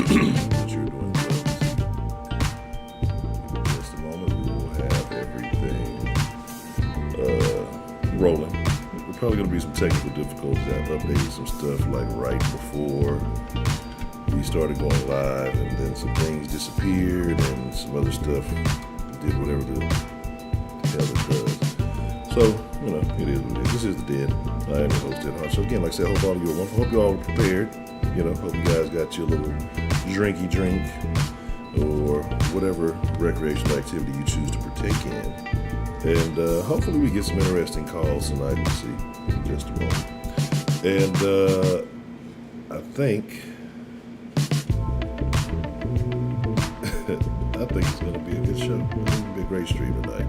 that you're doing well this evening. In just a moment, we will have everything rolling. We're probably going to be some technical difficulties. I've updated some stuff like right before we started going live, and then some things disappeared, and some other stuff did whatever the hell it does. So, it is what it is. This is the Den. I am your host, Ted Hart. So again, like I said, I hope all of you are wonderful. Hope you all are prepared. Hope you guys got your little drinky drink or whatever recreational activity you choose to partake in. And hopefully we get some interesting calls tonight. We'll see in just a moment. And I think it's going to be a good show. I think it's going to be a great stream tonight.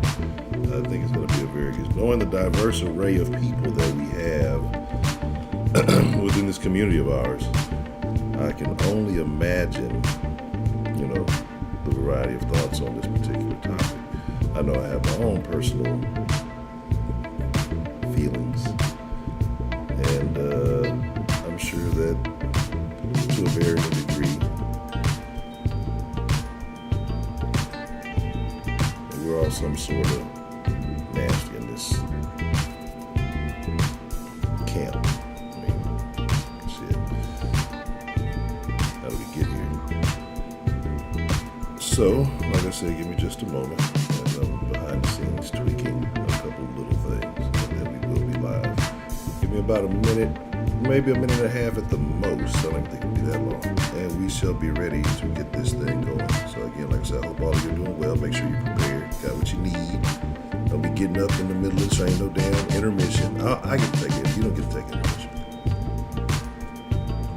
I think it's going to be a very good, knowing the diverse array of people that we have within this community of ours. I can only imagine, the variety of thoughts on this particular topic. I know I have my own personal feelings, and I'm sure that to a varying degree, we're all some sort of nasty in this camp. How do we get here? So, like I said, give me just a moment, as I'm behind the scenes tweaking a couple of little things, and then we will be live. Give me about a minute, maybe a minute and a half at the most. I don't think it'll be that long, and we shall be ready to get this thing going. So again, like I said, I hope all of you are doing well. Make sure you're prepared, got what you need. Don't be getting up in the middle of this. Ain't no damn intermission. I get to take it. You don't get to take intermission.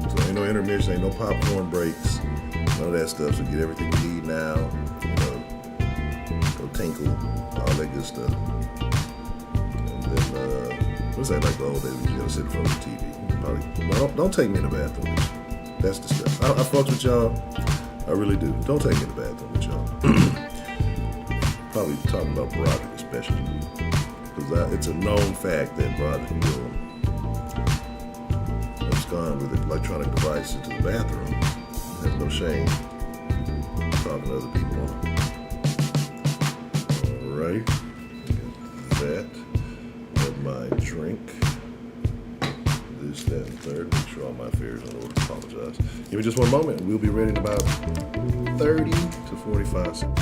So ain't no intermission, ain't no popcorn breaks, none of that stuff. So get everything you need now. Go tinkle, all that good stuff. And then, what's that like the old days when you gotta sit in front of the TV? Probably, don't take me in the bathroom with you. That's the stuff. I fucks with y'all. I really do. Don't take me in the bathroom with y'all. Probably talking about Broderick especially. Because it's a known fact that Broderick will abscond with an electronic device into the bathroom. Has no shame talking to other people on it. Alright. That. Have my drink. This, that, and third. Make sure all my affairs are in order. Apologize. Give me just one moment. We'll be ready in about 30 to 45 seconds.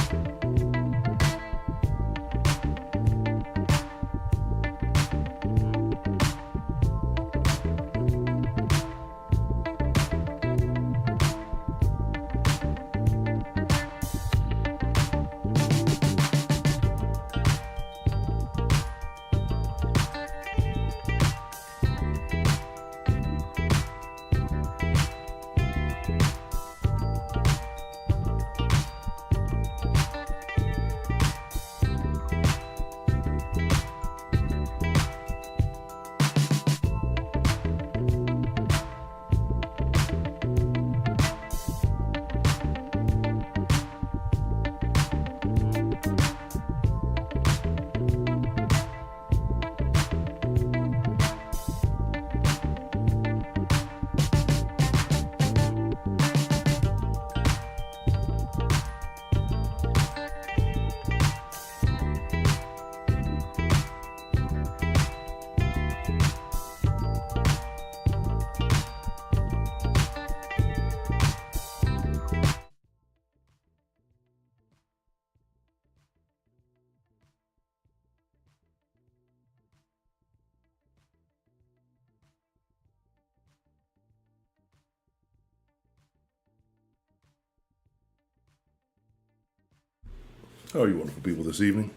How are you wonderful people this evening?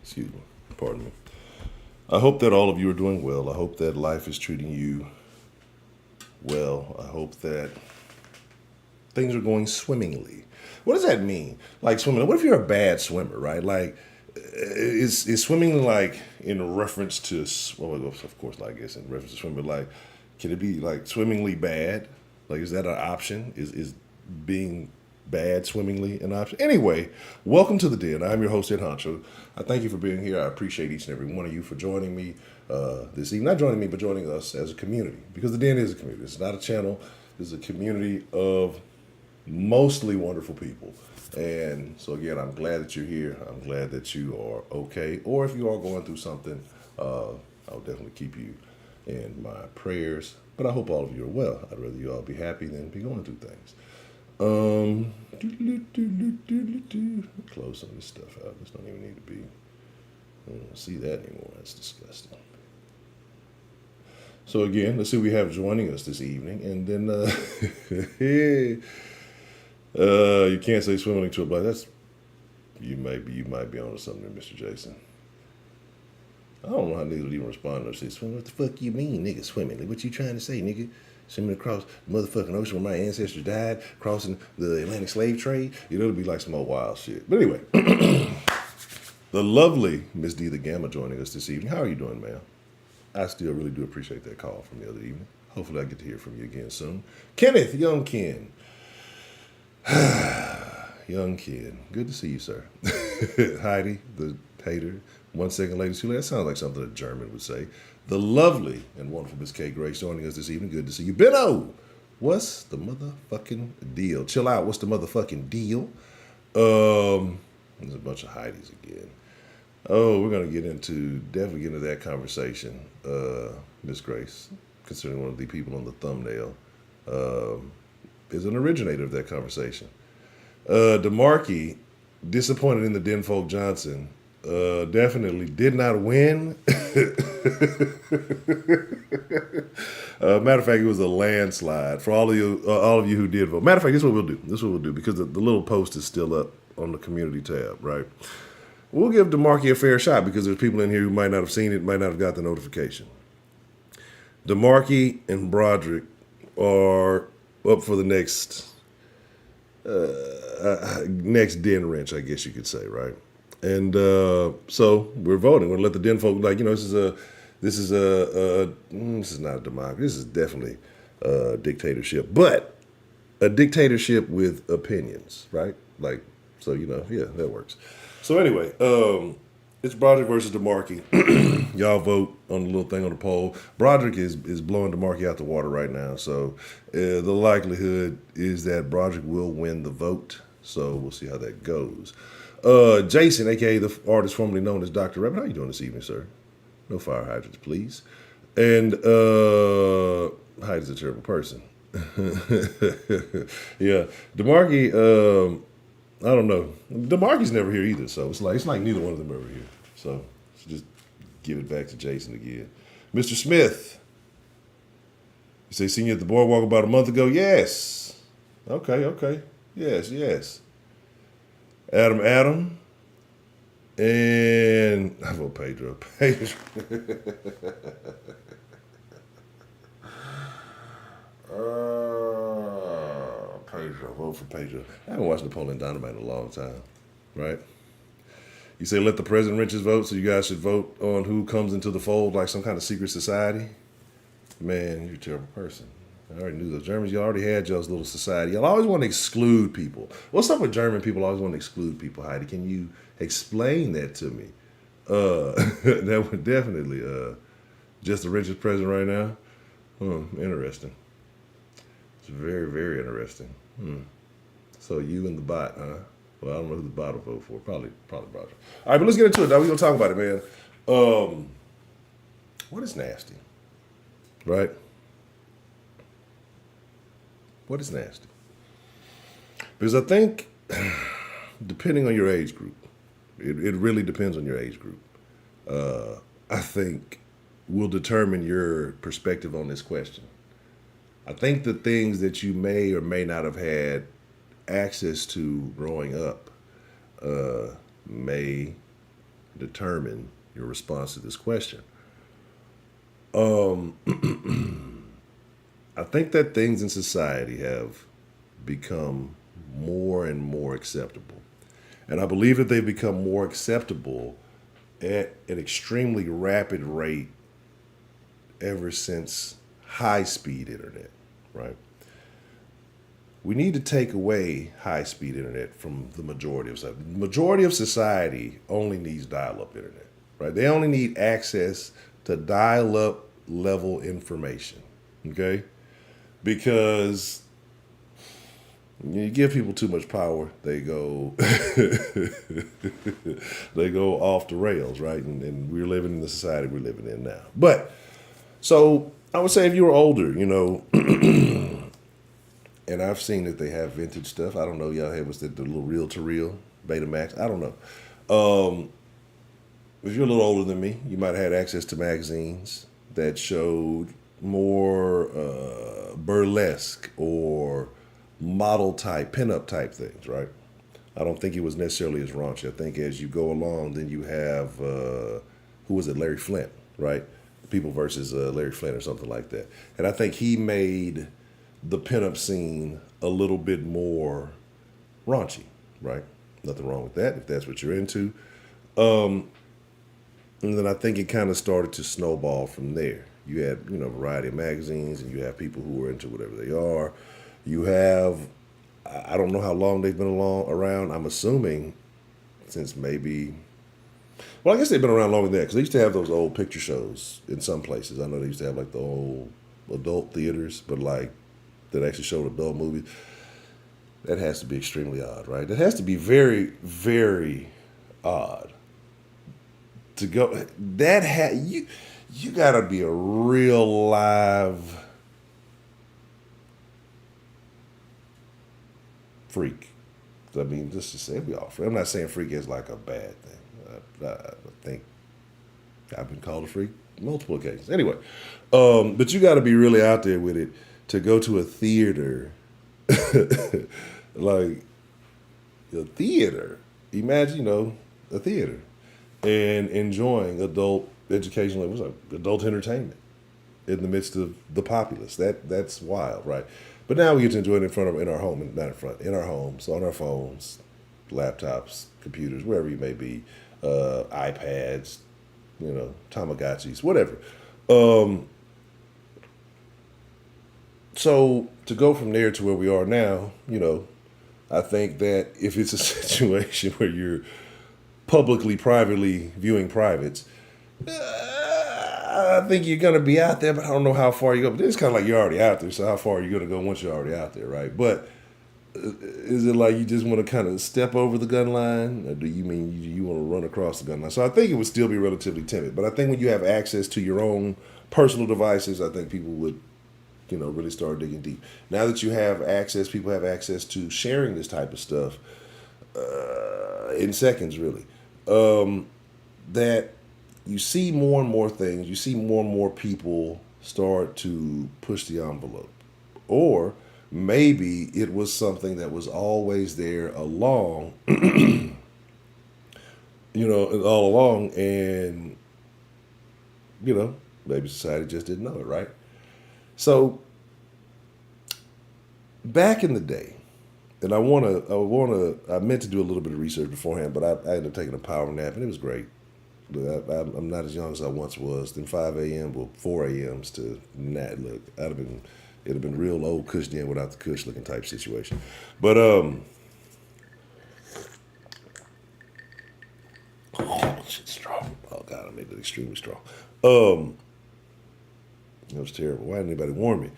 Excuse me. Pardon me. I hope that all of you are doing well. I hope that life is treating you well. I hope that things are going swimmingly. What does that mean? Like swimming? What if you're a bad swimmer, right? Like, is swimming like in reference to, well, of course, I guess in reference to swimming, but like, can it be like swimmingly bad? Like, is that an option? Is being bad swimmingly an option? Anyway, welcome to the Den. I'm your host, Ed Honcho. I thank you for being here. I appreciate each and every one of you for joining me this evening. Not joining me, but joining us as a community. Because the Den is a community. It's not a channel is a community of mostly wonderful people. And so again, I'm glad that you're here. I'm glad that you are okay. Or if you are going through something, I'll definitely keep you in my prayers. But I hope all of you are well. I'd rather you all be happy than be going through things. Close some of this stuff out. This don't even need to be. I don't see that anymore. That's disgusting. So again, let's see what we have joining us this evening, and then you can't say swimming to a black. That's you might be onto something there, Mr. Jason. I don't know how niggas would even respond to say swimming. What the fuck you mean, nigga, swimming? Like, what you trying to say, nigga? Swimming across the motherfucking ocean where my ancestors died, crossing the Atlantic slave trade? You know, it'll be like some old wild shit. But anyway, the lovely Miss D the Gamma joining us this evening. How are you doing, ma'am? I still really do appreciate that call from the other evening. Hopefully I get to hear from you again soon. Kenneth, young Ken. Young Ken. Good to see you, sir. Heidi, the hater. 1 second later, 2 later. That sounds like something a German would say. The lovely and wonderful Miss K. Grace joining us this evening. Good to see you. Benno, what's the motherfucking deal? Chill out. What's the motherfucking deal? There's a bunch of Heidis again. Oh, we're going to definitely get into that conversation, Miss Grace, considering one of the people on the thumbnail is an originator of that conversation. DeMarkey, disappointed in the Denfolk Johnson, definitely did not win. Matter of fact, it was a landslide for all of you who did vote. Matter of fact, this is what we'll do because the little post is still up on the community tab, right? We'll give DeMarkey a fair shot because there's people in here who might not have seen it, might not have got the notification. DeMarkey and Broderick are up for the next den wrench, I guess you could say, right? And so we're voting. We're gonna let the den folk this is not a democracy. This is definitely a dictatorship, but a dictatorship with opinions, right? Like, so yeah, that works. So anyway, it's Broderick versus DeMarkey. Y'all vote on the little thing on the poll. Broderick is blowing DeMarkey out the water right now. So the likelihood is that Broderick will win the vote. So we'll see how that goes. Jason, a.k.a. the artist formerly known as Dr. Rabbit. How you doing this evening, sir? No fire hydrants, please. And Heidi's a terrible person. Yeah, DeMarkey, I don't know. DeMarkey's never here either, so it's like neither one of them ever here. So let's just give it back to Jason again. Mr. Smith, you say seen you at the boardwalk about a month ago? Yes. Okay. Yes. Adam, and I vote Pedro. Pedro, vote for Pedro. I haven't watched Napoleon Dynamite in a long time, right? You say let the president wrench his vote, so you guys should vote on who comes into the fold like some kind of secret society? Man, you're a terrible person. I already knew those Germans. You already had y'all's little society. Y'all always want to exclude people. What's up with German people always want to exclude people, Heidi? Can you explain that to me? That would definitely, just the richest president right now? Interesting. It's very, very interesting. So you and the bot, huh? Well, I don't know who the bot will vote for. Probably Roger. All right, but let's get into it. Now we're going to talk about it, man. What is nasty? Right? What is nasty? Because I think, depending on your age group, it really depends on your age group. I think will determine your perspective on this question. I think the things that you may or may not have had access to growing up may determine your response to this question. I think that things in society have become more and more acceptable. And I believe that they've become more acceptable at an extremely rapid rate ever since high-speed internet, right? We need to take away high-speed internet from the majority of society. The majority of society only needs dial-up internet, right? They only need access to dial-up level information, okay? because you give people too much power, they go they go off the rails, right? And we're living in the society we're living in now. But so I would say if you were older, and I've seen that they have vintage stuff. I don't know, y'all had was that the little reel to reel Betamax? I don't know. If you're a little older than me, you might have had access to magazines that showed more burlesque or model type, pinup type things, right? I don't think it was necessarily as raunchy. I think as you go along, then you have, who was it, Larry Flint, right? People versus Larry Flint or something like that. And I think he made the pinup scene a little bit more raunchy, right? Nothing wrong with that if that's what you're into. And then I think it kind of started to snowball from there. You had, a variety of magazines, and you have people who are into whatever they are. You have, I don't know how long they've been around. I'm assuming since maybe, well, I guess they've been around longer than that because they used to have those old picture shows in some places. I know they used to have like the old adult theaters, but like that actually showed adult movies. That has to be extremely odd, right? That has to be very, very odd to go. You gotta be a real live freak. I mean, just to say we all freak. I'm not saying freak is like a bad thing. I think I've been called a freak multiple occasions. Anyway, but you got to be really out there with it to go to a theater, like a theater. Imagine, a theater, and enjoying adult education, what's like adult entertainment in the midst of the populace. That's wild, right? But now we get to enjoy it in our home, not in front, in our homes, on our phones, laptops, computers, wherever you may be, iPads, Tamagotchis, whatever. So to go from there to where we are now, I think that if it's a situation where you're publicly, privately viewing privates, I think you're going to be out there, but I don't know how far you go. But it's kind of like you're already out there, so how far are you going to go once you're already out there, right? But is it like you just want to kind of step over the gun line, or do you mean you want to run across the gun line? So I think it would still be relatively timid. But I think when you have access to your own personal devices, I think people would, really start digging deep. Now that you have access, people have access to sharing this type of stuff in seconds, really. That you see more and more things, you see more and more people start to push the envelope. Or maybe it was something that was always there all along, and, maybe society just didn't know it, right? So, back in the day, and I meant to do a little bit of research beforehand, but I ended up taking a power nap, and it was great. I'm not as young as I once was. Then 5 a.m. or 4 a.m.s to not look. It'd have been real old Kush then without the Kush looking type situation. But shit's strong. Oh God, I made it extremely strong. It was terrible. Why didn't anybody warn me?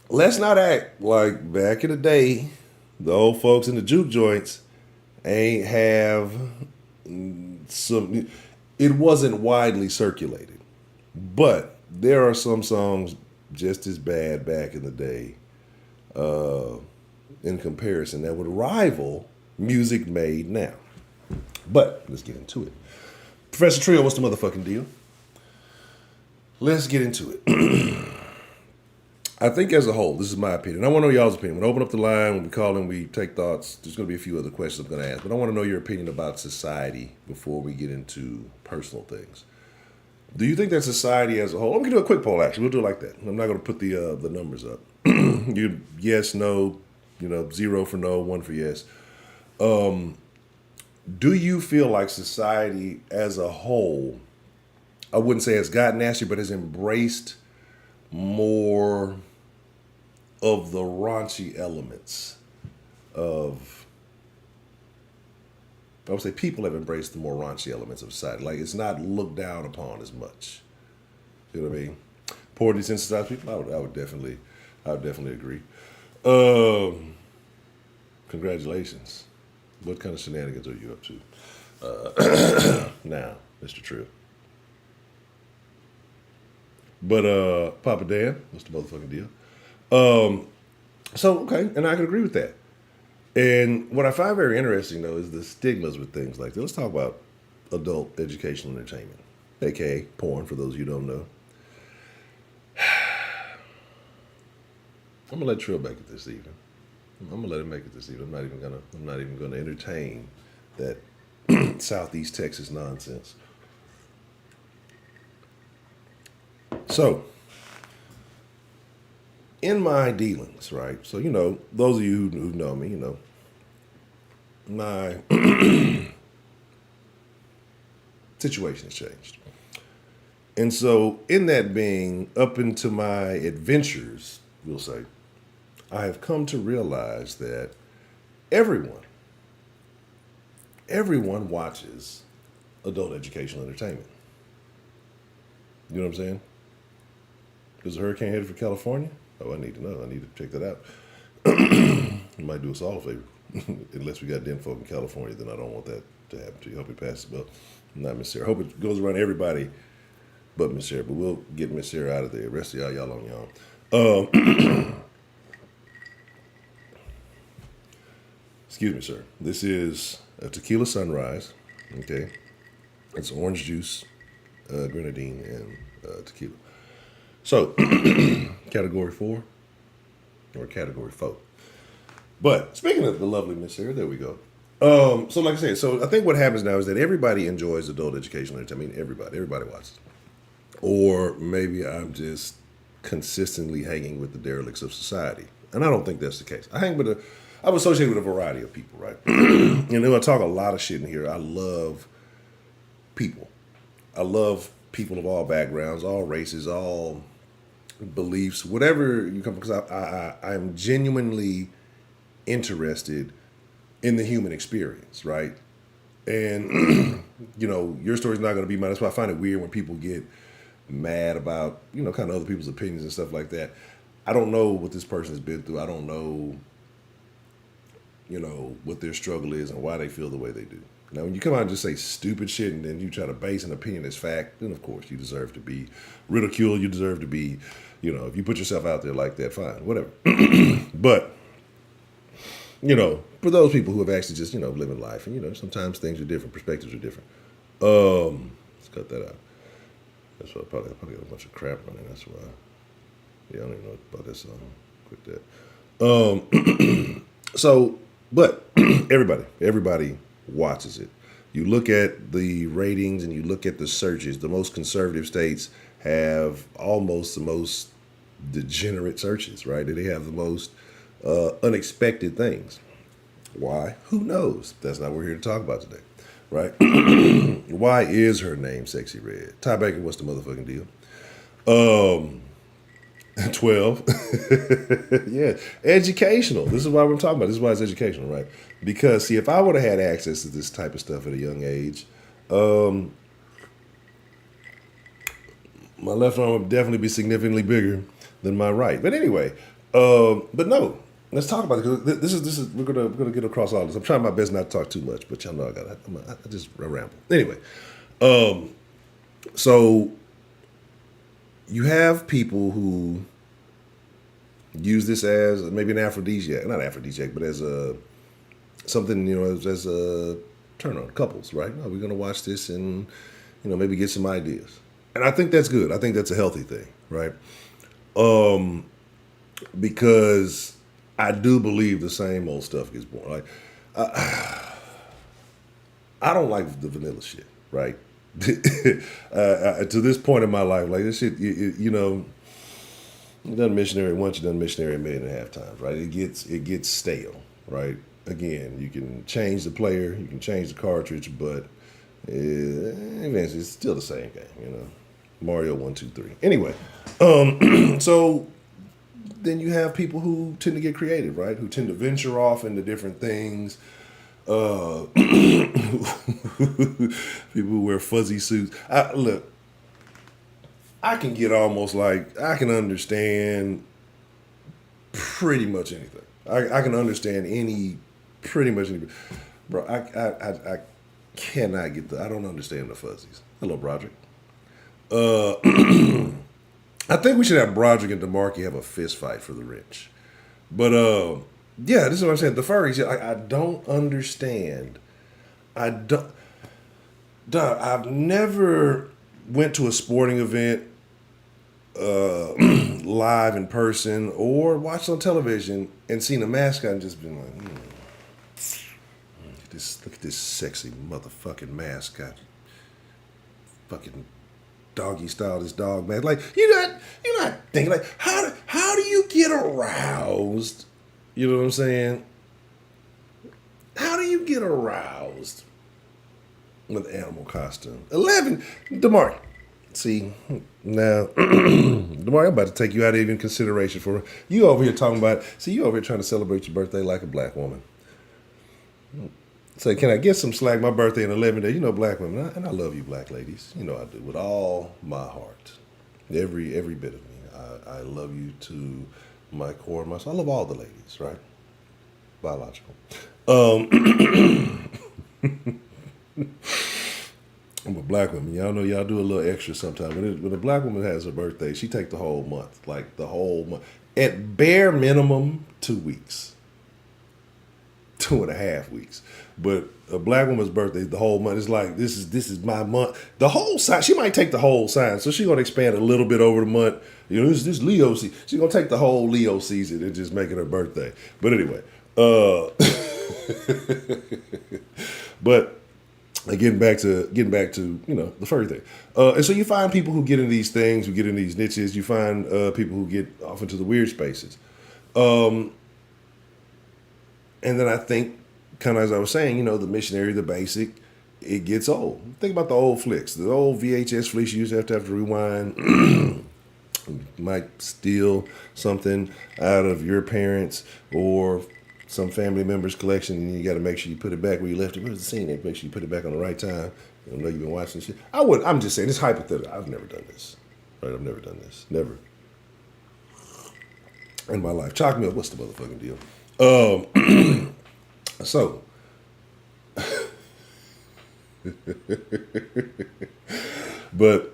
Let's not act like back in the day, the old folks in the juke joints ain't have some. It wasn't widely circulated, but there are some songs just as bad back in the day, in comparison, that would rival music made now. But let's get into it. Professor Trio, what's the motherfucking deal? Let's get into it. I think as a whole, this is my opinion. I want to know y'all's opinion. When I open up the line, when we call in, we take thoughts. There's going to be a few other questions I'm going to ask, but I want to know your opinion about society before we get into personal things. Do you think that society as a whole, I'm going to do a quick poll actually, we'll do it like that. I'm not going to put the numbers up. You yes, no, 0 for no, 1 for yes. Do you feel like society as a whole, I wouldn't say has gotten nasty, but has embraced more of the raunchy elements of, I would say people have embraced the more raunchy elements of society. Like, it's not looked down upon as much. You know what I mean? Poor desensitized people, I would definitely I would definitely agree. Um, Congratulations. What kind of shenanigans are you up to now, Mr. Trill? But Papa Dan, what's the motherfucking deal? Um, so okay, and I can agree with that. And what I find very interesting though is the stigmas with things like that. Let's talk about adult educational entertainment, aka porn. For those of you who don't know, I'm gonna let Trill make it this evening. I'm gonna let him make it this evening. I'm not even gonna entertain that Southeast Texas nonsense. So, in my dealings, right? So, those of you who know me, my situation has changed. And so, in that being up into my adventures, we'll say, I have come to realize that everyone, everyone watches adult educational entertainment. You know what I'm saying? Is a hurricane headed for California? Oh, I need to know. I need to check that out. You might do us all a favor. Unless we got den folk in California, then I don't want that to happen to you. Hope it passes. Well, not Miss Sarah. Hope it goes around everybody but Miss Sarah. But we'll get Miss Sarah out of there. The rest of y'all on y'all. Excuse me, sir. This is a tequila sunrise. Okay. It's orange juice, grenadine, and tequila. So, category 4 or category 4. But speaking of the lovely Miss Sarah, there we go. So like I said, so I think what happens now is that everybody enjoys adult educational entertainment. I mean, everybody watches. Or maybe I'm just consistently hanging with the derelicts of society, and I don't think that's the case. I'm associated with a variety of people, right? I talk a lot of shit in here. I love people. I love people of all backgrounds, all races, all beliefs, whatever you come, because I'm genuinely interested in the human experience, right? And your story's not going to be mine. That's why I find it weird when people get mad about kind of other people's opinions and stuff like that. I don't know what this person has been through. I don't know what their struggle is and why they feel the way they do. Now, when you come out and just say stupid shit and then you try to base an opinion as fact, then of course you deserve to be ridiculed. You deserve to be, if you put yourself out there like that, fine, whatever. But, for those people who have actually just, living life and, sometimes things are different, perspectives are different. Let's cut that out. That's why I probably got a bunch of crap running. That's why. Yeah, I don't even know about this song. Quit that. So, but everybody watches it. You look at the ratings and you look at the searches. The most conservative states have almost the most degenerate searches, right? They have the most unexpected things. Why? Who knows? That's not what we're here to talk about today, right? Why is her name Sexy Red? Ty Baker, what's the motherfucking deal? 12. Yeah. Educational. This is why we're talking about. This is why it's educational, right? Because, see, if I would have had access to this type of stuff at a young age, my left arm would definitely be significantly bigger than my right. But anyway, but no, let's talk about it. Because this is we're gonna get across all this. I'm trying my best not to talk too much, but y'all know I just ramble. Anyway, so you have people who use this as maybe an aphrodisiac, not aphrodisiac, but as a something, as a turn on couples, right? Oh, we're going to watch this and, maybe get some ideas. And I think that's good. I think that's a healthy thing, right? Because I do believe the same old stuff gets boring. Like, I don't like the vanilla shit, right? To this point in my life, like this shit, you done missionary once, you done missionary a million and a half times, right? It gets stale, right? Again, you can change the player, you can change the cartridge, but eventually it's still the same game, Mario 1, 2, 3. Anyway, so then you have people who tend to get creative, right? Who tend to venture off into different things. People who wear fuzzy suits. Look, I can get almost like, I can understand pretty much anything. I can understand pretty much any. Bro, I cannot get I don't understand the fuzzies. Hello, Broderick. Uh, I think we should have Broderick and DeMarcus have a fist fight for the wrench. But yeah, this is what I'm saying. The furries, I don't understand. I don't. Duh, I've never went to a sporting event live in person or watched on television and seen a mascot and just been like, look at this sexy motherfucking mascot. Fucking doggy style this dog man. Like you're not thinking like how do you get aroused? You know what I'm saying? How do you get aroused with animal costume? 11, DeMar. See, now, DeMar, I'm about to take you out of even consideration for you over here talking about. See, you over here trying to celebrate your birthday like a black woman. Say, can I get some slack? My birthday in 11 days. You know, black women, and I love you, black ladies. You know I do with all my heart, every bit of me. I love you to my core, my soul. I love all the ladies, right? Biological. I'm a black woman. Y'all know y'all do a little extra sometimes. When a black woman has her birthday, she take the whole month, like the whole month. At bare minimum, 2 weeks. 2.5 weeks. But a black woman's birthday, the whole month is like this is my month. The whole sign, she might take the whole sign, so she's gonna expand a little bit over the month. You know, this Leo season. She's gonna take the whole Leo season and just make it her birthday. But anyway, but getting back to the furry thing, and so you find people who get in these things, who get in these niches. You find people who get off into the weird spaces. And then I think, kind of as I was saying, the missionary, the basic, it gets old. Think about the old flicks. The old VHS flicks you used to have to rewind. You might steal something out of your parents or some family member's collection, and you got to make sure you put it back where you left it. Where's the scene? Make sure you put it back on the right time. I know you've been watching shit. I'm just saying, it's hypothetical. I've never done this. Right? I've never done this. Never. In my life. Chalk milk, what's the motherfucking deal? So, but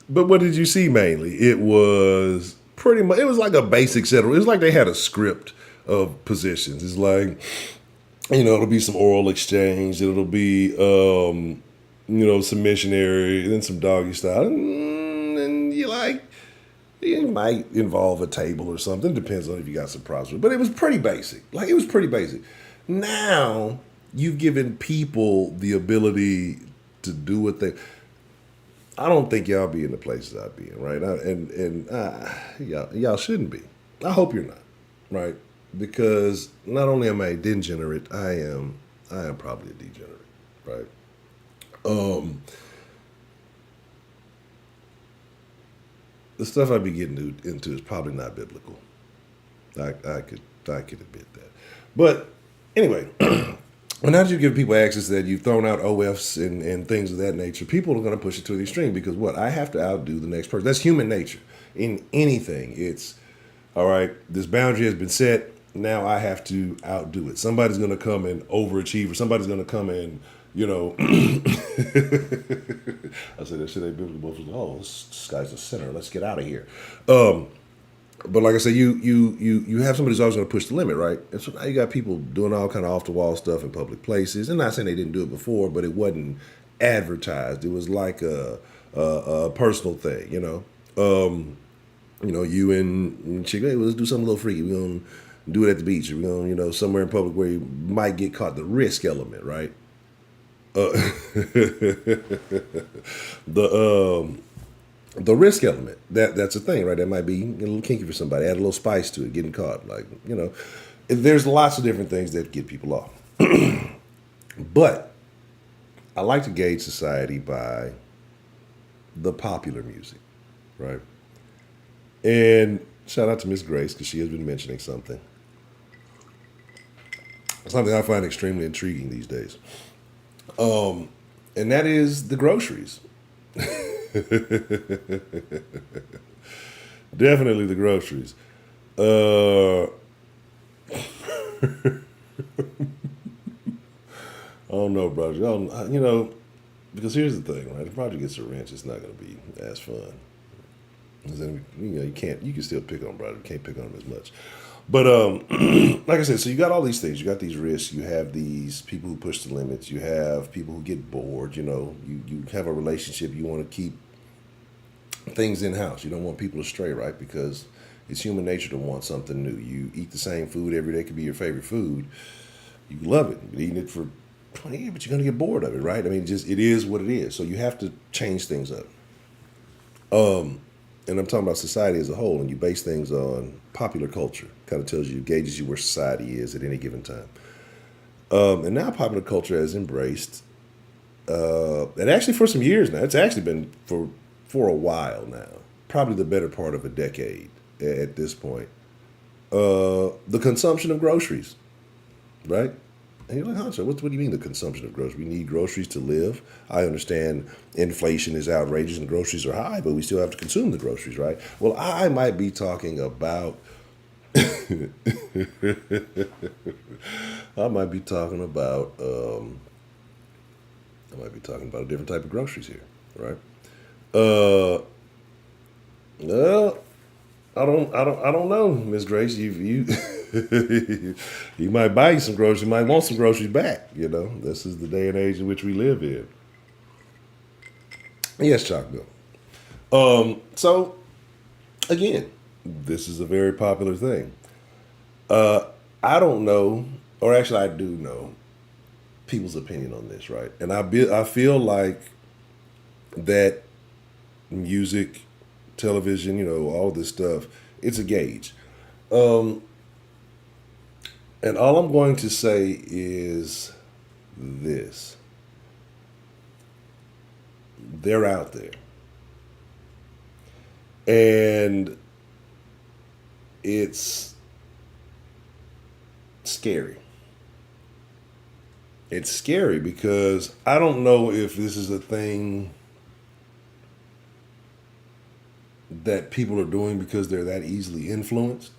what did you see mainly? It was pretty much, it was like a basic set. It was like they had a script of positions. It's like, it'll be some oral exchange. It'll be, some missionary, and then some doggy style. And it might involve a table or something. It depends on if you got some props. But it was pretty basic. It was pretty basic. Now, you've given people the ability to do what they... I don't think y'all be in the places I'd be in, right? Y'all shouldn't be. I hope you're not, right? Because not only am I a degenerate, I am probably a degenerate, right? The stuff I be getting into is probably not biblical. I could admit that. But anyway, well, now that you give people access that you've thrown out OFs and things of that nature, people are going to push it to the extreme because what? I have to outdo the next person. That's human nature. In anything, it's, all right, this boundary has been set. Now I have to outdo it. Somebody's going to come and overachieve, or somebody's going to come and, I said that shit ain't biblical. Oh, this guy's a sinner. Let's get out of here. But like I said, you have somebody who's always going to push the limit, right? And so now you got people doing all kind of off the wall stuff in public places. And not saying they didn't do it before, but it wasn't advertised. It was like a personal thing, you and chick, hey, let's do something a little freaky. We're gonna do it at the beach, or we're gonna, somewhere in public where you might get caught. The risk element, right? The risk element, that's a thing, right? That might be a little kinky for somebody. Add a little spice to it, getting caught. There's lots of different things that get people off. But I like to gauge society by the popular music, right? And shout out to Miss Grace, because she has been mentioning something I find extremely intriguing these days. And that is the groceries. Definitely the groceries. I don't know, bro. Because here's the thing, right? If the project gets a wrench, it's not going to be as fun. 'Cause then, you can still pick on brother. You can't pick on him as much. But like I said, so you got all these things. You got these risks. You have these people who push the limits. You have people who get bored. You have a relationship. You want to keep things in house. You don't want people to stray, right? Because it's human nature to want something new. You eat the same food every day. It could be your favorite food. You love it. You've been eating it for 20 years, but you're gonna get bored of it, right? I mean, just it is what it is. So you have to change things up. And I'm talking about society as a whole, and you base things on popular culture. Kind of tells you, gauges you where society is at any given time. And now popular culture has embraced, and actually for some years now, it's actually been for a while now, probably the better part of a decade at this point. The consumption of groceries, right? And you're like, Hancho, what do you mean the consumption of groceries? We need groceries to live. I understand inflation is outrageous and groceries are high, but we still have to consume the groceries, right? Well, I might be talking about I might be talking about a different type of groceries here, right? Well, I don't know, Miss Grace. You you might buy you some groceries. You might want some groceries back. This is the day and age in which we live in. Yes, Chalk Bill. So again, this is a very popular thing. I don't know, or actually, I do know people's opinion on this, right? And I feel like that music, television, all this stuff, it's a gauge. And all I'm going to say is this. They're out there. And it's scary. It's scary because I don't know if this is a thing that people are doing because they're that easily influenced.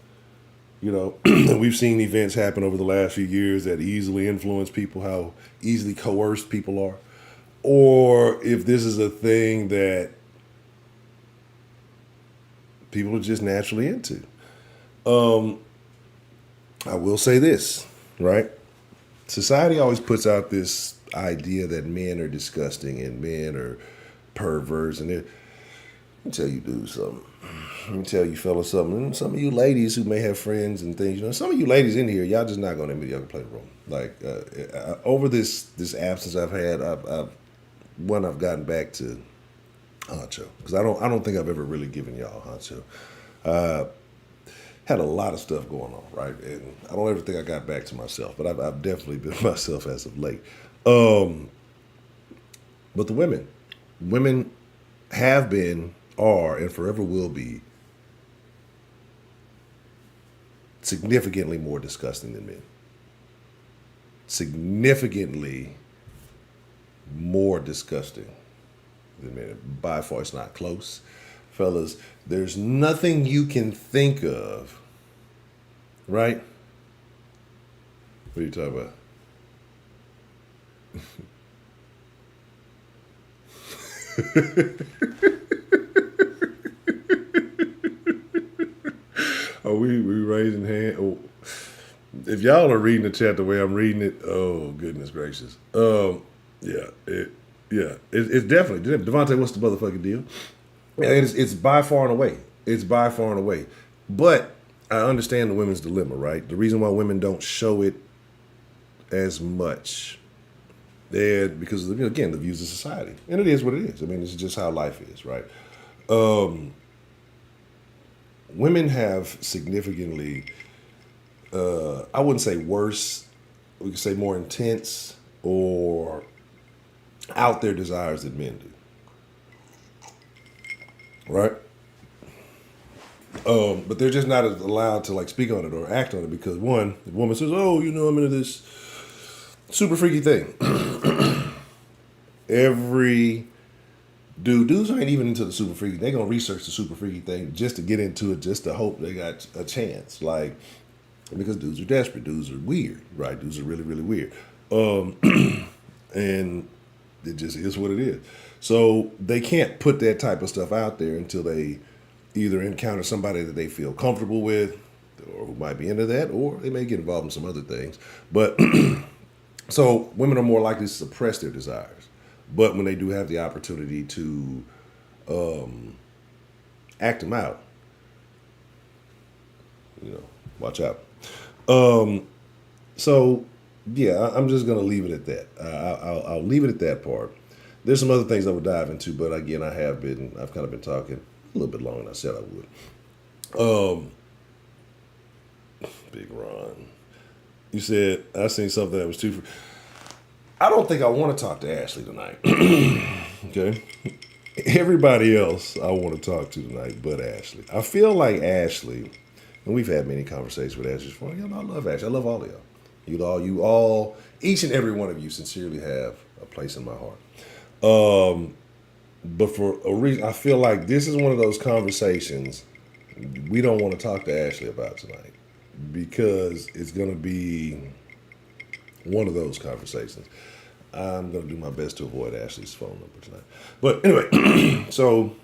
We've seen events happen over the last few years that easily influence people, how easily coerced people are. Or if this is a thing that people are just naturally into. I will say this, right? Society always puts out this idea that men are disgusting and men are perverts. And let me tell you dudes something. Let me tell you fellas something. And some of you ladies who may have friends and things, some of you ladies in here, y'all just not going to admit y'all can play the role. Like, over this absence I've had, I've gotten back to Honcho. Because I don't think I've ever really given y'all Honcho. Had a lot of stuff going on, right? And I don't ever think I got back to myself, but I've definitely been myself as of late. But the women have been, are, and forever will be significantly more disgusting than men. Significantly more disgusting than men. By far, it's not close. Fellas, there's nothing you can think of, right? What are you talking about? Are we raising hand? Oh, if y'all are reading the chat the way I'm reading it, oh goodness gracious. It's definitely Devontae. What's the motherfucking deal? Yeah, it's by far and away. It's by far and away. But I understand the women's dilemma, right? The reason why women don't show it as much, because again, the views of society, and it is what it is. I mean, it's just how life is, right? Women have significantly, I wouldn't say worse, we could say more intense or out there desires than men do. Right? But they're just not allowed to speak on it or act on it because one, the woman says, "Oh, I'm into this super freaky thing." Every dudes ain't even into the super freaky. They gonna research the super freaky thing just to get into it, just to hope they got a chance. Like because dudes are desperate. Dudes are weird, right? Dudes are really, really weird. And it just is what it is. So they can't put that type of stuff out there until they either encounter somebody that they feel comfortable with or who might be into that, or they may get involved in some other things. But so women are more likely to suppress their desires. But when they do have the opportunity to act them out, watch out. So yeah, I'm just gonna leave it at that. I'll leave it at that part. There's some other things I would dive into, but again, I've kind of been talking a little bit longer than I said I would. Big Ron, you said I seen something that was too. I don't think I want to talk to Ashley tonight. Okay, everybody else I want to talk to tonight, but Ashley. I feel like Ashley, and we've had many conversations with Ashley before. I love Ashley. I love all of y'all. You all, each and every one of you sincerely have a place in my heart. But for a reason, I feel like this is one of those conversations we don't want to talk to Ashley about tonight because it's going to be one of those conversations. I'm going to do my best to avoid Ashley's phone number tonight. But anyway, so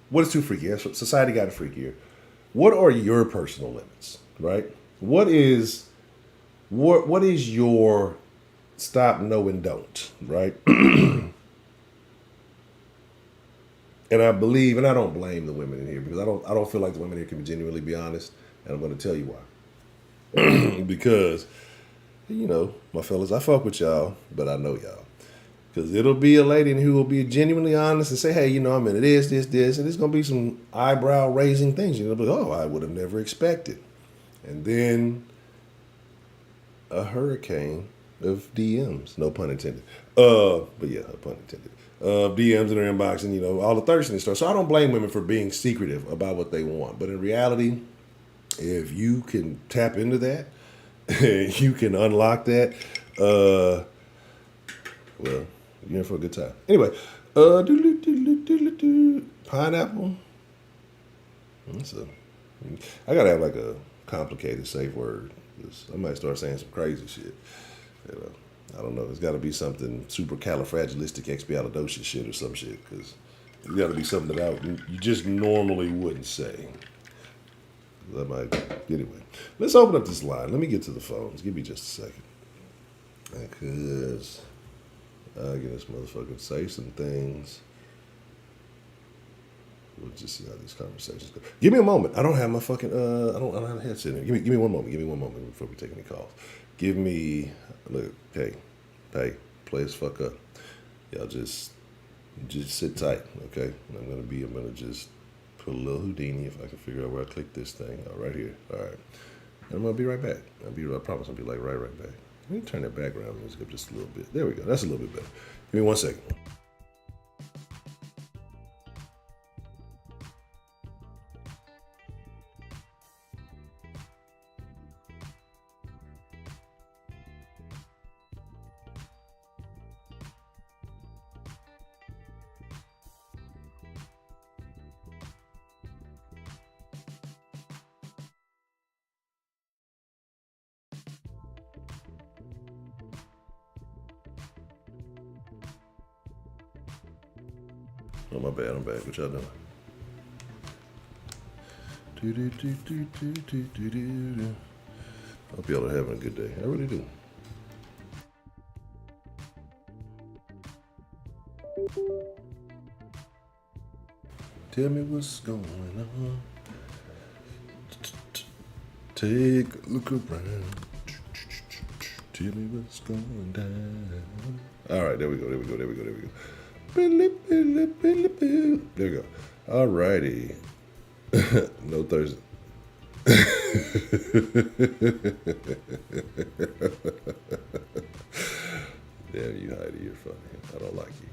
what is too freaky? Society got it freakier. What are your personal limits, right? What is your stop, no, and don't, right? And I believe, and I don't blame the women in here because I don't feel like the women here can genuinely be honest, and I'm going to tell you why. Because, my fellas, I fuck with y'all, but I know y'all. Because it'll be a lady who will be genuinely honest and say, hey, I'm into this, and there's going to be some eyebrow raising things. Be like, oh, I would have never expected. And then a hurricane of DMs, no pun intended. But yeah, pun intended. DMs in their inbox and, all the thirstiness stuff. So I don't blame women for being secretive about what they want. But in reality, if you can tap into that, you can unlock that, well, you're in for a good time. Anyway, pineapple. I gotta have like a complicated safe word. I might start saying some crazy shit. I don't know. There's got to be something supercalifragilisticexpialidocious shit or some shit, because it's got to be something that you just normally wouldn't say. Anyway, let's open up this line. Let me get to the phones. Give me just a second. Because I get this motherfucker say some things. We'll just see how these conversations go. Give me a moment. I don't have my fucking I don't have a headset in. Give me one moment. Give me one moment before we take any calls. Give me look, hey, play as fuck up. Y'all just sit tight, okay? I'm gonna just put a little Houdini if I can figure out where I click this thing. Right here. All right. And I'm gonna be right back. I promise I'll be like right back. Let me turn that background music up just a little bit. There we go. That's a little bit better. Give me 1 second. Oh, my bad. I'm back. What y'all doing? Hope y'all are having a good day. I really do. Tell me what's going on. Take a look around. Tell me what's going down. All right, there we go. There we go. All righty. No Thursday. Damn you, Heidi, you're funny. I don't like you.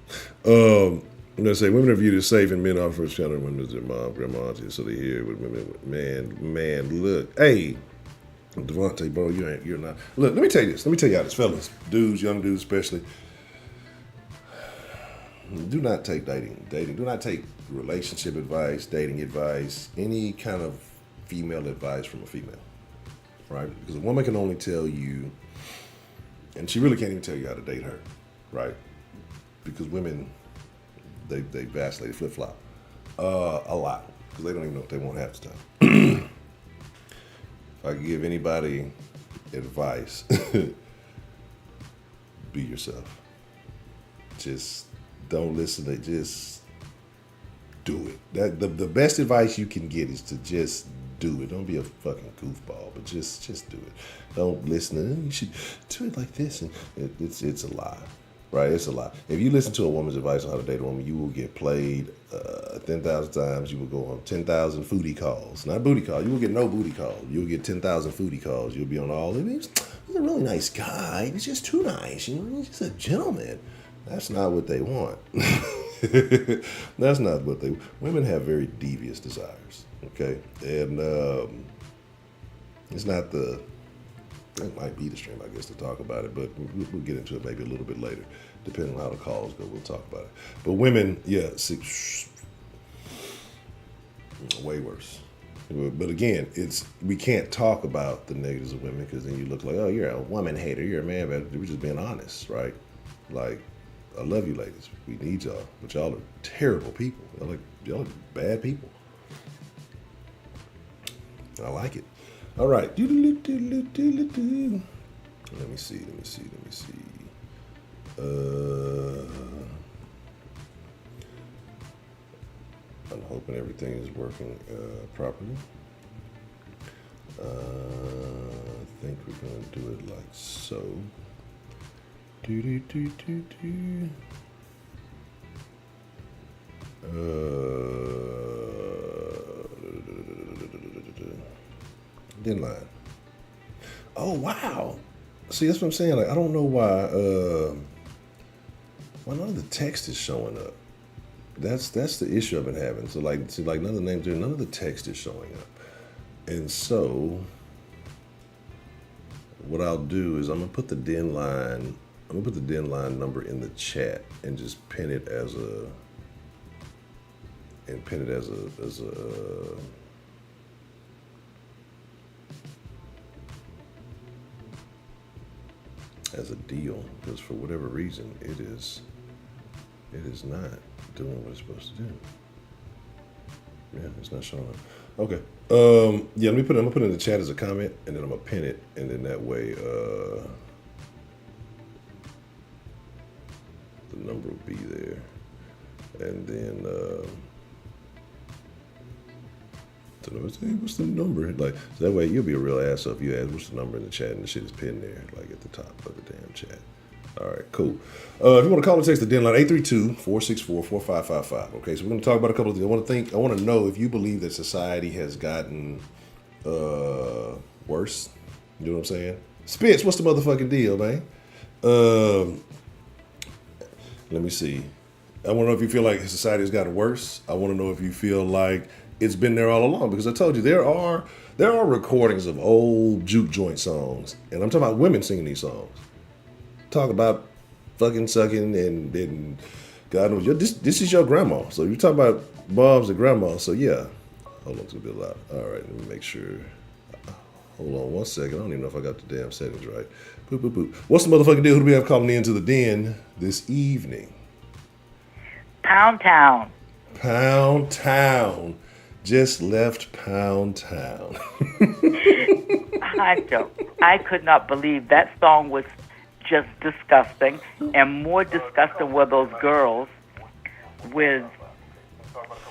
I'm gonna say women are viewed as safe and men offer first shelter when their mom, grandma, auntie, so they hear with women. Man, look, hey, Devontae, bro, you're not. Look, let me tell you this. Let me tell y'all this, fellas, dudes, young dudes especially. Do not take dating. Do not take relationship advice, dating advice, any kind of female advice from a female. right? Because a woman can only tell you, and she really can't even tell you how to date her, right? Because women, they vacillate, they flip flop a lot because they don't even know what they want half the time. If I could give anybody advice, be yourself. Just don't listen to, just do it. That the best advice you can get is to just do it. Don't be a fucking goofball, but just do it. Don't listen to, you should do it like this, and it's a lie, right? It's a lie. If you listen to a woman's advice on how to date a woman, you will get played 10,000 times. You will go on 10,000 foodie calls, not booty calls. You will get no booty calls. You'll get 10,000 foodie calls. You'll be on all of these. He's a really nice guy. He's just too nice. You know, he's just a gentleman. That's not what they want. That's not what they. Women have very devious desires. Okay, and it's not the. It might be the stream, I guess, to talk about it, but we'll get into it maybe a little bit later, depending on how the calls go. We'll talk about it. But women, yeah, way worse. But again, we can't talk about the negatives of women because then you look like, oh, you're a woman hater, you're a man, but we're just being honest, right? Like, I love you ladies. We need y'all, but y'all are terrible people. Y'all are bad people. I like it. All right. Let me see. I'm hoping everything is working properly. I think we're going to do it like so. Den line. Oh wow! See, that's what I'm saying. Like, I don't know why none of the text is showing up. That's the issue I've been having. So like none of the names there, none of the text is showing up. And so what I'll do is I'm gonna put the den line number in the chat and just pin it as a deal, because for whatever reason it is not doing what it's supposed to do. Yeah, it's not showing up. Okay. Yeah, I'm gonna put it in the chat as a comment, and then I'm gonna pin it, and then that way the number will be there. And then so what's the number? Like, so that way you'll be a real ass if you ask what's the number in the chat, and the shit is pinned there, like at the top of the damn chat. All right, cool. If you want to call or text the den line, 832-464-4555. Okay, so we're going to talk about a couple of things. I want to know if you believe that society has gotten worse. You know what I'm saying? Spitz, what's the motherfucking deal, man? Let me see. I want to know if you feel like society has gotten worse. I want to know if you feel like it's been there all along, because I told you there are recordings of old juke joint songs, and I'm talking about women singing these songs. Talk about fucking sucking and God knows this is your grandma. So you talk about moms and grandmas. So yeah, hold on, it's gonna be a lot. All right, let me make sure. Hold on 1 second. I don't even know if I got the damn settings right. Boop boop boop. What's the motherfucking deal? Who do we have calling into the den this evening? Pound Town. Pound Town. Just left Pound Town. I could not believe that song was just disgusting, and more disgusting were those girls with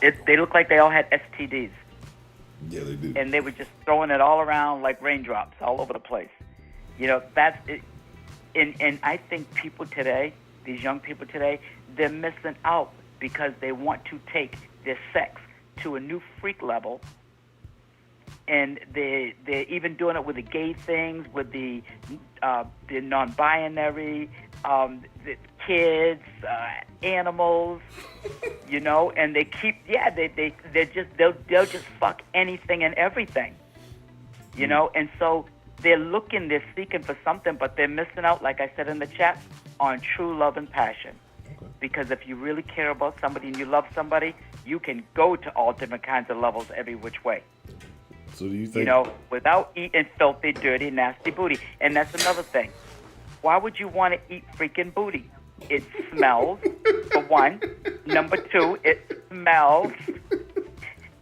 it. They looked like they all had STDs. Yeah, they do. And they were just throwing it all around like raindrops all over the place. You know, that's it. And I think people today, these young people today, they're missing out because they want to take their sex to a new freak level. And they're even doing it with the gay things, with the non-binary, the kids, animals, you know. And they keep, they'll just fuck anything and everything, you know. And so they're seeking for something, but they're missing out, like I said in the chat, on true love and passion. Okay. Because if you really care about somebody and you love somebody, you can go to all different kinds of levels every which way. So do you You think? know, without eating filthy, dirty, nasty booty. And that's another thing. Why would you want to eat freaking booty? It smells, for one. Number two, it smells.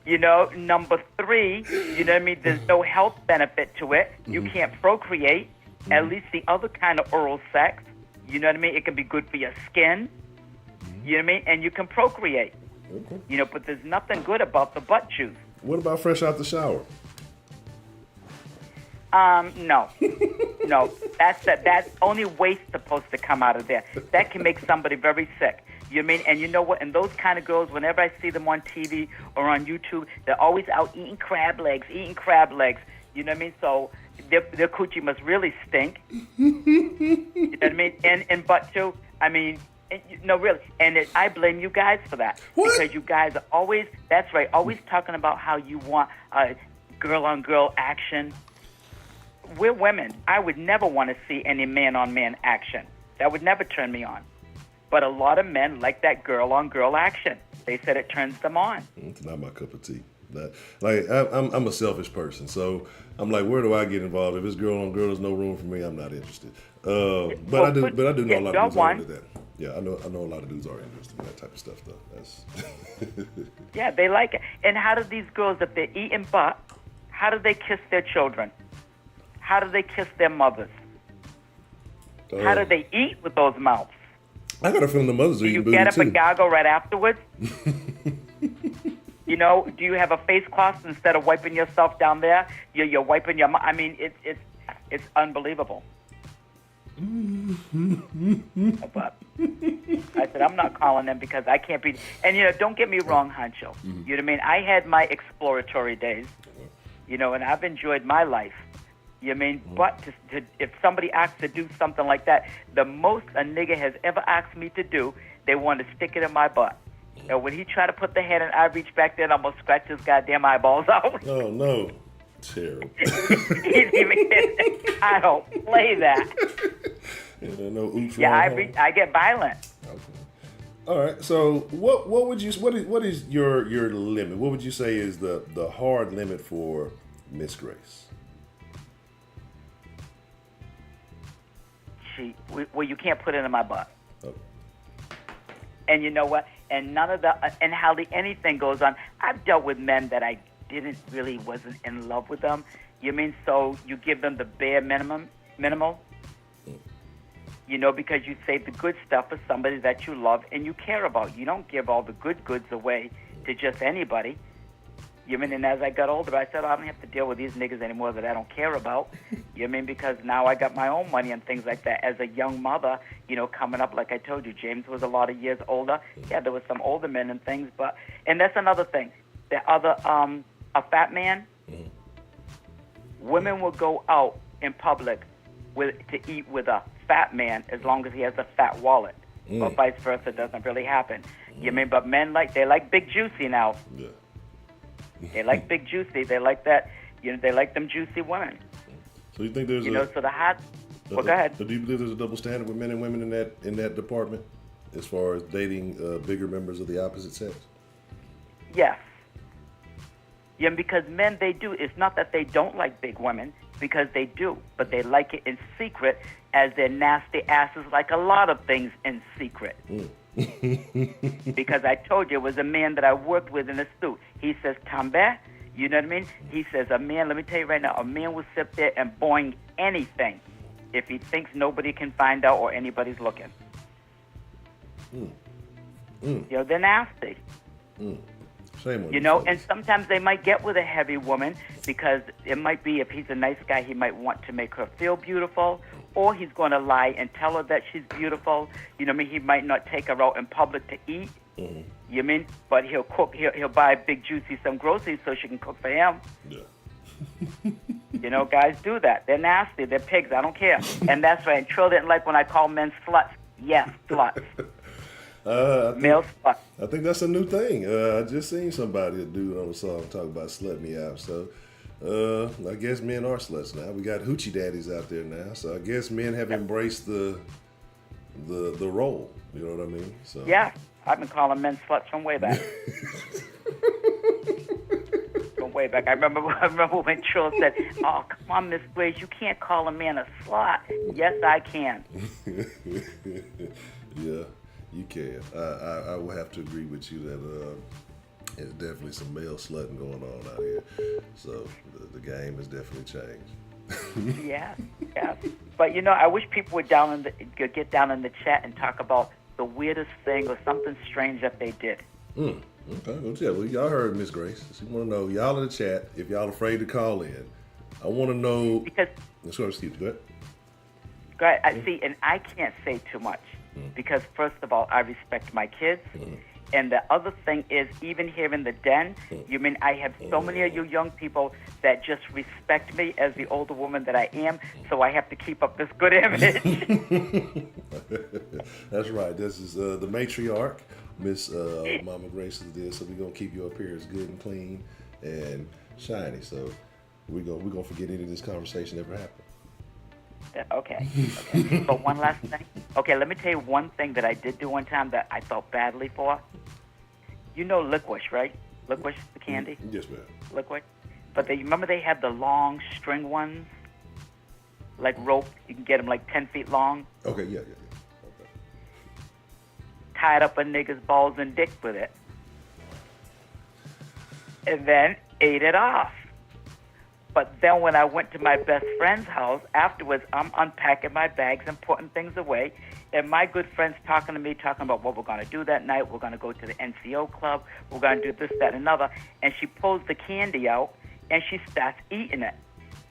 You know, number three, you know what I mean? There's no health benefit to it. You can't procreate. At least the other kind of oral sex, you know what I mean? It can be good for your skin. You know what I mean? And you can procreate. Okay. You know, but there's nothing good about the butt juice. What about fresh out the shower? No. No. That's only waste supposed to come out of there. That can make somebody very sick. You mean? And you know what? And those kind of girls, whenever I see them on TV or on YouTube, they're always out eating crab legs. You know what I mean? So their coochie must really stink. You know what I mean? And butt too. I mean, no, really. And I blame you guys for that. What? Because you guys are always, that's right, always talking about how you want girl-on-girl action. We're women. I would never want to see any man-on-man action. That would never turn me on. But a lot of men like that girl-on-girl action. They said it turns them on. It's not my cup of tea. I'm a selfish person, so I'm like, where do I get involved? If it's girl on girl, there's no room for me. I'm not interested. But I do know a lot of dudes are into that. Yeah, I know a lot of dudes are interested in that type of stuff, though. That's Yeah, they like it. And how do these girls, if they're eating butt, how do they kiss their children? How do they kiss their mothers? How do they eat with those mouths? I got a feeling the mothers are Do you eating get booty up too. and goggle right afterwards? You know, do you have a face cloth instead of wiping yourself down there? You're wiping your mouth. I mean, it's unbelievable. But I said, I'm not calling them because I can't be. And, you know, don't get me wrong, Hancho. You know what I mean? I had my exploratory days, you know, and I've enjoyed my life. You know what I mean? But if somebody asks to do something like that, the most a nigga has ever asked me to do, they want to stick it in my butt. And when he tried to put the hand in, I reached back there and almost scratched his goddamn eyeballs out. Oh, no. Terrible. He didn't even get I don't play that. No oops. Yeah, I get violent. Okay. All right. So, what is your limit? What would you say is the hard limit for Miss Grace? Well, you can't put it in my butt. Oh. And you know what? And none of and hardly anything goes on. I've dealt with men that I wasn't in love with them. You mean, so you give them the bare minimal, you know, because you save the good stuff for somebody that you love and you care about. You don't give all the goods away to just anybody. You mean, and as I got older, I said, I don't have to deal with these niggas anymore that I don't care about. You mean, because now I got my own money and things like that. As a young mother, you know, coming up, like I told you, James was a lot of years older. Yeah, there was some older men and things, and that's another thing. The other, a fat man, women will go out in public to eat with a fat man as long as he has a fat wallet. Or vice versa, doesn't really happen. You mean, but men they like big juicy now. Yeah. They like big juicy. They like that. You know, they like them juicy women. So you think there's so the hot. Well, go ahead. So do you believe there's a double standard with men and women in that department, as far as dating bigger members of the opposite sex? Yes. Yeah, because men, they do. It's not that they don't like big women, because they do, but they like it in secret, as their nasty asses like a lot of things in secret. Because I told you, it was a man that I worked with in a suit. He says, Tambe, you know what I mean? He says, a man, let me tell you right now, a man will sit there and boing anything if he thinks nobody can find out or anybody's looking. You know, they're nasty. Shame on You know, and sometimes they might get with a heavy woman because it might be, if he's a nice guy, he might want to make her feel beautiful, or he's going to lie and tell her that she's beautiful. You know what I mean? He might not take her out in public to eat. You mean? But he'll cook. He'll buy Big Juicy some groceries so she can cook for him. Yeah. You know, guys do that. They're nasty. They're pigs. I don't care. And that's right. And Trill didn't like when I call men sluts. Yes, sluts. Male sluts. I think that's a new thing. I just seen somebody, a dude on a song, talk about slut me out. So I guess men are sluts now. We got hoochie daddies out there now. So I guess men have embraced the role. You know what I mean? So Yeah, I've been calling men sluts from way back. way back. I remember when Trill said, "Oh, come on, Miss Grace, you can't call a man a slut." Yes, I can. Yeah, you can. I will have to agree with you that there's definitely some male slutting going on out here. So the game has definitely changed. Yeah. But I wish people would get down in the chat and talk about the weirdest thing or something strange that they did. Okay, well, y'all heard Miss Grace. She want to know, y'all in the chat, if y'all afraid to call in. I want to know. Because, Excuse me, go right, I see, and I can't say too much because, first of all, I respect my kids. And the other thing is, even here in the den, I have so many of you young people that just respect me as the older woman that I am, so I have to keep up this good image. That's right. This is the matriarch, Miss Mama Grace is there, so we're going to keep your appearance good and clean and shiny. So we're gonna forget any of this conversation ever happened. Okay. But one last thing. Okay, let me tell you one thing that I did do one time that I felt badly for. You know licorice, right? Licorice, the candy? Yes, ma'am. Licorice. But remember they had the long string ones? Like rope. You can get them like 10 feet long. Okay, yeah. Okay. Tied up a nigga's balls and dick with it. And then ate it off. But then when I went to my best friend's house, afterwards, I'm unpacking my bags and putting things away. And my good friend's talking to me, talking about what we're going to do that night. We're going to go to the NCO club. We're going to do this, that, and another. And she pulls the candy out, and she starts eating it.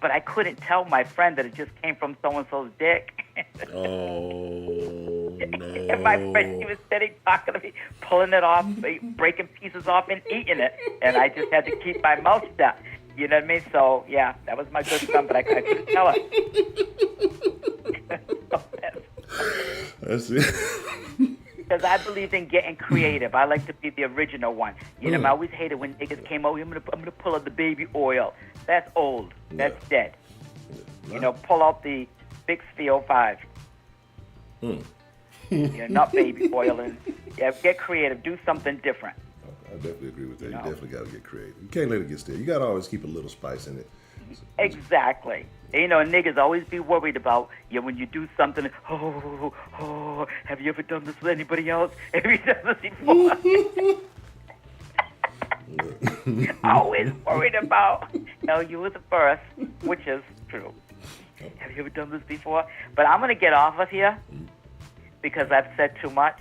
But I couldn't tell my friend that it just came from so-and-so's dick. Oh, no. And my friend, she was sitting talking to me, pulling it off, breaking pieces off, and eating it. And I just had to keep my mouth shut. You know what I mean? So, yeah, that was my good friend, but I couldn't tell her. That's it. Because I believe in getting creative. I like to be the original one. I always hated when niggas came over, I'm gonna pull out the baby oil. That's old. That's dead. Yeah. Pull out the Bix 305. Not baby oil. And get creative. Do something different. I definitely agree with that. You definitely got to get creative. You can't let it get stale. You got to always keep a little spice in it. Exactly. Niggas always be worried about when you do something. Oh, have you ever done this with anybody else? Have you done this before? Always worried about. No, you were the first, which is true. Have you ever done this before? But I'm gonna get off of here because I've said too much.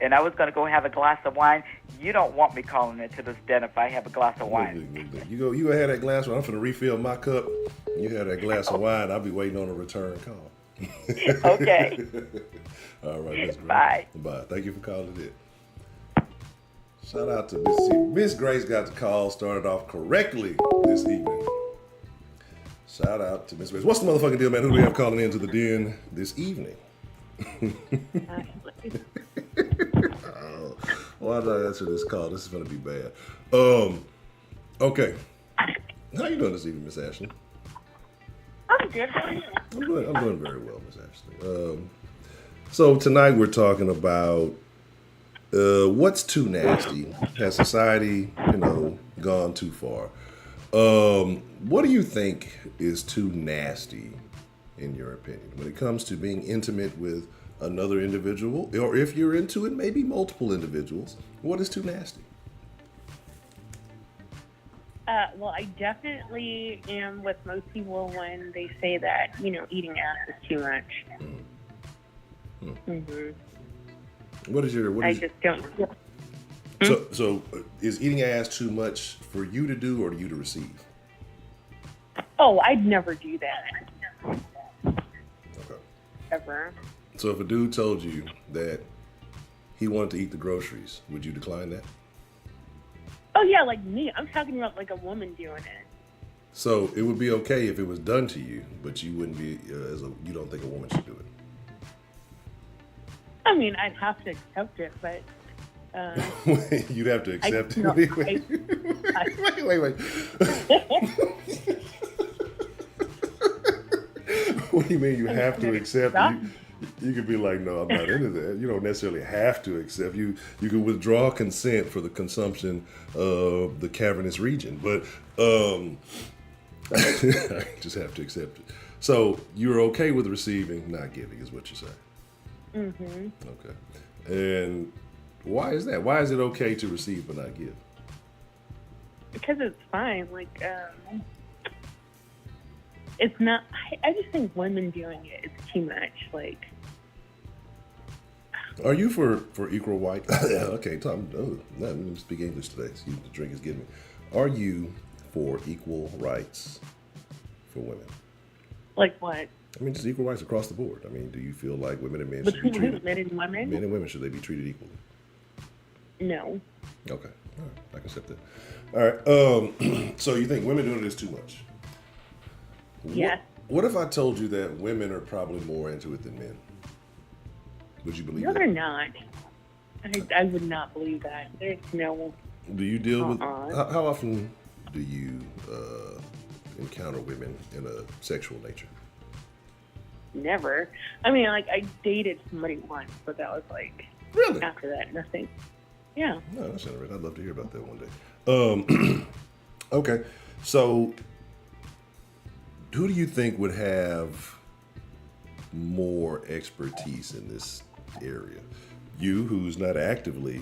And I was going to go have a glass of wine. You don't want me calling into this den if I have a glass of wine. You go have that glass of wine. I'm going to refill my cup. You have that glass of wine. I'll be waiting on a return call. Okay. All right. Miss Grace. Bye. Bye. Thank you for calling in. Shout out to Miss Grace got the call, started off correctly this evening. Shout out to Miss Grace. What's the motherfucking deal, man? Who do we have calling into the den this evening? Why did I answer this call? This is going to be bad. Okay. How you doing this evening, Miss Ashley? I'm good. How are you? I'm doing very well, Miss Ashley. So tonight we're talking about what's too nasty. Has society, gone too far? What do you think is too nasty, in your opinion, when it comes to being intimate with another individual, or if you're into it, maybe multiple individuals? What is too nasty? Well, I definitely am with most people when they say that, eating ass is too much. Mm-hmm. I just don't. So is eating ass too much for you to do or you to receive? Oh, I'd never do that. Okay. Ever. So if a dude told you that he wanted to eat the groceries, would you decline that? Oh, yeah, like me. I'm talking about like a woman doing it. So it would be okay if it was done to you, but you wouldn't be, you don't think a woman should do it? I mean, I'd have to accept it, but... You'd have to accept it? Wait. What do you mean you have to accept? Stop. You could be like, no, I'm not into that. You don't necessarily have to accept. You can withdraw consent for the consumption of the cavernous region, but I just have to accept it. So you're okay with receiving, not giving, is what you're saying. Mm-hmm. Okay. And why is that? Why is it okay to receive but not give? Because it's fine. Like, it's not. I just think women doing it is too much. Like, Are you for equal right? Okay, Tom. Oh, no, let me speak English today. Excuse me, the drink is getting me. Are you for equal rights for women? like what? I mean, just equal rights across the board. I mean, do you feel like women and men should be Between treated? men and women? Men and women, should they be treated equally? No. Okay, all right, I can accept that. All right. So you think women doing it is too much? Yes. What if I told you that women are probably more into it than men? Would you believe No, that? they're not. I would not believe that. There's no. Do you deal with Uh-uh. how often do you encounter women in a sexual nature? Never. I mean, like, I dated somebody once, but that was like, Really? after that, nothing. Yeah. No, that's interesting. I'd love to hear about that one day. Okay, so who do you think would have more expertise in this area? You, who's not actively,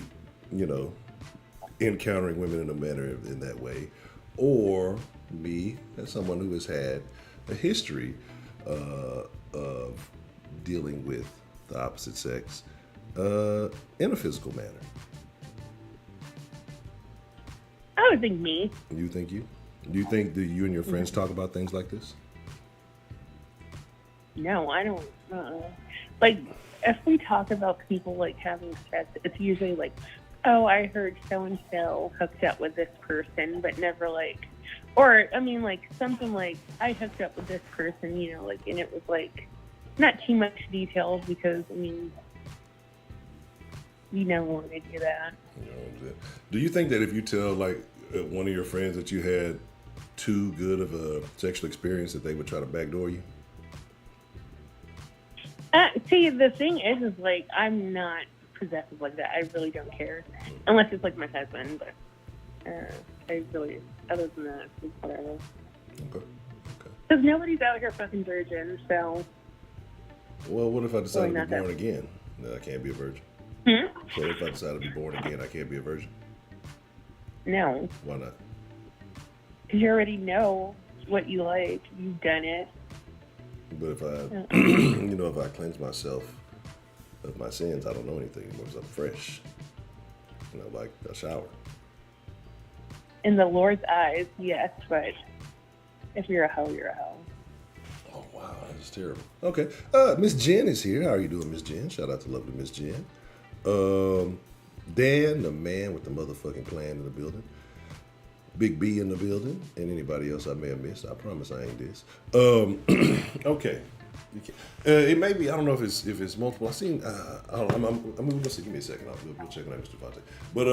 encountering women in a manner in that way, or me, as someone who has had a history of dealing with the opposite sex in a physical manner? I would think me. You think you? Do you think that you and your friends talk about things like this? No, I don't. Like, if we talk about people, like, having sex, it's usually like, oh, I heard so-and-so hooked up with this person, but never, like, or, I mean, like, something like, I hooked up with this person, like, and it was, like, not too much details because, I mean, you don't want to do that. You know what I'm saying? Do you think that if you tell like one of your friends that you had too good of a sexual experience, that they would try to backdoor you? See, the thing is like, I'm not possessive like that. I really don't care. Unless it's like my husband, but I really, other than that, it's whatever. Okay. Because nobody's out here fucking virgin, so. Well, what if I decide to not be that. born again? No, I can't be a virgin. So if I decide to be born again, I can't be a virgin? No. Why not? Because you already know what you like. You've done it. But if I, if I cleanse myself of my sins, I don't know anything anymore because I'm fresh. Like a shower. In the Lord's eyes, yes, but if you're a hoe, you're a hoe. Oh, wow, that's terrible. Okay. Miss Jen is here. How are you doing, Miss Jen? Shout out to lovely Miss Jen. Dan, the man with the motherfucking plan in the building. Big B in the building. And anybody else I may have missed. I promise I ain't this. Okay. It may be, I don't know if it's multiple. I seen, we'll see. Give me a second. We'll check on that, Mr. Fonte. But,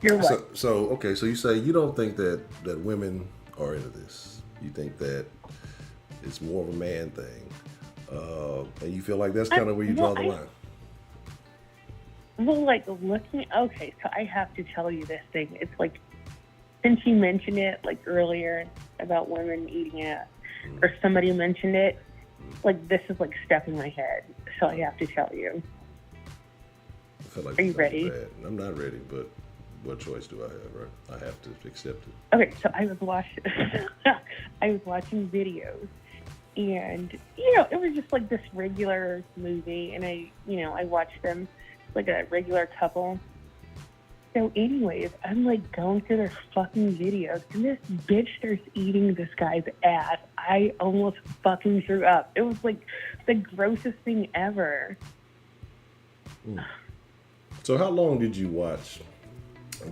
You're what? so you say you don't think that women are into this. You think that it's more of a man thing. And you feel like that's kind of where you draw the line. Well, like, okay, so I have to tell you this thing. It's like, since you mentioned it, like, earlier about women eating ass, or somebody mentioned it, like, this is, like, stuck in my head. So I have to tell you. I feel like Are you ready? bad. I'm not ready, but what choice do I have, right? I have to accept it. Okay, so I was watching videos, and it was just like this regular movie, and I watched them like a regular couple. So, anyways, I'm like going through their fucking videos, and this bitch starts eating this guy's ass. I almost fucking threw up. It was like the grossest thing ever. So, how long did you watch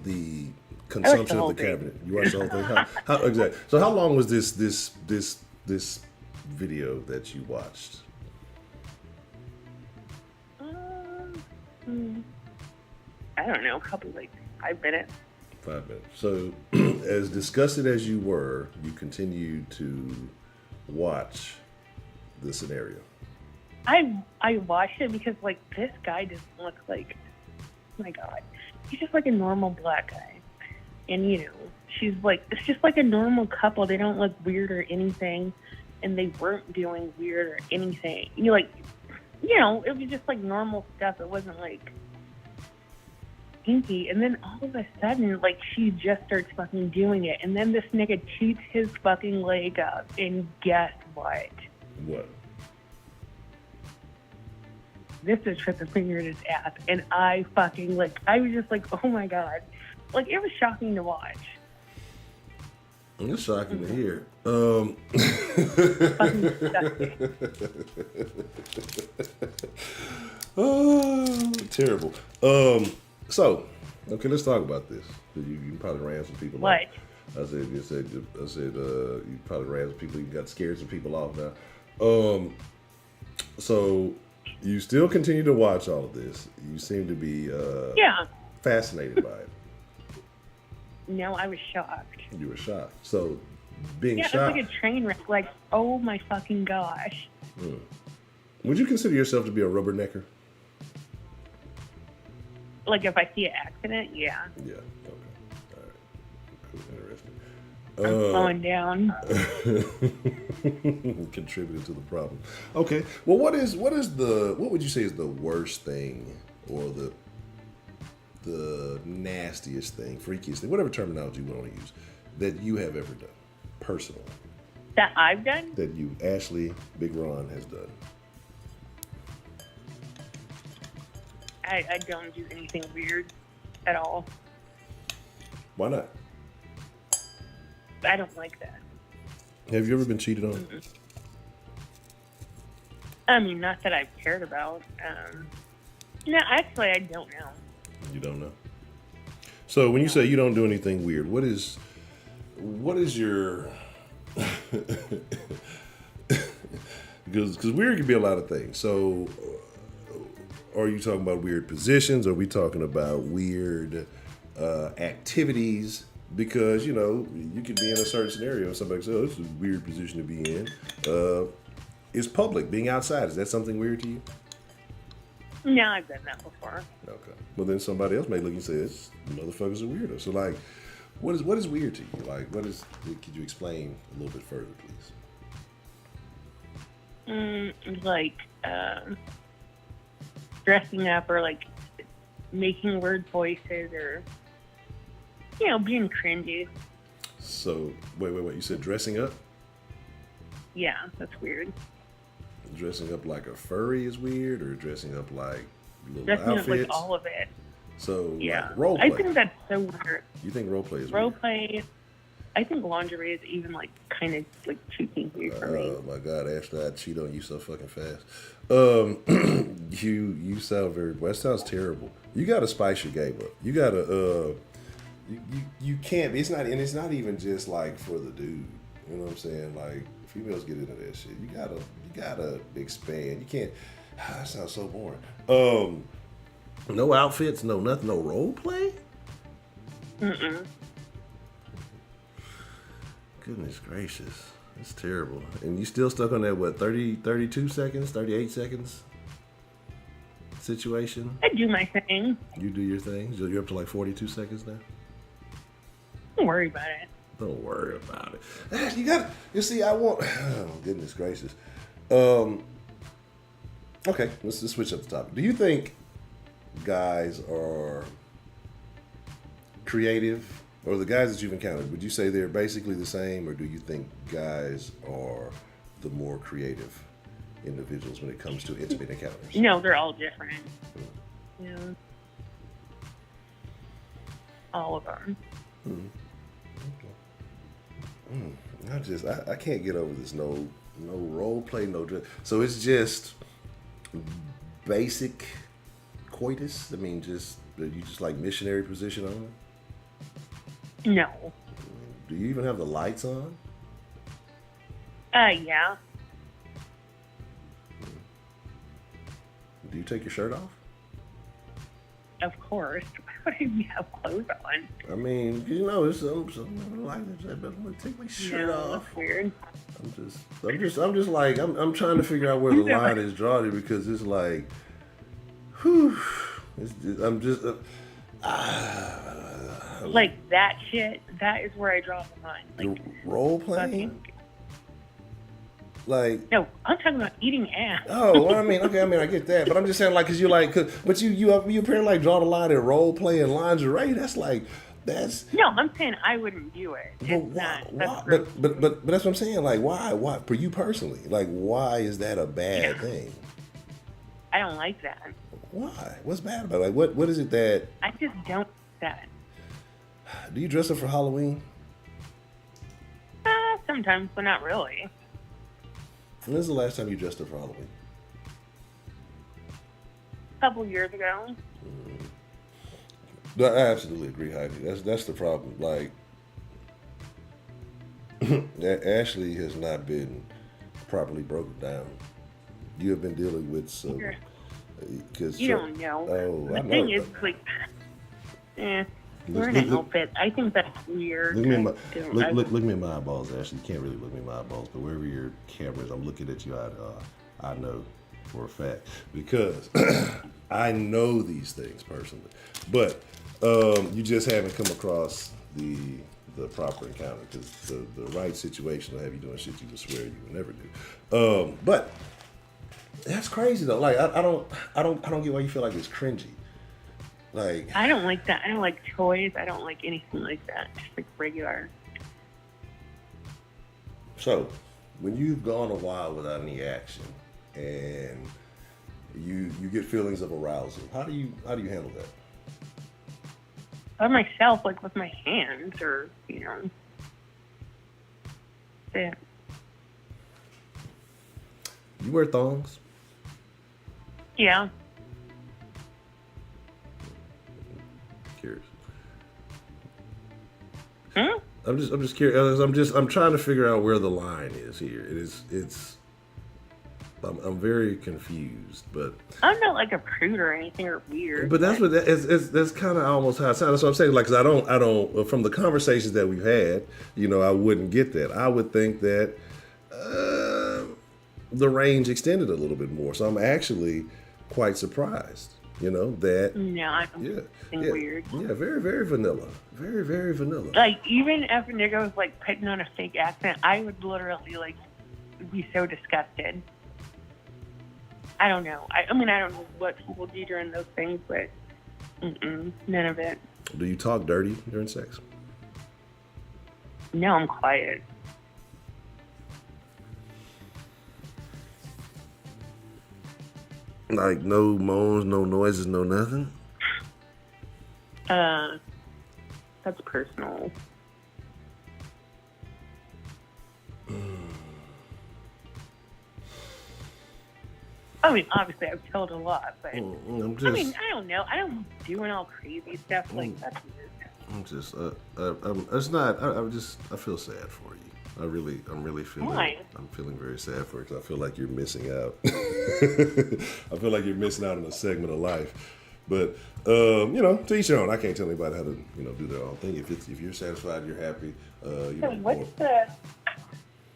the consumption of the cabinet? You watched the whole thing. How exactly? So, how long was this video that you watched? I don't know, probably like 5 minutes. 5 minutes. So, as disgusted as you were, you continued to watch the scenario? I watched it because like this guy doesn't look like, oh my God, he's just like a normal black guy, and you know she's like, it's just like a normal couple. They don't look weird or anything, and they weren't doing weird or anything. You like, you know, it was just like normal stuff. It wasn't like kinky. And then all of a sudden, like she just starts fucking doing it, and then this nigga cheats his fucking leg up, and guess what? What? This is put the finger in his ass, and I fucking like, I was just like, oh my God, like it was shocking to watch. It's shocking to hear. Fucking disgusting. Oh, terrible. So, okay, let's talk about this. You probably ran some people What? off. I said you probably ran some people. You got scared some people off now. So you still continue to watch all of this. You seem to be Yeah. fascinated by it. No, I was shocked. You were shocked. So being Yeah, shocked. it's like a train wreck. Like, oh my fucking gosh. Would you consider yourself to be a rubbernecker? Like if I see an accident, yeah, Yeah. Okay. All right. Cool. Interesting. I'm slowing down. Contributed to the problem. Okay. Well, what would you say is the worst thing, or the nastiest thing, freakiest thing, whatever terminology you want to use, that you have ever done, personally, That I've done? that you, Ashley Big Ron, has done? I don't do anything weird at all. Why not? I don't like that. Have you ever been cheated on? I mean, not that I've cared about. No, actually, I don't know. You don't know. So when you say you don't do anything weird, what is your because weird can be a lot of things. So are you talking about weird positions? Are we talking about weird activities? Because, you know, you could be in a certain scenario and somebody says, oh, this is a weird position to be in. Is public, being outside, is that something weird to you? No, I've done that before. Okay. Well, then somebody else may look and say, this motherfucker's a weirdo. So, like, what is weird to you? Like, could you explain a little bit further, please? Like, dressing up or, like, making weird voices or, you know, being cringy. So, wait. You said dressing up? Yeah, that's weird. Dressing up like a furry is weird, or dressing up like little Dressing outfits? up like all of it. So, Yeah. like role I play. think that's so weird. You think role play is Role weird? play, I think lingerie is even, like, kind of, like, too kinky for me. Oh my God, Ashley, I'd cheat on you so fucking fast. You sound very. Well, that sounds terrible. You got to spice your game up. You got to. You can't. It's not even just like for the dude. You know what I'm saying? Like females get into that shit. You gotta expand. You can't. That sounds so boring. No outfits, no nothing, no role play. Goodness gracious. That's terrible. And you still stuck on that, what, 32 seconds, 38 seconds situation? I do my thing. You do your thing? You're up to like 42 seconds now? Don't worry about it. Don't worry about it. You see, oh, goodness gracious. Okay, let's just switch up the topic. Do you think guys are creative? Or the guys that you've encountered, would you say they're basically the same, or do you think guys are the more creative individuals when it comes to intimate encounters? No, they're all different. Yeah. All of them. I can't get over this. No role play, no dress. So it's just basic coitus. I mean, you just like missionary position on it. No. Do you even have the lights on? Yeah. Do you take your shirt off? Of course. Why would I have clothes on? I mean, you know, it's some like that, but I'm gonna take my shirt No, off. that's weird. I'm just like, I'm trying to figure out where the line is drawn because it's like, whew, I'm just, like that shit. That is where I draw the line. Like role playing. fucking. Like, No, I'm talking about eating ass. oh, well, I get that, but I'm just saying, like, cause you're like, but you apparently like draw the line at role play and lingerie. That's No, I'm saying I wouldn't do it. It's not. That's gross. but that's what I'm saying. Like, why for you personally? Like, why is that a bad thing? I don't like that. Why? What's bad about it? Like, what is it that? I just don't like that. Do you dress up for Halloween? Sometimes, but not really. When's the last time you dressed up for Halloween? A couple years ago. No, I absolutely agree, Heidi. That's the problem. Like, Ashley has not been properly broken down. You have been dealing with some. You don't know. Oh, I the know. thing is, like, we're in an outfit. I think that's weird. Look me in my eyeballs, Ashley. You can't really look me in my eyeballs, but wherever your camera is, I'm looking at you. I know for a fact because I know these things personally, but you just haven't come across the proper encounter because the right situation will have you doing shit you would swear you would never do. But that's crazy though. Like I don't get why you feel like it's cringy. Like I don't like that. I don't like toys. I don't like anything like that. Just like regular. So, when you've gone a while without any action and you get feelings of arousal, how do you handle that? By myself, like with my hands, or yeah. You wear thongs? Yeah. Curious. Hmm? I'm just curious. I'm trying to figure out where the line is here. I'm very confused, but I'm not like a prude or anything or weird. But that's that's kind of almost how it sounds. That's what I'm saying. Like, 'cause I don't from the conversations that we've had, I wouldn't get that. I would think that the range extended a little bit more. So I'm actually quite surprised. That. No, I don't think weird. Yeah, very, very vanilla. Very, very vanilla. Like, even if a nigga was like putting on a fake accent, I would literally like be so disgusted. I don't know. I mean, I don't know what people do during those things, but none of it. Do you talk dirty during sex? No, I'm quiet. Like, no moans, no noises, no nothing? That's personal. I mean, obviously, I've told a lot, but I mean, I don't know. I don't doing all crazy stuff like that's weird. I'm just, it's not. I feel sad for you. I'm really feeling. Why? I'm feeling very sad for you because I feel like you're missing out. I feel like you're missing out on a segment of life. But to each your own. I can't tell anybody how to do their own thing. If you're satisfied, you're happy. So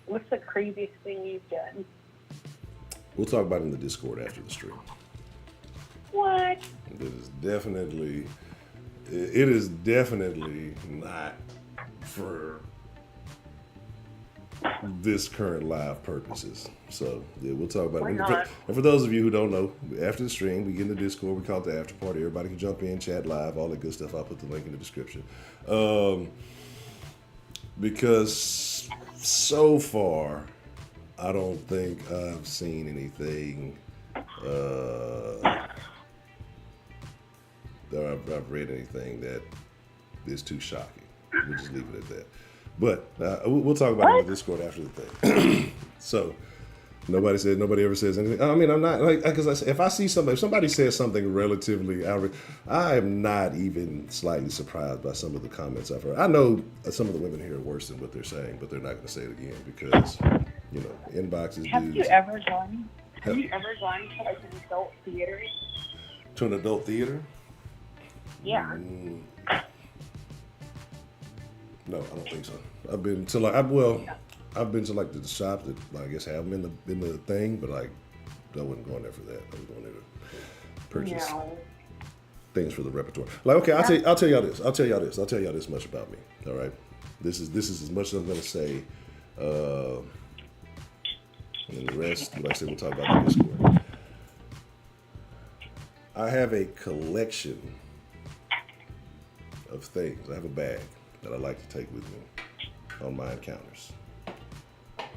what's the craziest thing you've done? We'll talk about it in the Discord after the stream. What? It is definitely not for this current live purposes. So yeah, we'll talk about it. And for those of you who don't know, after the stream, we get in the Discord. We call it the after party. Everybody can jump in, chat live, all that good stuff. I'll put the link in the description. Because so far, I don't think I've seen anything that I've read anything that is too shocking. We'll just leave it at that. But we'll talk about it in the Discord after the thing. So nobody ever says anything. I mean, I'm not like, because if I see somebody, if somebody says something relatively outrageous, I am not even slightly surprised by some of the comments I've heard. I know some of the women here are worse than what they're saying, but they're not going to say it again because inboxes. Have you ever gone to like an adult theater? To an adult theater? Yeah. No, I don't think so. I've been to I've been to like the shops that I guess have them in the thing, but like I wasn't going there for that. I was going there to purchase No. things for the repertoire. Like, okay, I'll tell y'all this. I'll tell y'all this much about me. All right, this is as much as I'm gonna say. And the rest, like I said, we'll talk about in Discord. I have a collection of things. I have a bag that I like to take with me on my encounters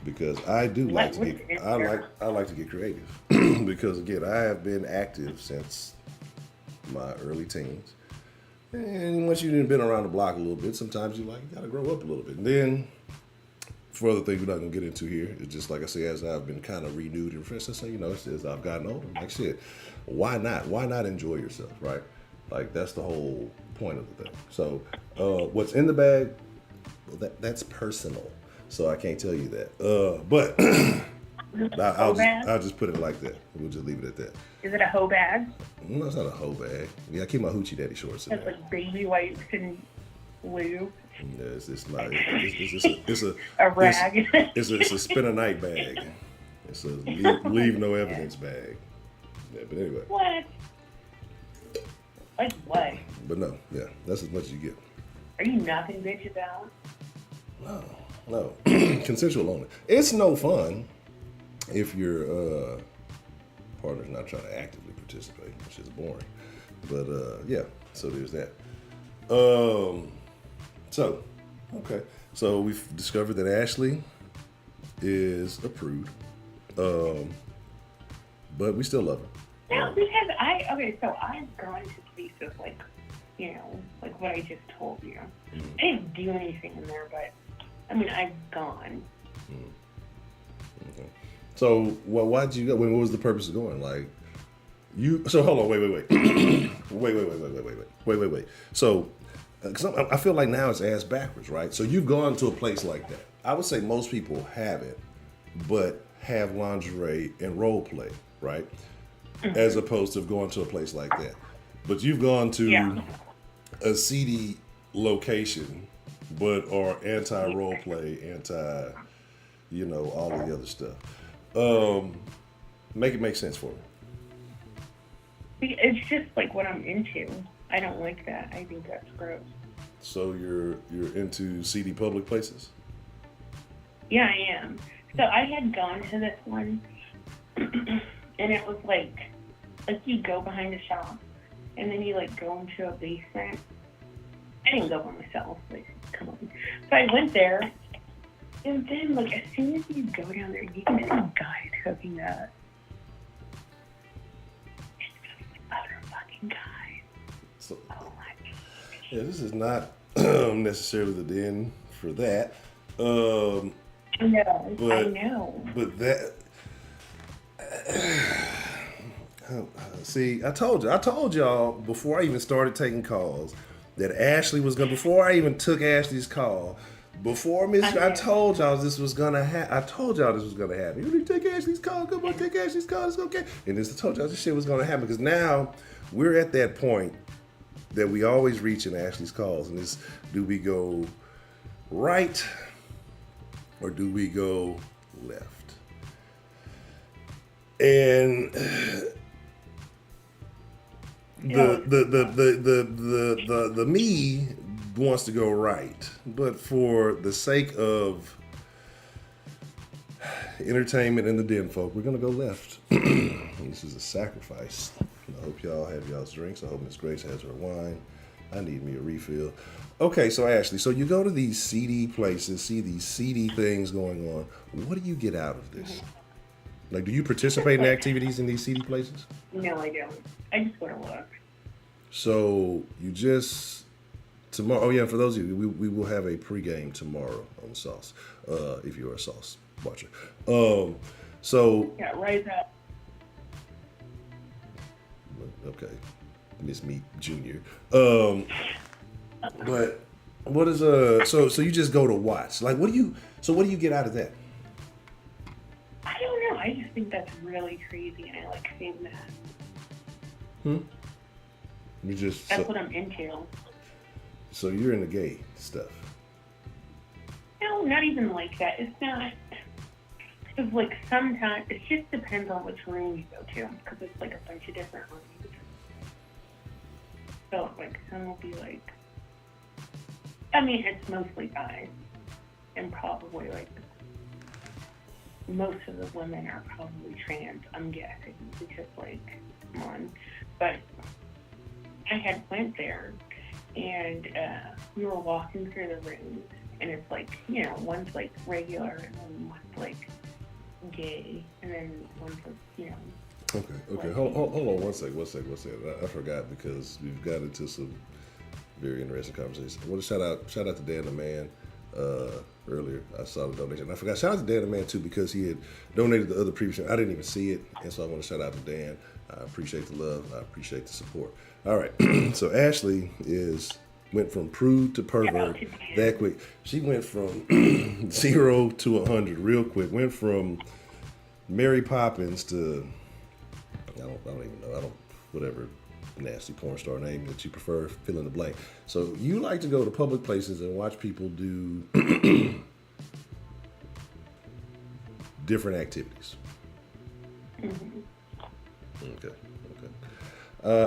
because I do like to get. I like to get creative because again, I have been active since my early teens. And once you've been around the block a little bit, sometimes you gotta grow up a little bit. And then for other things we're not gonna get into here, it's just like I say, as I've been kind of renewed and refreshed, so as I've gotten older, I'm like shit, why not? Why not enjoy yourself, right? Like that's the whole point of the thing. So what's in the bag, well, that's personal. So I can't tell you that. But I'll just put it like that. We'll just leave it at that. Is it a hoe bag? No, it's not a hoe bag. Yeah, I keep my hoochie daddy shorts in It's there. like baby wipes and lube. Yeah, it's not. It's A rag. It's a spend a night bag. It's a leave no evidence bag. Yeah, but anyway. What? Like what? But no, yeah, that's as much as you get. Are you nothing bitch about? No, consensual only. It's no fun if your partner's not trying to actively participate, which is boring. But yeah, so there's that. So, okay. So we've discovered that Ashley is a prude. But we still love her. No, because so I've gone to places like, like what I just told you. Mm-hmm. I didn't do anything in there, but I mean, I've gone. Okay. So, well, why'd you go? What was the purpose of going? Like, so hold on, wait. So, because I feel like now it's ass backwards, right? So you've gone to a place like that. I would say most people haven't, but have lingerie and role play, right? Mm-hmm. As opposed to going to a place like that. But you've gone to a seedy location, but are anti role play, anti, all of the other stuff. Make it make sense for me. It's just like what I'm into. I don't like that. I think that's gross. So you're into seedy public places? Yeah, I am. So I had gone to this one, and it was like you go behind a shop, and then you like go into a basement. I didn't go by myself. Like, come on. So I went there, and then like as soon as you go down there, you can see guys hooking up. Other fucking guys. So, Oh my God. yeah, this is not necessarily the den for that. No, I know. But that. See, I told y'all before I even started taking calls that Ashley was gonna. Before I even took Ashley's call, I told y'all this was gonna happen. I told y'all this was gonna happen. You need to take Ashley's call. Come on, take Ashley's call. It's okay. And I told y'all this shit was gonna happen because now we're at that point that we always reach in Ashley's calls, and it's do we go right or do we go left? And the me wants to go right, but for the sake of entertainment and the den folk, we're gonna go left. This is a sacrifice. I hope y'all have y'all's drinks. I hope Miss Grace has her wine. I need me a refill. Okay, so Ashley, so you go to these seedy places, see these seedy things going on. What do you get out of this? Like, do you participate in activities in these seedy places? No, I don't. I just want to look. So you just tomorrow. Oh yeah, for those of you, we will have a pregame tomorrow on Sauce. If you're a Sauce watcher. So Yeah, right up. okay, Miss Meat Junior. But what is so you just go to watch? Like, what do you get out of that? I don't know. I just think that's really crazy, and I like seeing that. That's what I'm into. So you're into gay stuff. No, not even like that. It's not. It's like sometimes it just depends on which room you go to, because it's like a bunch of different rooms. So like some will be like, I mean, it's mostly guys, and probably like most of the women are probably trans. I'm guessing because like, come on, but I had went there, and we were walking through the rooms, and it's like, you know, one's like regular, and then one's like gay, and then one's like, you know. Okay. Hold on one second. I forgot because we've got into some very interesting conversation. I want to shout out to Dan the Man. Earlier, I saw the donation. I forgot. Shout out to Dan the Man too, because he had donated the other previous. I didn't even see it, and so I want to shout out to Dan. I appreciate the love. I appreciate the support. All right. So Ashley went from prude to pervert that quick. She went from 0 to 100 real quick. Went from Mary Poppins to I don't even know. Whatever nasty porn star name that you prefer, fill in the blank. So you like to go to public places and watch people do different activities. Mm-hmm. Okay.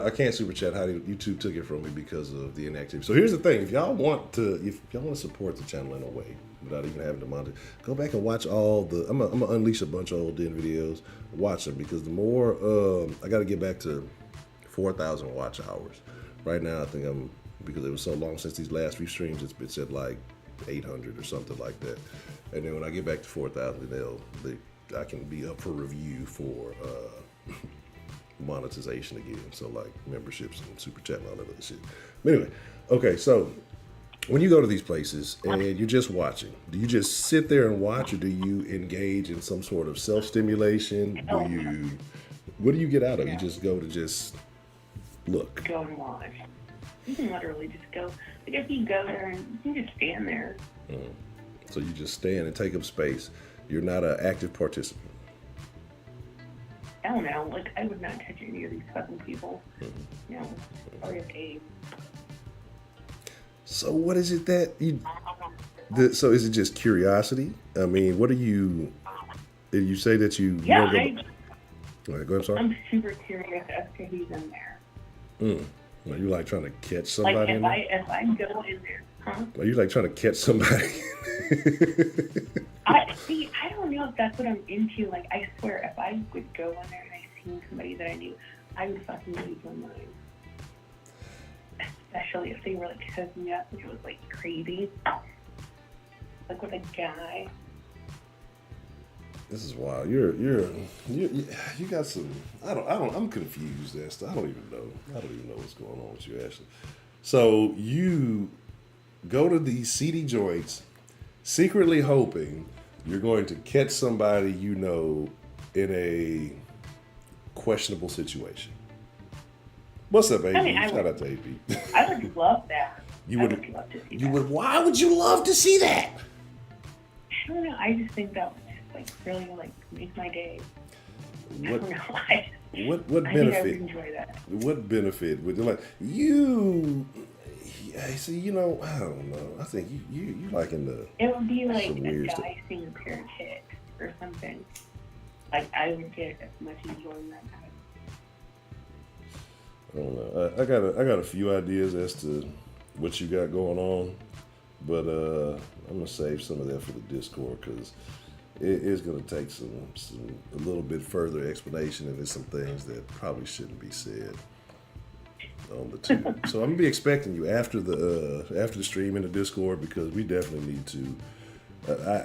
I can't super chat how YouTube took it from me because of the inactivity. So here's the thing: if y'all want to support the channel in a way without even having to monitor, go back and watch all the. I'm gonna unleash a bunch of old Den videos. Watch them, because the more I got to get back to 4,000 watch hours. Right now, I think because it was so long since these last few streams, it's at like 800 or something like that. And then when I get back to 4,000, I can be up for review for monetization again. So like memberships and super chat and all that other shit. But anyway, okay, so when you go to these places and you're just watching, do you just sit there and watch, or do you engage in some sort of self-stimulation? What do you get out of it? You just go to just look. Go and watch. You can literally just go. Like if you go there and you can just stand there. So you just stand and take up space. You're not an active participant. I don't know. Like I would not touch any of these fucking people. No, sorry if AIDS. So what is it that you? So is it just curiosity? I mean, what do you? Did you say that you? Yeah, all right, go ahead. Sorry. I'm super curious as to who's in there. Are you like trying to catch somebody? Like in there? if I go in there, huh? Are you like trying to catch somebody? I don't know if that's what I'm into. Like I swear, if I would go in there and I seen somebody that I knew, I would fucking lose my mind. Especially if they were like hooking me up, which was like crazy. Like with a guy. This is wild. You got some. I'm confused as to. I don't even know what's going on with you, Ashley. So you go to these seedy joints, secretly hoping you're going to catch somebody you know in a questionable situation. What's up, AB? I mean, Shout out to AB. I would love that. You I would love to see You that. would. Why would you love to see that? I don't know. I just think that would just like really like make my day. I What don't know. what I think I would benefit? enjoy that. What benefit would like you? See, you know, I don't know. I think you like in the. It would be like some a weird guy stuff. seeing a pair of tits or something. Like I would get as much enjoyment out of it. I don't know. I got a few ideas as to what you got going on, but I'm gonna save some of that for the Discord, because it is gonna take a little bit further explanation, and there's some things that probably shouldn't be said on the tube. So I'm gonna be expecting you after the stream in the Discord, because we definitely need to.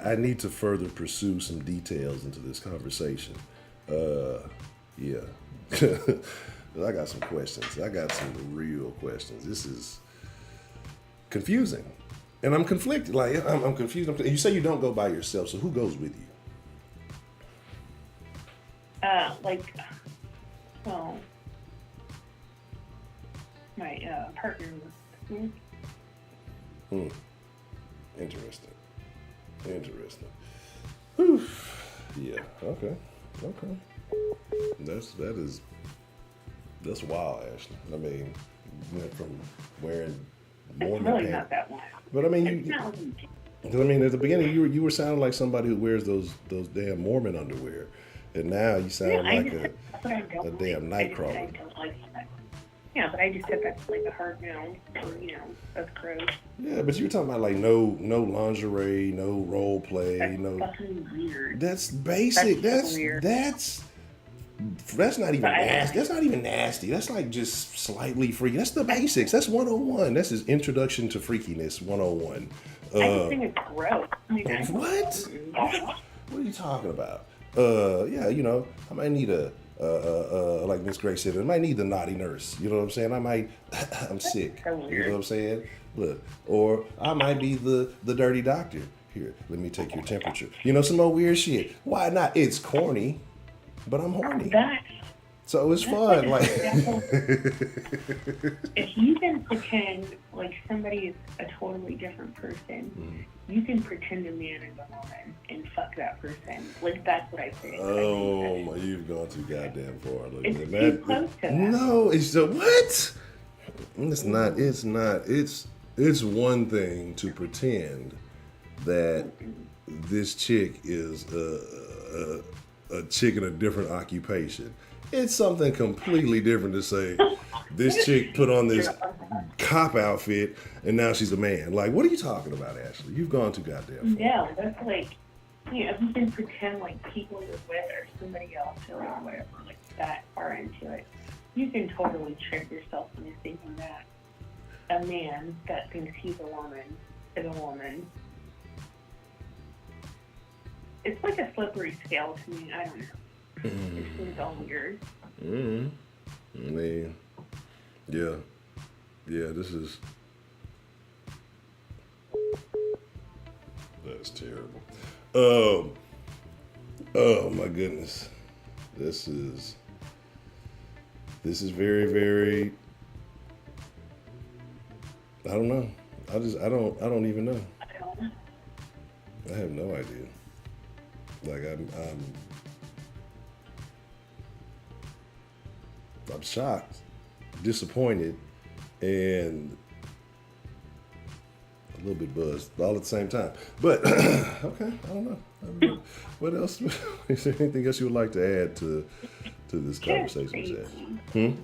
I need to further pursue some details into this conversation. Yeah. I got some questions. I got some real questions. This is confusing, and I'm conflicted. Like I'm confused. You say you don't go by yourself, so who goes with you? Well, my partner was. Interesting. Whew. Yeah. Okay. That's wild, Ashley. I mean, you went from wearing It's morning really pants. not that wild. But I mean, It's not like 'Cause, I mean, at the beginning, you were sounding like somebody who wears those damn Mormon underwear, and now you Yeah, sound I like just said that's what I don't a like. damn I just said nightcrawler. I don't like that. Yeah, but I just said that's like a hard no. Or, that's gross. Yeah, but you were talking about like no lingerie, no role play, That's no. fucking weird. That's That's basic. so weird. That's not But even I nasty. That's not even nasty. That's like just slightly freaky. That's the basics. That's 101. That's his introduction to freakiness 101. just think it's gross. I mean, What? What are you talking about? Yeah, I might need like Miss Gray said, I might need the naughty nurse. You know what I'm saying? I'm sick. so You know weird. what I'm saying? Look, or I might be the dirty doctor. Here, let me take your temperature. Some more weird shit. Why not? It's corny, but I'm horny. That's So it's fun. Like, if you can pretend like somebody is a totally different person, you can pretend a man is a woman and fuck that person. Like that's what I think. oh my, you've gone too goddamn far. Look It's at too close to that. No, it's the what? It's not. It's not. It's one thing to pretend that this chick is a chick in a different occupation. It's something completely different to say this chick put on this cop outfit and now she's a man. Like, what are you talking about, Ashley? You've gone too goddamn far. No, that's like, if you can pretend like people you're with or somebody else or whatever, like that are into it, you can totally trick yourself into thinking that a man that thinks he's a woman is a woman. It's like a slippery scale to me. I don't know. It seems all weird. I mean, yeah, this is. That's terrible. Oh my goodness, this is very, very. I don't know. I don't even know. I don't know. I have no idea. Like I'm shocked, disappointed, and a little bit buzzed all at the same time. But okay, I don't know. What else? Is there anything else you would like to add to this conversation, Jay?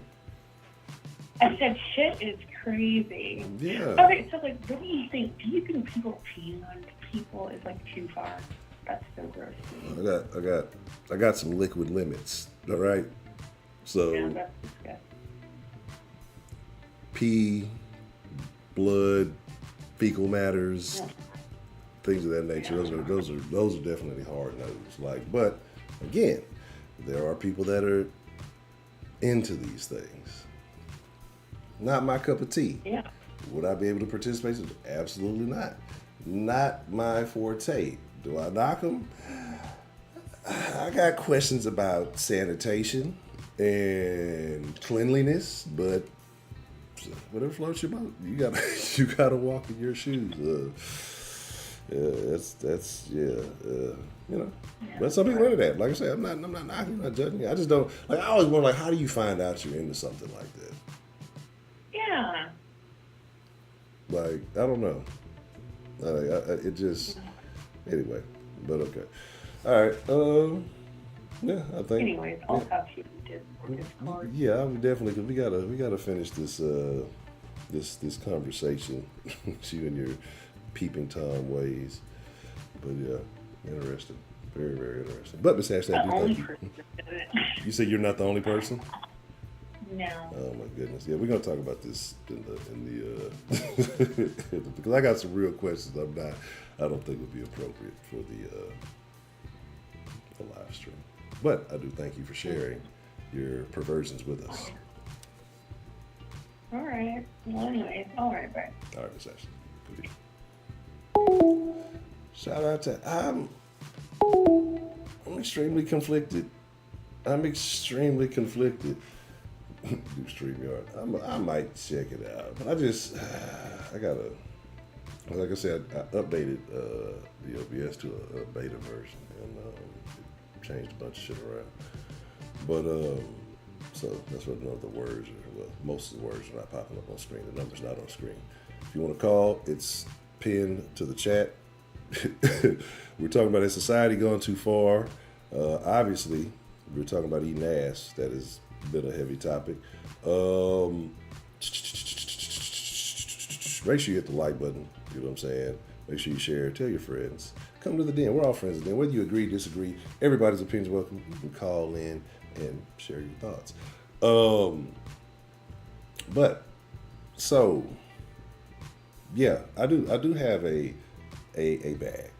I said shit is crazy. Yeah. Okay, so like, what do you think? Do you think people peeing on people is like too far? That's so gross to me. I got some liquid limits. All right. So Yeah, that's disgusting. pee, blood, fecal matters, things of that nature. Those are definitely hard no's. Like, but again, there are people that are into these things. Not my cup of tea. Yeah. Would I be able to participate? Absolutely not. Not my forte. Do I knock them? I got questions about sanitation and cleanliness, but whatever floats your boat, you gotta walk in your shoes. But some people into that. Like I said, I'm not knocking, I'm not judging. I just don't like. I always wonder, like, how do you find out you're into something like that? Yeah. Like, I don't know. It just anyway. But okay. All right. Yeah, I think. Anyways, I'll talk to you in Discord. Yeah, I would definitely, because we gotta finish this this conversation. You and your peeping Tom ways. But yeah, interesting. Very, very interesting. But Miss Ashley, I The do only thank you. person that did it. You say you're not the only person? No. Oh my goodness. Yeah, we're gonna talk about this in the because I got some real questions. I don't think would be appropriate for the live stream. But I do thank you for sharing your perversions with us. All right. Well, anyways, all right, bye. All right, Miss Ashley. Good deal. Shout out to I'm extremely conflicted. I'm extremely conflicted. Do StreamYard. I might check it out, but I gotta. Like I said, I updated the OBS to a beta version and changed a bunch of shit around. But so that's what the words are. Well, most of the words are not popping up on screen. The number's not on screen. If you want to call, it's pinned to the chat. we're talking about has society gone too far? Obviously, we're talking about eating ass. That has been a heavy topic. Make sure you hit the like button. You know what I'm saying? Make sure you share. Tell your friends. Come to the den. We're all friends at the den. Whether you agree, disagree, everybody's opinion's welcome. You can call in and share your thoughts. But so yeah, I do have a bag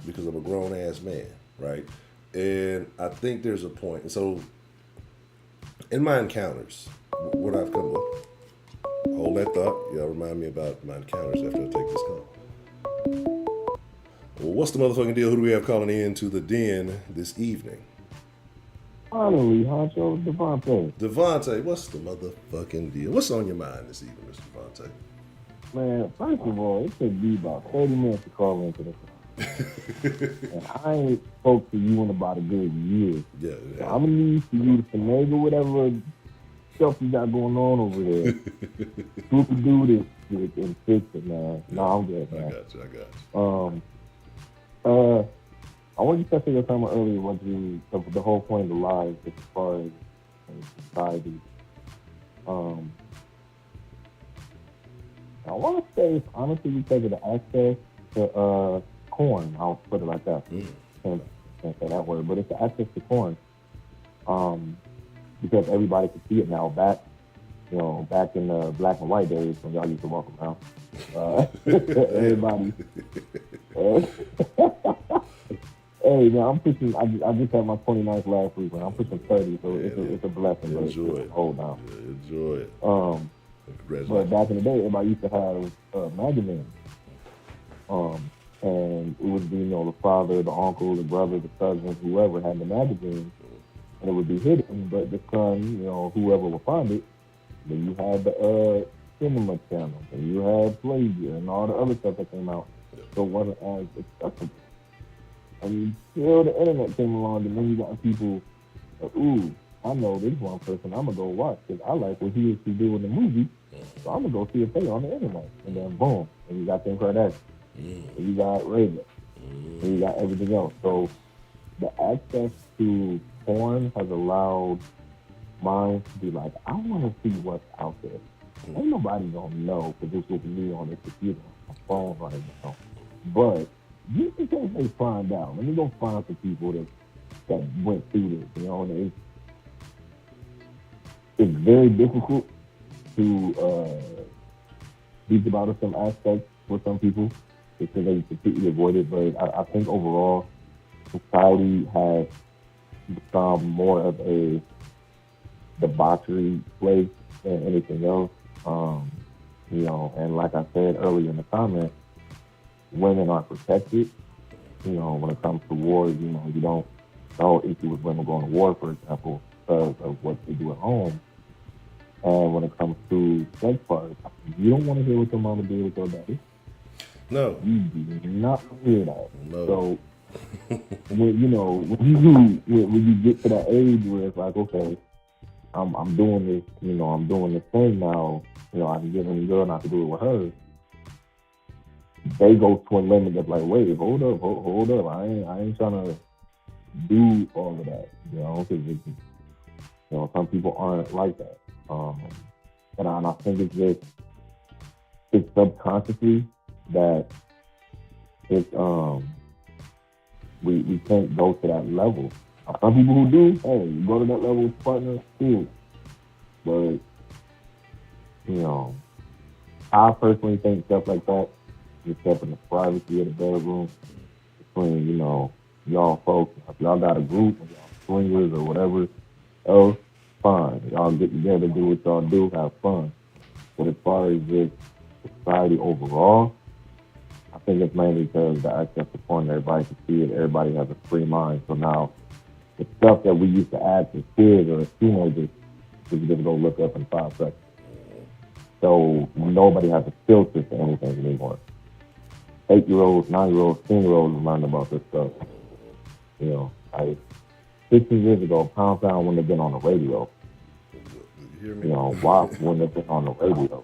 because I'm a grown ass man, right? And I think there's a point. And so in my encounters, what I've come up, hold that thought. Y'all remind me about my encounters after I take this call. Well, what's the motherfucking deal? Who do we have calling in to the den this evening? Finally, Honcho, Devontae. Devontae, what's the motherfucking deal? What's on your mind this evening, Mr. Devontae? Man, first of all, it took me about 30 minutes to call into this. And I ain't spoke to you in about a good year. Yeah. So I'm gonna need for you to finagle whatever stuff you got going on over there. You can do this shit and fix it, man. No, I'm good, man. I got you. I want you to say something earlier what the whole point of the lives as far as society. I want to say, honestly, because of the access to corn, I'll put it like that. Can't say that word, but it's the access to corn. Because everybody can see it now. Back in the black and white days when y'all used to walk around, everybody. Hey man, I'm pushing. I just had my 29th last week, and I'm pushing 30, so it's a blessing. Enjoy it. Hold on. Yeah, enjoy it. But back in the day, everybody used to have magazines. And it would be, the father, the uncle, the brother, the cousin, whoever had the magazine, and it would be hidden. But the son, whoever would find it, then you had the cinema channel, and you had Playgear, and all the other stuff that came out. So it wasn't as accessible. Until the internet came along, and then you got people like, ooh, I know this one person, I'm going to go watch because I like what he or she do in the movie, so I'm going to go see if they on the internet. And then boom, and you got Kim Kardashian, and you got Raven, and you got everything else. So the access to porn has allowed minds to be like, I want to see what's out there. Ain't nobody going to know because this is me on this computer, on my phone right now. But just in case they find out, let me go find some people that went through this, and it's very difficult to speak about it, some aspects for some people because they completely avoid it. But I think overall, society has become more of a debauchery place than anything else. And like I said earlier in the comments, women are protected. When it comes to wars, you don't, the whole issue with women going to war, for example, because of what they do at home. And when it comes to sex parts, you don't want to hear what your mama did with your daddy. No. You do not hear that. No. So, when you get to that age where it's like, okay, I'm doing this, I'm doing this thing now, I can get any girl and I can do it with her. They go to a limit that's like, wait, hold up. I ain't trying to do all of that, because some people aren't like that. And I think it's subconsciously that we can't go to that level. Some people who do, hey, you go to that level with partners, cool. But I personally think stuff like that, except in the privacy of the bedroom, between y'all folks. If y'all got a group, or y'all swingers or whatever else, fine. Y'all get together, do what y'all do, have fun. But as far as just society overall, I think it's mainly because the access to porn, everybody can see it, everybody has a free mind. So now, the stuff that we used to ask as kids or as teenagers, we can just go look up in 5 seconds. So nobody has a filter to anything anymore. 8-year-olds, 9-year-olds, 10-year-olds learn about this stuff. Like 15 years ago, Pound Town wouldn't have been on the radio. You hear me? WAP wouldn't have been on the radio.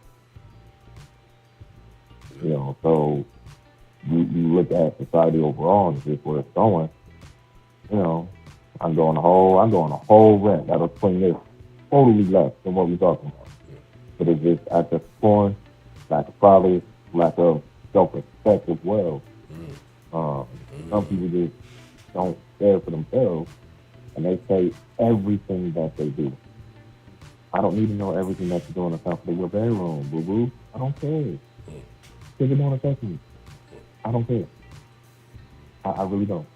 So you look at society overall and just where it's going, you know, I'm going a whole rant that'll swing this totally left than what we're talking about. But it's just access to porn, lack of fathers, lack of self-respect as well. Um, some people just don't care for themselves, and they say everything that they do. I don't need to know everything that you do in the comfort of your bedroom, boo boo. I don't care. If it don't affect me, I don't care. I really don't.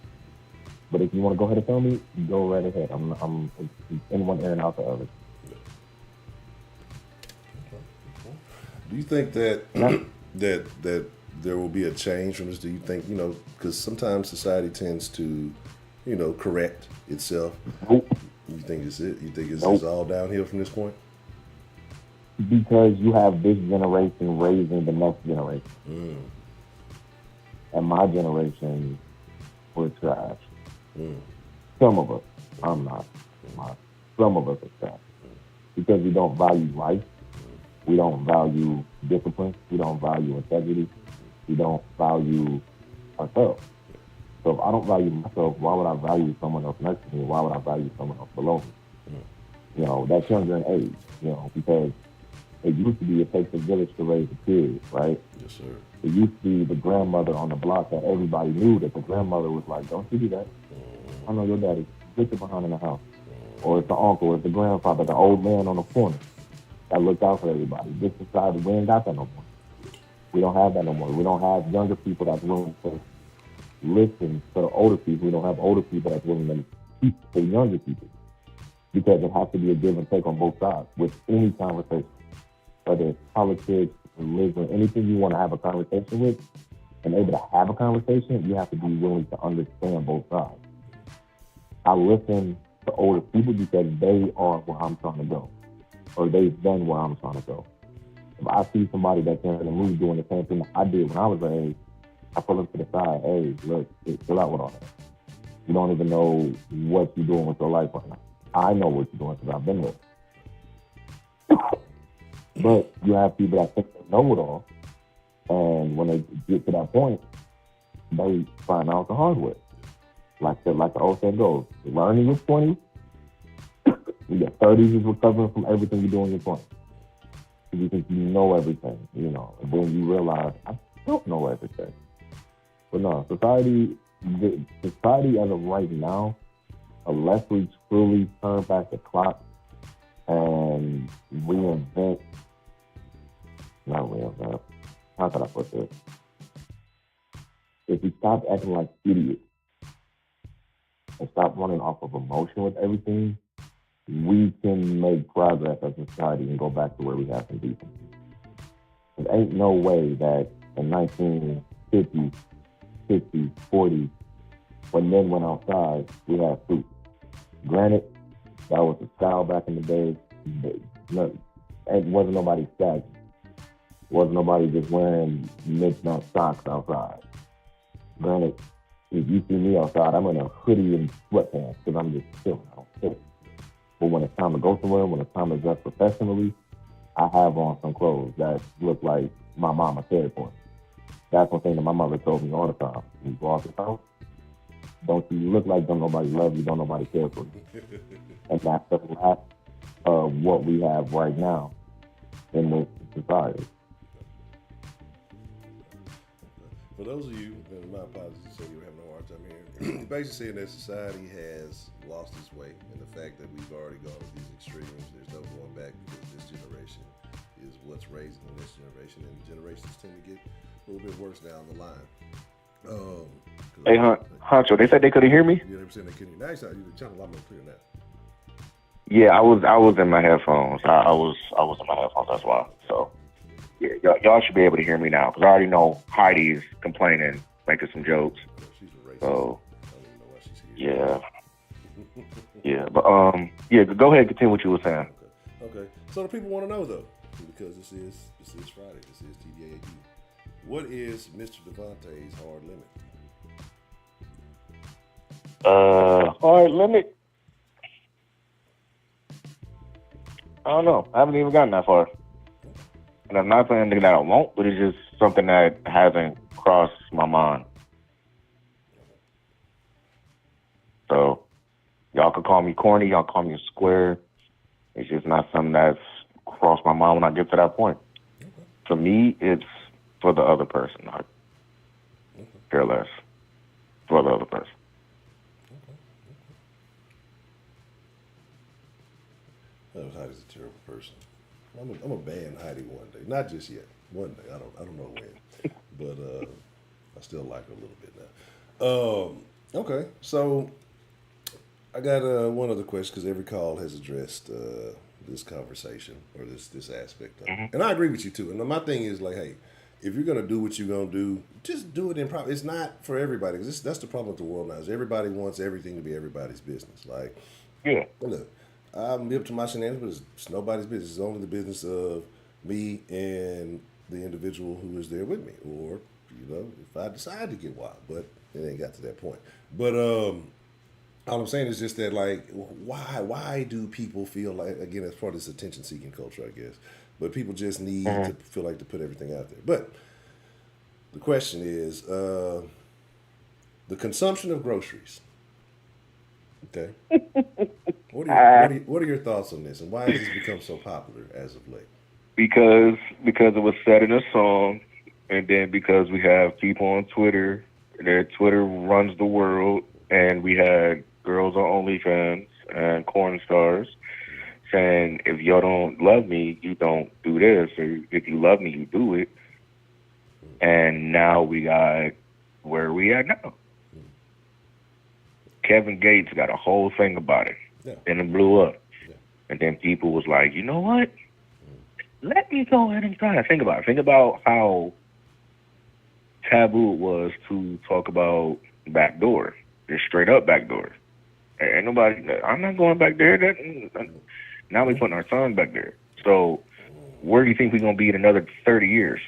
But if you want to go ahead and tell me, go right ahead. It's anyone airing out the other. Do you think that Yeah. that there will be a change from this? Do you think, because sometimes society tends to, correct itself. Nope. You think it's it? You think it's Nope. all downhill from this point? Because you have this generation raising the next generation. And my generation was trash. Some of us, I'm not. Some of us are trash. Because we don't value life. We don't value discipline. We don't value integrity. We don't value ourselves. So if I don't value myself, why would I value someone else next to me? Why would I value someone else below me? That's younger in age, because it used to be it takes a village to raise a kid, right? Yes, sir. It used to be the grandmother on the block that everybody knew that the grandmother was like, don't you do that. I know your daddy. Get your behind in the house. Or it's the uncle, it's the grandfather, the old man on the corner that looked out for everybody. This society, we ain't got that no more. We don't have that no more. We don't have younger people that's willing to listen to the older people. We don't have older people that's willing to teach the younger people. Because it has to be a give and take on both sides with any conversation. Whether it's politics, religion, anything you want to have a conversation with, and able to have a conversation, you have to be willing to understand both sides. I listen to older people because they are where I'm trying to go, or they've been where I'm trying to go. If I see somebody that's in the mood doing the same thing that I did when I was that age, I pull them to the side. Hey, look, chill out with all that. You don't even know what you're doing with your life right now. I know what you're doing because I've been there. But you have people that think they know it all, and when they get to that point, they find out the hard way. Like the old saying goes, learn in your 20s, your 30s is recovering from everything you do in your 20s. You think you know everything, and then you realize, I don't know everything. But no, society as of right now, unless we truly turn back the clock and not reinvent, how can I put this? If we stop acting like idiots and stop running off of emotion with everything, we can make progress as a society and go back to where we have been decent. There ain't no way that in 1950s, 60s, 40s, when men went outside, we had fruit. Granted, that was a style back in the day. It wasn't nobody saggy. Wasn't nobody just wearing mixed-up socks outside. Granted, if you see me outside, I'm in a hoodie and sweatpants because I'm just chilling. I don't care. But when it's time to go somewhere, when it's time to dress professionally, I have on some clothes that look like my mama cared for me. That's one thing that my mother told me all the time. When you go out the house, don't you look like don't nobody love you, don't nobody care for you. And that's the lack of what we have right now in this society. For those of you, and my apologies to say you're having a hard time hearing, basically saying that society has lost its way, and the fact that we've already gone to these extremes, there's no going back because this generation is what's raising the next generation, and generations tend to get a little bit worse down the line. Hey, Honcho, they said they couldn't hear me? You know what I'm saying? They couldn't. Now you sound a lot more clear now. Yeah, I was in my headphones. I was in my headphones, that's why. So, yeah, y'all should be able to hear me now, because I already know Heidi's complaining, making some jokes. She's a racist. So, I don't even know why she's here. yeah, but go ahead and continue what you were saying. Okay. So the people want to know though, because this is Friday. This is TDAAD. What is Mr. Devontae's hard limit? Hard limit? I don't know. I haven't even gotten that far. And I'm not saying that I won't, but it's just something that hasn't cross my mind. So y'all could call me corny, y'all call me a square. It's just not something that's crossed my mind when I get to that point. For me, it's for the other person. I care less for the other person. Oh, Heidi's a terrible person. I'm a ban Heidi one day. Not just yet. One day. I don't know when. But I still like her a little bit now. Okay. So I got one other question because every call has addressed this conversation or this aspect of it. And I agree with you too. And my thing is like, hey, if you're gonna do what you're gonna do, just do it in proper. It's not for everybody because that's the problem with the world now. Is everybody wants everything to be everybody's business. Like, Yeah. look, I'm up to my shenanigans, but it's nobody's business. It's only the business of me and the individual who is there with me, or if I decide to get wild. But it ain't got to that point. But all I'm saying is just that, like, why do people feel like, again, as part of this attention-seeking culture, I guess, but people just need to feel like to put everything out there. But the question is the consumption of groceries. Okay. What are your thoughts on this, and why has this become so popular as of late? Because it was said in a song, and then because we have people on Twitter, that Twitter runs the world, and we had girls on OnlyFans and corn stars saying, if y'all don't love me, you don't do this, or if you love me, you do it. And now we got where we at now. Kevin Gates got a whole thing about it, and it blew up. Yeah. And then people was like, you know what? Let me go ahead and try to think about it. Think about how taboo it was to talk about backdoor, just straight up backdoor. Ain't nobody. I'm not going back there. Now we putting our son back there. So where do you think we're gonna be in another 30 years?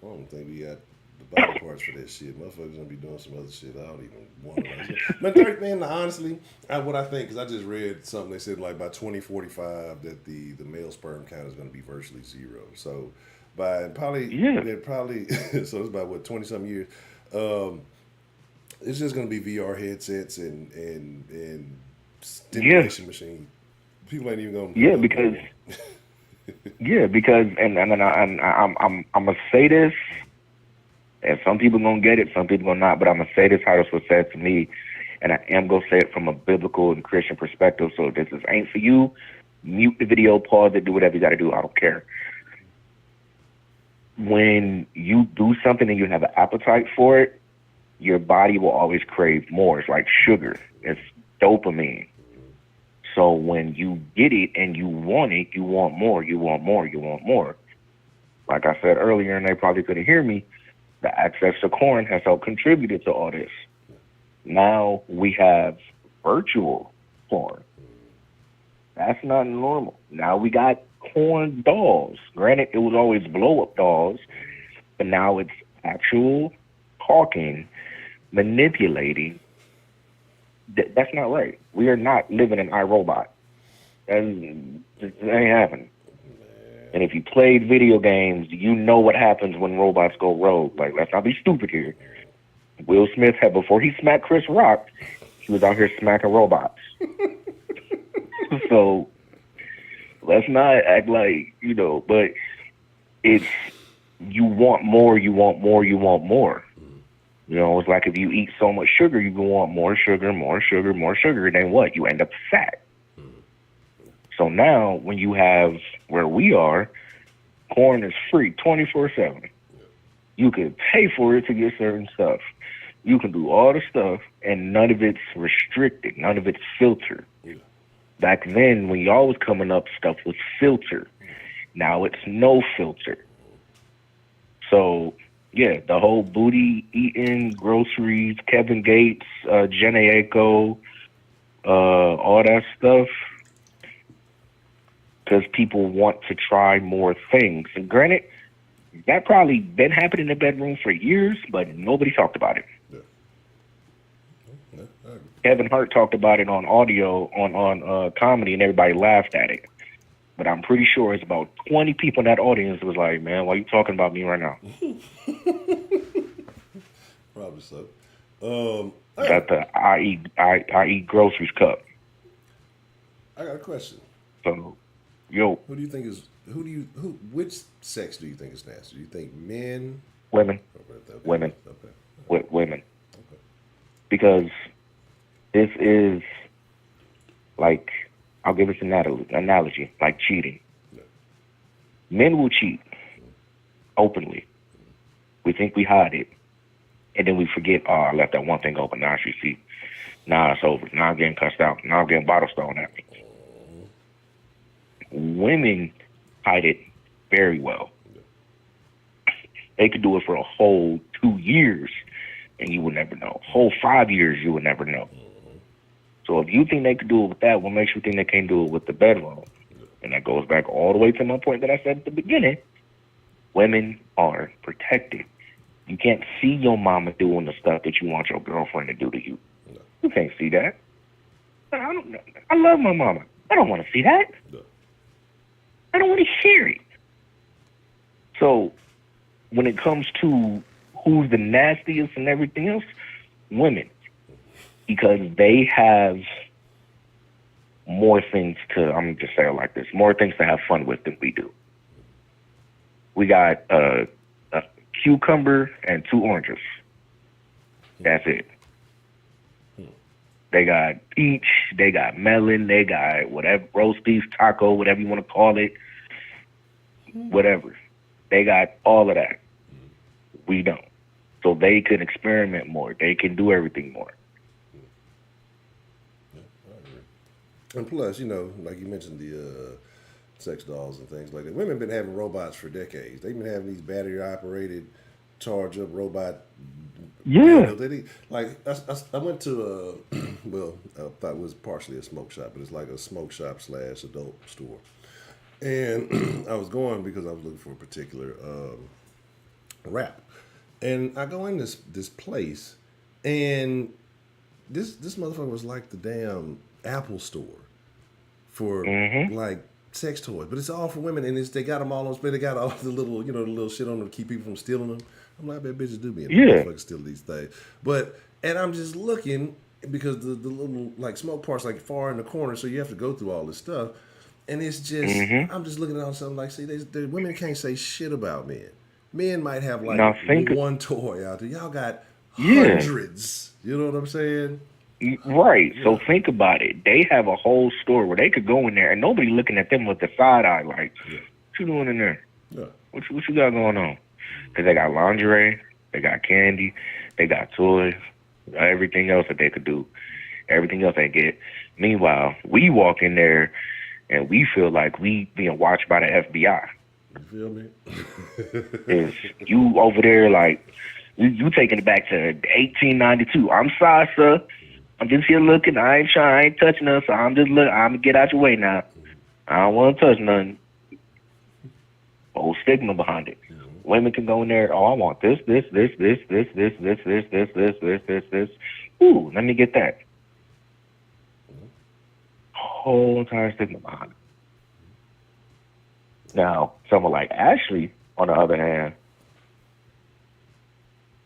I don't think we got the body parts for that shit. Motherfuckers gonna be doing some other shit I don't even want to. But third man, honestly, what I think, because I just read something they said like by 2045 that the male sperm count is gonna be virtually zero. So by probably so it's about what 20 something years. It's just gonna be VR headsets and stimulation machines. People ain't even gonna because and I'm gonna say this, and some people gonna get it, some people gonna not, but I'm gonna say this how this was said to me, and I am gonna say it from a biblical and Christian perspective. So if this ain't for you, mute the video, pause it, do whatever you gotta do. I don't care. When you do something and you have an appetite for it, your body will always crave more. It's like sugar. It's dopamine. So when you get it and you want it, you want more, you want more, you want more. Like I said earlier, and they probably couldn't hear me, the access to corn has helped contributed to all this. Now we have virtual corn. That's not normal. Now we got corn dolls. Granted, it was always blow-up dolls, but now it's actual talking, manipulating. That's not right. We are not living in iRobot. That ain't happening. And if you played video games, you know what happens when robots go rogue. Like, let's not be stupid here. Will Smith had, before he smacked Chris Rock, he was out here smacking robots. So let's not act like, but it's, you want more, you want more, you want more. It's like if you eat so much sugar, you want more sugar, more sugar, more sugar. Then what? You end up fat. So now when you have where we are, corn is free 24/7. You can pay for it to get certain stuff. You can do all the stuff, and none of it's restricted. None of it's filtered. Back then, when y'all was coming up, stuff was filtered. Now it's no filter. So, yeah, the whole booty eating, groceries, Kevin Gates, Jenna Aiko, all that stuff, because people want to try more things. And granted, that probably been happening in the bedroom for years, but nobody talked about it. Kevin Hart talked about it on audio, on comedy, and everybody laughed at it. But I'm pretty sure it's about 20 people in that audience was like, man, why are you talking about me right now? probably so. Got the I eat groceries cup. I got a question. So, yo, Who do you think is which sex do you think is nasty? Do you think men? women, Okay. women, Okay. women, Okay. because this is like, I'll give this an analogy, like cheating. Yeah. Men will cheat openly. We think we hide it, and then we forget, oh, I left that one thing open. Now she see. Now it's over. Now I'm getting cussed out. Now I'm getting bottle thrown at me. Women hide it very well. They could do it for a whole 2 years, and you would never know. Whole 5 years, you would never know. So if you think they could do it with that, what makes you think they can't do it with the bedroom? And that goes back all the way to my point that I said at the beginning. Women are protected. You can't see your mama doing the stuff that you want your girlfriend to do to you. No. You can't see that. I love my mama. I don't want to see that. No. I don't want to hear it. So when it comes to who's the nastiest and everything else, women. Because they have more things to, I'm going to just say it like this, more things to have fun with than we do. We got a cucumber and 2 oranges. That's it. They got peach, they got melon, they got whatever, roast beef, taco, whatever you want to call it, whatever. They got all of that. We don't. So they can experiment more. They can do everything more. And plus, like you mentioned, the sex dolls and things like that. Women have been having robots for decades. They've been having these battery-operated, charge-up robot. Yeah. I went to I thought it was partially a smoke shop, but it's like a smoke shop / adult store. And I was going because I was looking for a particular wrap. And I go in this place, and this motherfucker was like the damn Apple store for like sex toys, but it's all for women, and they got them all on display. They got all the little, the little shit on them to keep people from stealing them. I'm like, I bet bitches do be in there motherfuckers steal these things. And I'm just looking because the little like smoke parts like far in the corner, so you have to go through all this stuff. And it's just, I'm just looking at all something like, see, the women can't say shit about men. Men might have like one toy out there. Y'all got hundreds. You know what I'm saying? Right. Yeah. So think about it. They have a whole store where they could go in there and nobody looking at them with the side eye like, what you doing in there? Yeah. What you got going on? Because they got lingerie, they got candy, they got toys, everything else that they could do, everything else they get. Meanwhile, we walk in there and we feel like we being watched by the FBI. You feel me? Is you over there like, you taking it back to 1892. I'm sorry, sir. I'm just here looking. I ain't touching us. So I'm just looking. I'm gonna get out your way now. I don't want to touch nothing. Whole stigma behind it. Women can go in there. Oh, I want this. Ooh, let me get that. Whole entire stigma behind it. Now, someone like Ashley, on the other hand,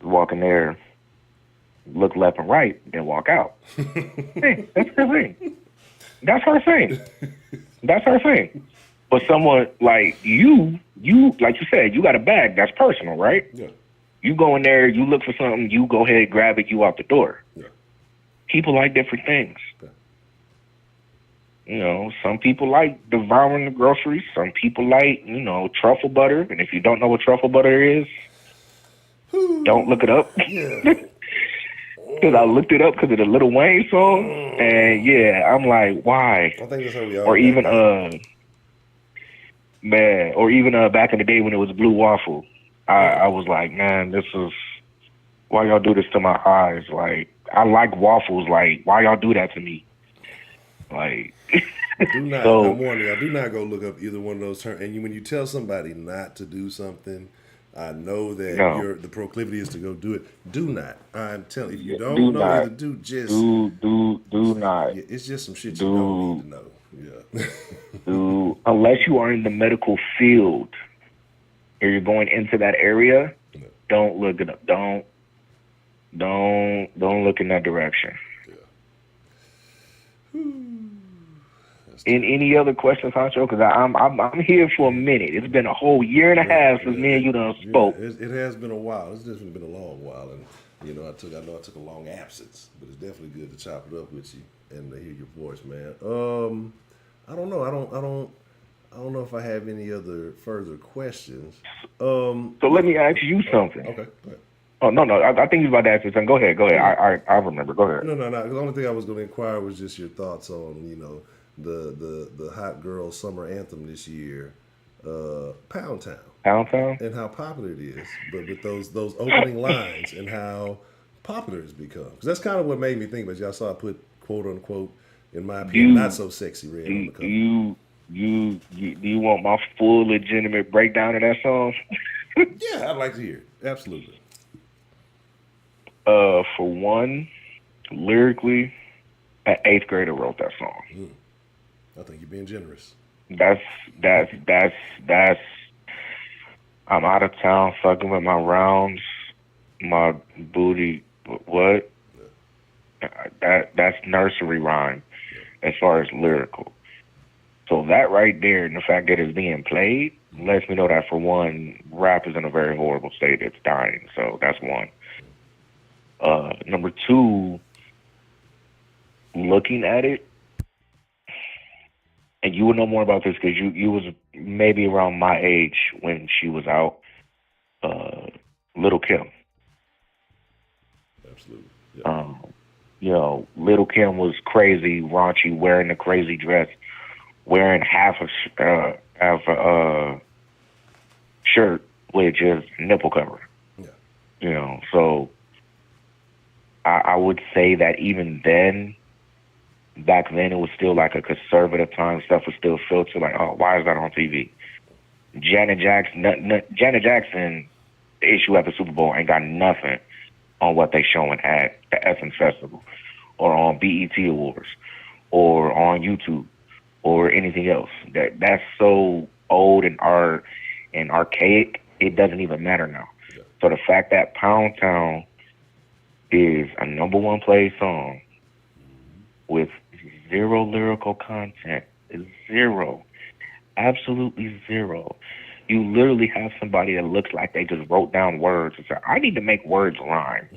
walk in there, look left and right, then walk out. Hey, that's her thing. That's her thing. That's her thing. But someone like you, like you said, you got a bag. That's personal, right? Yeah. You go in there, you look for something, you go ahead, grab it, you out the door. Yeah. People like different things. Okay. Some people like devouring the groceries. Some people like, truffle butter. And if you don't know what truffle butter is, don't look it up. Yeah. Because I looked it up because of the Lil Wayne song. And yeah, I'm like, why? I think that's how we all or even back in the day when it was Blue Waffle, I was like, man, this is why y'all do this to my eyes. Like, I like waffles. Like, why y'all do that to me? Like, I'm warning y'all, do not go look up either one of those terms. And when you tell somebody not to do something, I know that the proclivity is to go do it. Do not. I'm telling you, if you don't know either, do not. Yeah, it's just some shit you don't need to know. Yeah. Unless you are in the medical field or you're going into that area, don't look it up. Don't look in that direction. That's In terrible. any other questions, Honcho? Because I'm here for a minute. It's been a whole year and a half since me and you done spoke. It has been a while. It's definitely been a long while, and I know I took a long absence, but it's definitely good to chop it up with you and to hear your voice, man. I don't know. I don't know if I have any other further questions. So let me ask you something. Okay, go ahead. Oh no, I think he's about to ask you something. Go ahead. I remember. Go ahead. No. The only thing I was going to inquire was just your thoughts on, the hot girl summer anthem this year, Pound Town, Pound Town. and how popular it is, but with those opening lines and how popular it's become. Because that's kind of what made me think. But y'all saw I put quote unquote, in my opinion, not so sexy red on the cover. Do you want my full legitimate breakdown of that song? Yeah, I'd like to hear it. Absolutely. For one, lyrically, an eighth grader wrote that song. I think you're being generous. That's. I'm out of town, fucking with my rounds, my booty. What? That's nursery rhyme, as far as lyrical. So that right there, and the fact that it's being played, lets me know that for one, rap is in a very horrible state. It's dying. So that's one. Number two, looking at it, and you would know more about this because you was maybe around my age when she was out. Little Kim. Absolutely. Yeah. Little Kim was crazy, raunchy, wearing a crazy dress, wearing half a shirt with just nipple cover. Yeah. So I would say that even then, back then, it was still like a conservative time. Stuff was still filtered. Like, oh, why is that on TV? Janet Jackson, the issue at the Super Bowl ain't got nothing on what they showing at the Essence Festival or on BET Awards or on YouTube or anything else. That's so old and archaic, it doesn't even matter now. Yeah. So the fact that Pound Town is a number one play song with zero lyrical content, zero, absolutely zero. You literally have somebody that looks like they just wrote down words and said, I need to make words rhyme.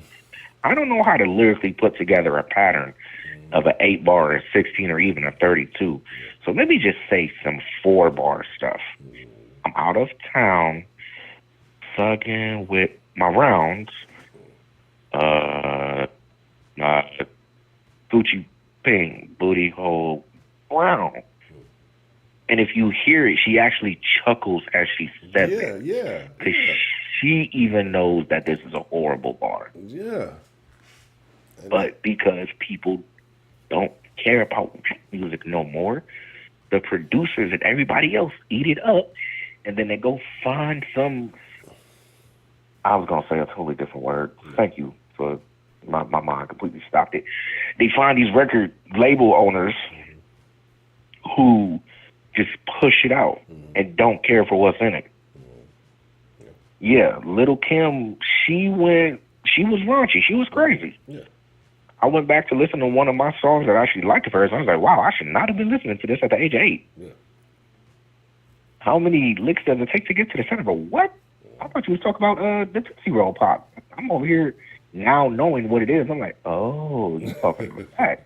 I don't know how to lyrically put together a pattern of an 8-bar, a 16, or even a 32. So let me just say some 4-bar stuff. I'm out of town, thugging with my rounds, Gucci Ping, booty hole brown. And if you hear it, she actually chuckles as she says it. Yeah. Because she even knows that this is a horrible bar. Yeah. But because people don't care about music no more, the producers and everybody else eat it up, and then they go find some. I was going to say a totally different word. Thank you for my mind completely stopped it. They find these record label owners who just push it out and don't care for what's in it. Yeah, Little Kim, she was raunchy. She was crazy. Yeah. I went back to listen to one of my songs that I actually liked at first. I was like, wow, I should not have been listening to this at the age of 8. Yeah. How many licks does it take to get to the center? But what? I thought you was talking about the Tootsie Roll Pop. I'm over here now knowing what it is. I'm like, oh, you talking about that.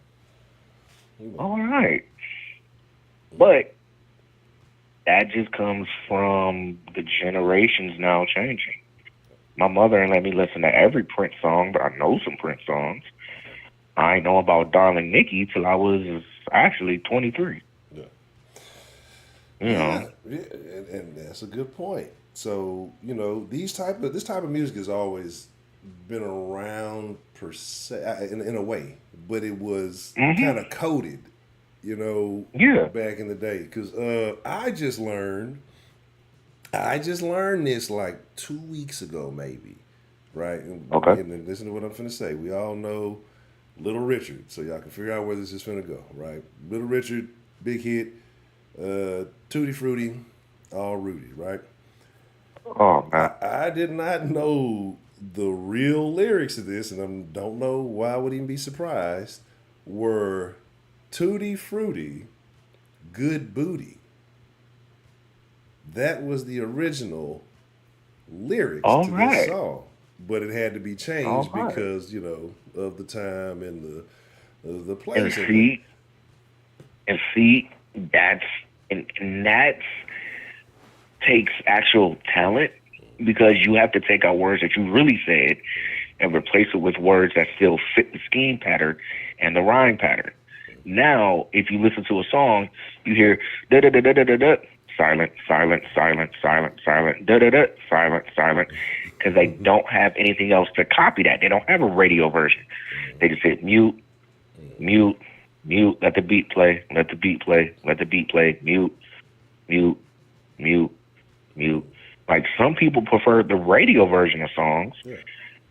All right. But that just comes from the generations now changing. My mother let me listen to every Prince song, but I know some Prince songs. I ain't know about Darling Nikki till I was actually 23. Yeah. Yeah. And that's a good point. So, this type of music has always been around per se in a way, but it was kind of coded, back in the day. Because I just learned this like 2 weeks ago, maybe, right? Okay. And listen to what I'm finna say. We all know Little Richard, so y'all can figure out where this is finna go, right? Little Richard, big hit, Tutti Frutti, all Rudy, right? Oh, man. I did not know the real lyrics of this, and I don't know why I would even be surprised, were Tutti Frutti, Good Booty. That was the original lyrics All to this right. song, but it had to be All changed right. because of the time and the And place and the. see, and see, that's and that's takes actual talent because you have to take out words that you really said and replace it with words that still fit the scheme pattern and the rhyme pattern. Now, if you listen to a song, you hear da da da da da da da, silent, silent, silent, silent, silent, da da da, silent, silent, because they don't have anything else to copy that. They don't have a radio version. They just hit mute, mute, mute, let the beat play, let the beat play, let the beat play, mute, mute, mute, mute. Like some people prefer the radio version of songs Yeah.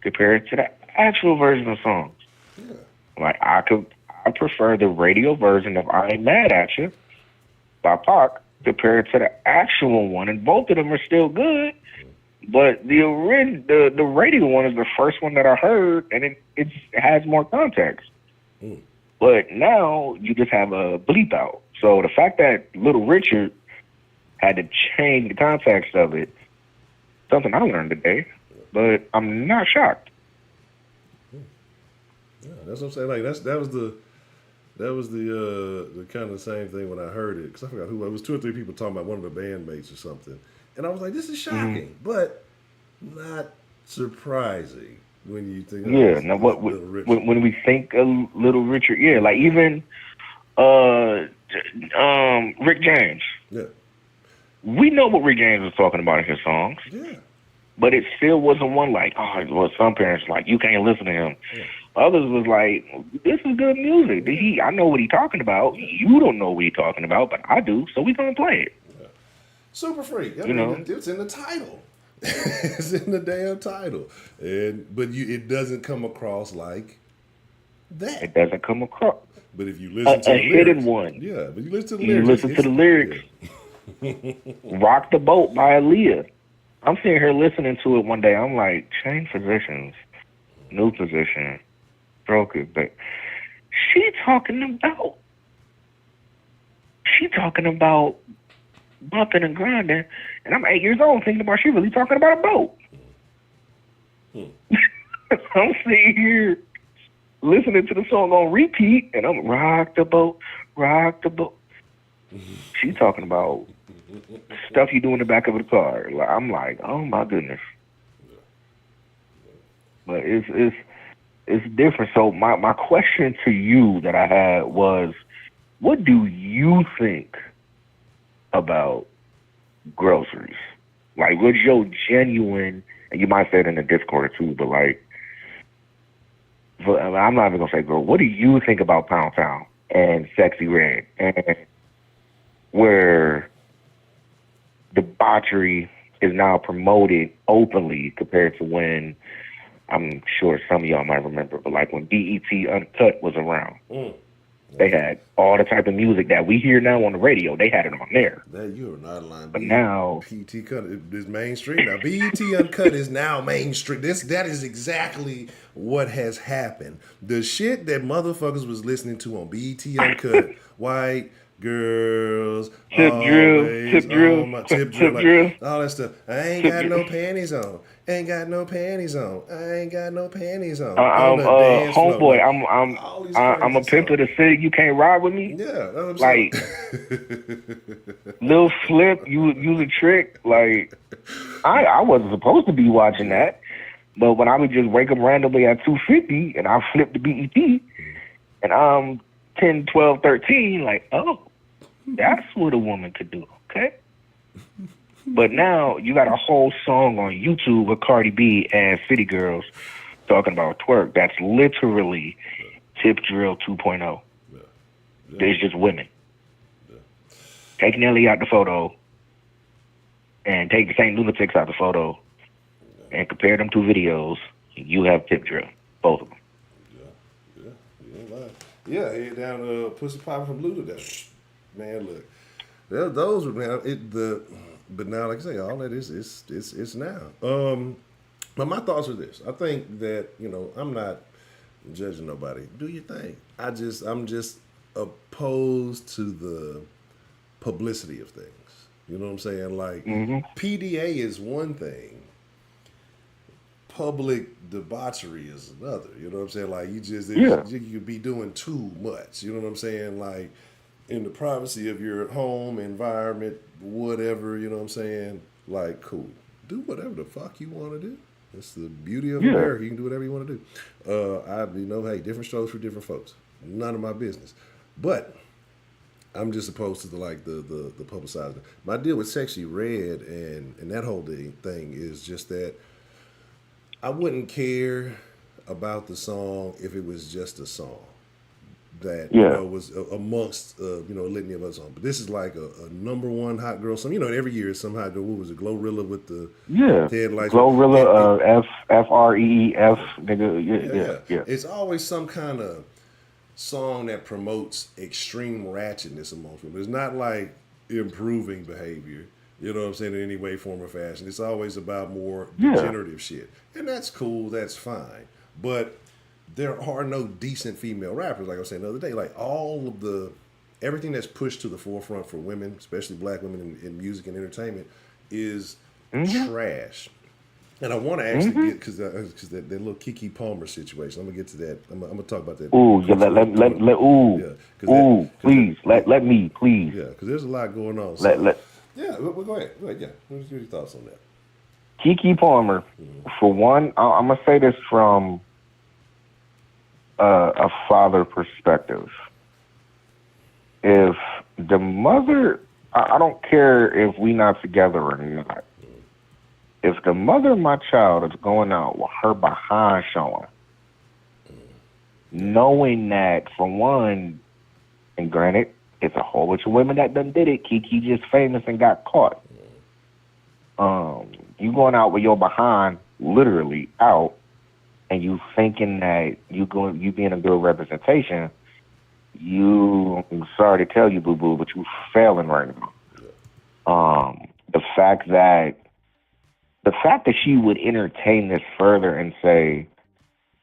compared to the actual version of songs. Yeah. Like I prefer the radio version of "I Ain't Mad at You" by Pac compared to the actual one, and both of them are still good. But the radio one is the first one that I heard, and it has more context. Mm. But now you just have a bleep out. So the fact that Little Richard had to change the context of it, something I learned today. But I'm not shocked. Yeah, that's what I'm saying. Like that was the kind of same thing when I heard it, because I forgot who it was. 2 or 3 people talking about one of the bandmates or something, and I was like, this is shocking, but not surprising when you think, oh, Yeah. it's Now, what Little Richard. when we think of Little Richard, yeah, like even uh, Rick James. Yeah, We know what Rick James was talking about in his songs, yeah, but it still wasn't one like, oh, well, some parents like you can't listen to him. yeah, Others was like, this is good music. I know what he's talking about. yeah. You don't know what he's talking about, but I do, so we gonna play it. Super Freak. I You mean, know, it's in the title. It's in the damn title, it doesn't come across like that. it doesn't come across But if you listen to a the hidden lyrics, one. yeah, but you listen to the You lyrics, listen to the lyrics. Rock the Boat by Aaliyah. I'm sitting here listening to it one day. I'm like, change positions, new position, stroke it. But she talking about bumping and grinding, and I'm 8 years old thinking about she really talking about a boat. I'm sitting here listening to the song on repeat, and I'm rock the boat, rock the boat. She talking about stuff you do in the back of the car. Like, I'm like, oh my goodness. But it's different. So my question to you that I had was, what do you think about groceries? Like, what's your genuine? And you might say it in the Discord too, but like, I'm not even gonna say girl. What do you think about Pound Town and Sexy Red, and where debauchery is now promoted openly compared to when, I'm sure some of y'all might remember, but like when BET Uncut was around, they had all the type of music that we hear now on the radio. They had it on there. that you are not lying. But now, BET Cut is mainstream now. BET Uncut is now mainstream. That is exactly what has happened. The shit that motherfuckers was listening to on BET Uncut, white girls, tip drill, always tip drill, on my tip drill, tip like drill, all that stuff. I ain't tip got drill. no panties on. Ain't got no panties on. I ain't got no panties on the dance floor. Homeboy, Like I'm all these I'm crazy a pimp of songs. the city. You can't ride with me. Yeah, that's what I'm Like saying. Lil Flip, you use a trick. Like I wasn't supposed to be watching that, but when I would just wake up randomly at 2:50 and I flip the BET and I'm 10, 12, 13, like, oh, that's what a woman could do. Okay. But now you got a whole song on YouTube with Cardi B and City Girls talking about twerk. That's literally Tip Drill 2.0. Yeah. There's just women. Take Nelly out the photo and take the same lunatics out the photo and compare them two videos. You have Tip Drill, both of them. Yeah, you ain't lying. Yeah, head down Pussy Poppin' from Luda down. Man, look. Those were man, but now like I say, all that is it's now. But my thoughts are this. I think that, I'm not judging nobody. Do your thing. I'm just opposed to the publicity of things. You know what I'm saying? Like, Hmm. PDA is one thing, public debauchery is another. You know what I'm saying? Like, Yeah. you could be doing too much. You know what I'm saying? Like, in the privacy of your home environment, whatever. You know what I'm saying? Like, cool. Do whatever the fuck you want to do. It's the beauty of Yeah. America. You can do whatever you want to do. Hey, different strokes for different folks. None of my business. But I'm just opposed to the publicizing. My deal with Sexy Red and that whole thing is just that I wouldn't care about the song if it was just a song that Yeah. was amongst a litany of other songs. But this is like a number one hot girl song. Every year some hot girl. What was it? Glorilla with the Yeah. headlights. Glorilla, FREEF, nigga. Yeah, Yeah, yeah, yeah. yeah. It's always some kind of song that promotes extreme ratchetness amongst women. It's not like improving behavior, you know what I'm saying, in any way, form, or fashion. It's always about more Yeah. degenerative shit. And that's cool, that's fine. But there are no decent female rappers, like I was saying the other day. Like everything that's pushed to the forefront for women, especially black women in music and entertainment, is Hmm. trash. And I want to actually Hmm. get because that little Kiki Palmer situation. I'm gonna get to that. I'm gonna talk about that. Ooh, yeah, ooh, Yeah, ooh, because please, let me, please. yeah, because there's a lot going on. Let, So let, yeah, well, go ahead. Go ahead. Yeah, what's your thoughts on that? Kiki Palmer, for one, I'm going to say this from a father perspective. If the mother, I don't care if we not together or not. If the mother of my child is going out with her behind showing, knowing that, for one, and granted, it's a whole bunch of women that done did it. Kiki just famous and got caught. You going out with your behind literally out, and you thinking that you being a good representation. I'm sorry to tell you, boo boo, but you failing right now. The fact that she would entertain this further and say,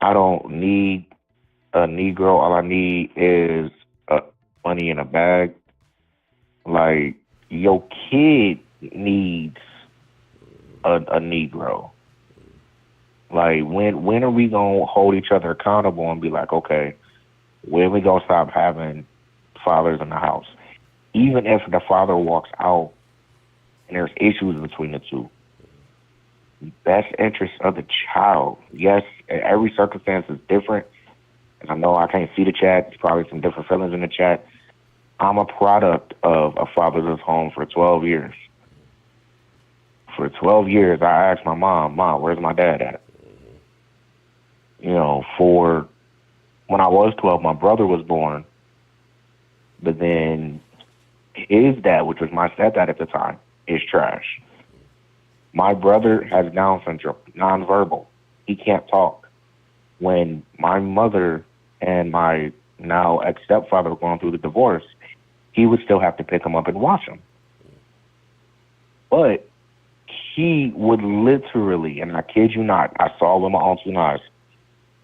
I don't need a Negro. All I need is money in a bag. Like, your kid needs a Negro. Like, when are we gonna hold each other accountable and be like, okay, when we gonna stop having fathers in the house? Even if the father walks out and there's issues between the two, best interest of the child. Yes, every circumstance is different. And I know I can't see the chat. There's probably some different feelings in the chat. I'm a product of a fatherless home for 12 years. For 12 years, I asked my mom, where's my dad at? For when I was 12, my brother was born. But then his dad, which was my stepdad at the time, is trash. My brother has Down syndrome, nonverbal. He can't talk. When my mother and my now ex-stepfather were going through the divorce, he would still have to pick him up and wash him. But he would literally, and I kid you not, I saw with my own two eyes,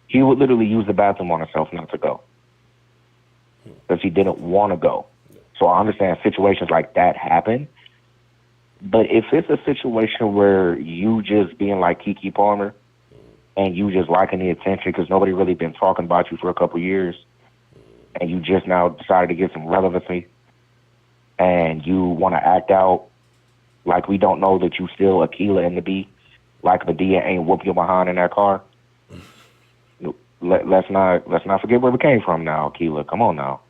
he would literally use the bathroom on himself not to go because he didn't want to go. So I understand situations like that happen. But if it's a situation where you just being like Kiki Palmer and you just liking the attention because nobody really been talking about you for a couple years and you just now decided to get some relevancy and you want to act out like we don't know that you still Akila in the B, like Medea ain't whoop your behind in that car. Let's not forget where we came from now, Akila. Come on now.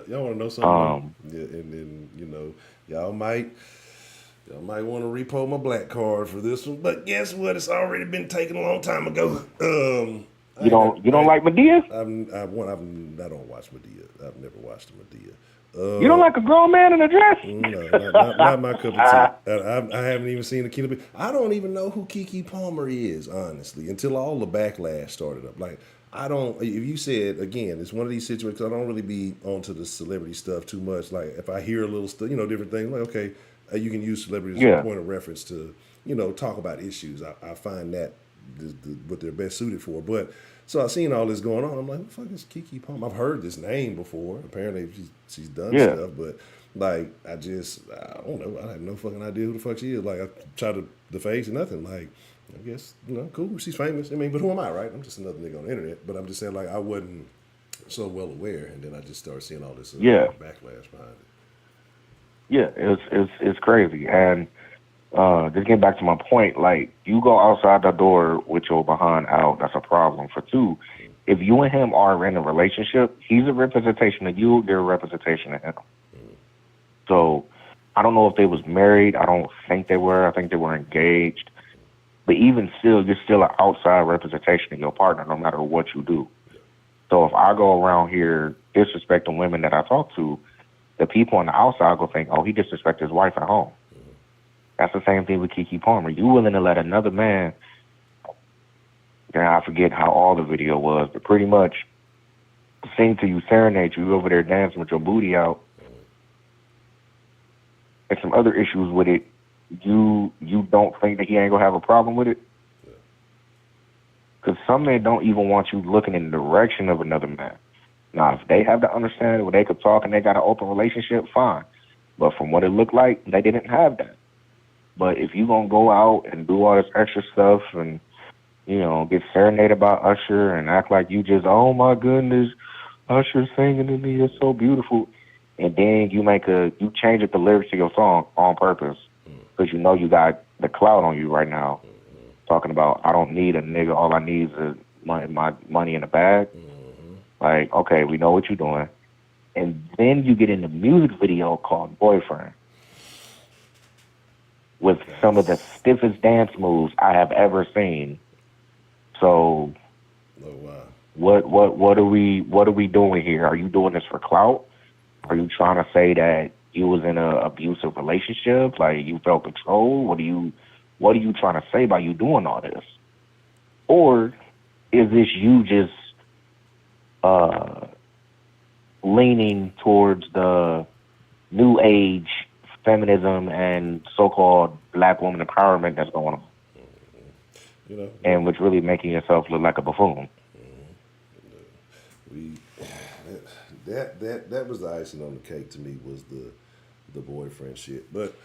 Y'all want to know something? Yeah, and then y'all might want to repo my black card for this one, but guess what? It's already been taken a long time ago. You don't like Medea? I don't watch Medea. I've never watched Medea. You don't like a grown man in a dress? No, not my cup of tea. I haven't even seen the Killer. I don't even know who Kiki Palmer is, honestly, until all the backlash started up. Like, I don't. If you said again, it's one of these situations. I don't really be onto the celebrity stuff too much. Like, if I hear a little stuff, different things. Like, okay, you can use celebrities as a Yeah. point of reference to, talk about issues. I find that what they're best suited for. But so I seen all this going on. I'm like, who the fuck is Keke Palmer? I've heard this name before. Apparently she's done Yeah. stuff, but like I don't know. I have no fucking idea who the fuck she is. Like I try to deface nothing. Like I guess cool. She's famous. I mean, but who am I, right? I'm just another nigga on the internet. But I'm just saying, like I wasn't so well aware, and then I just started seeing all this backlash behind it. Yeah, it's crazy. And just getting back to my point, like you go outside the door with your behind out, that's a problem. For two, if you and him are in a relationship, he's a representation of you, you're a representation of him. So I don't know if they was married. I don't think they were. I think they were engaged. But even still, you're still an outside representation of your partner, no matter what you do. So if I go around here disrespecting women that I talk to, the people on the outside go think, oh, he disrespected his wife at home. That's the same thing with Keke Palmer. You willing to let another man, I forget how all the video was, but pretty much sing to you, serenade you over there dancing with your booty out, and some other issues with it, you don't think that he ain't gonna have a problem with it? Because some men don't even want you looking in the direction of another man. Now, if they have the understanding where they could talk and they got an open relationship, fine. But from what it looked like, they didn't have that. But if you gonna go out and do all this extra stuff and, get serenaded about Usher and act like you just, oh my goodness, Usher singing to me is so beautiful, and then you change up the lyrics to your song on purpose because you got the clout on you right now, talking about I don't need a nigga, all I need is my money in the bag. Like, okay, we know what you're doing. And then you get in the music video called Boyfriend with some of the stiffest dance moves I have ever seen. So what are we doing here? Are you doing this for clout? Are you trying to say that you was in an abusive relationship? Like you felt control? What are you trying to say by you doing all this? Or is this you just leaning towards the new age feminism and so-called black woman empowerment that's going on, and which really making yourself look like a buffoon? That was the icing on the cake to me, was the boyfriend shit. But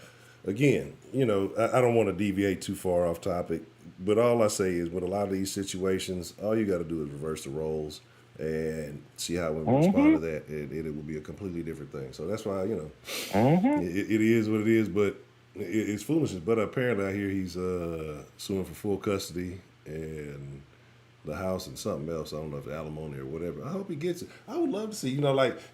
again, I don't want to deviate too far off topic, but all I say is with a lot of these situations, all you got to do is reverse the roles and see how women respond to that. It will be a completely different thing. So that's why, it is what it is, but it's foolishness. But apparently I hear he's suing for full custody and the house and something else. I don't know if alimony or whatever. I hope he gets it. I would love to see,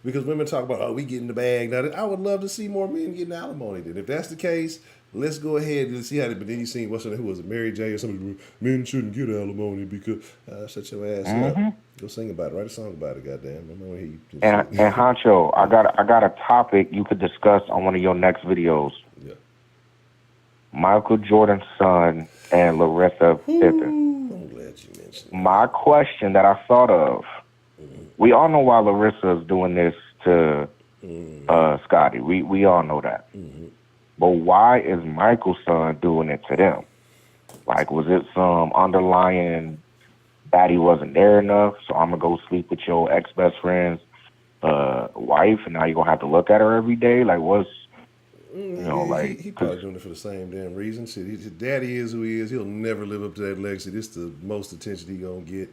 because women talk about, oh, we get in the bag. Now, I would love to see more men getting alimony. Then if that's the case, let's go ahead and see how. But then you seen who was it, Mary J or somebody? Men shouldn't get alimony because shut your ass up. Go sing about it. Write a song about it. Goddamn. I know he. And Honcho, I got a topic you could discuss on one of your next videos. Yeah. Michael Jordan's son and Larissa Pippen. I'm glad you mentioned that. My question that I thought of, we all know why Larissa is doing this to Scotty. We all know that. But why is Michael's son doing it to them? Like, was it some underlying daddy wasn't there enough, so I'm going to go sleep with your ex-best friend's wife, and now you're going to have to look at her every day? Like, what's, he probably doing it for the same damn reason. Shit, his daddy is who he is. He'll never live up to that legacy. This the most attention he gonna get,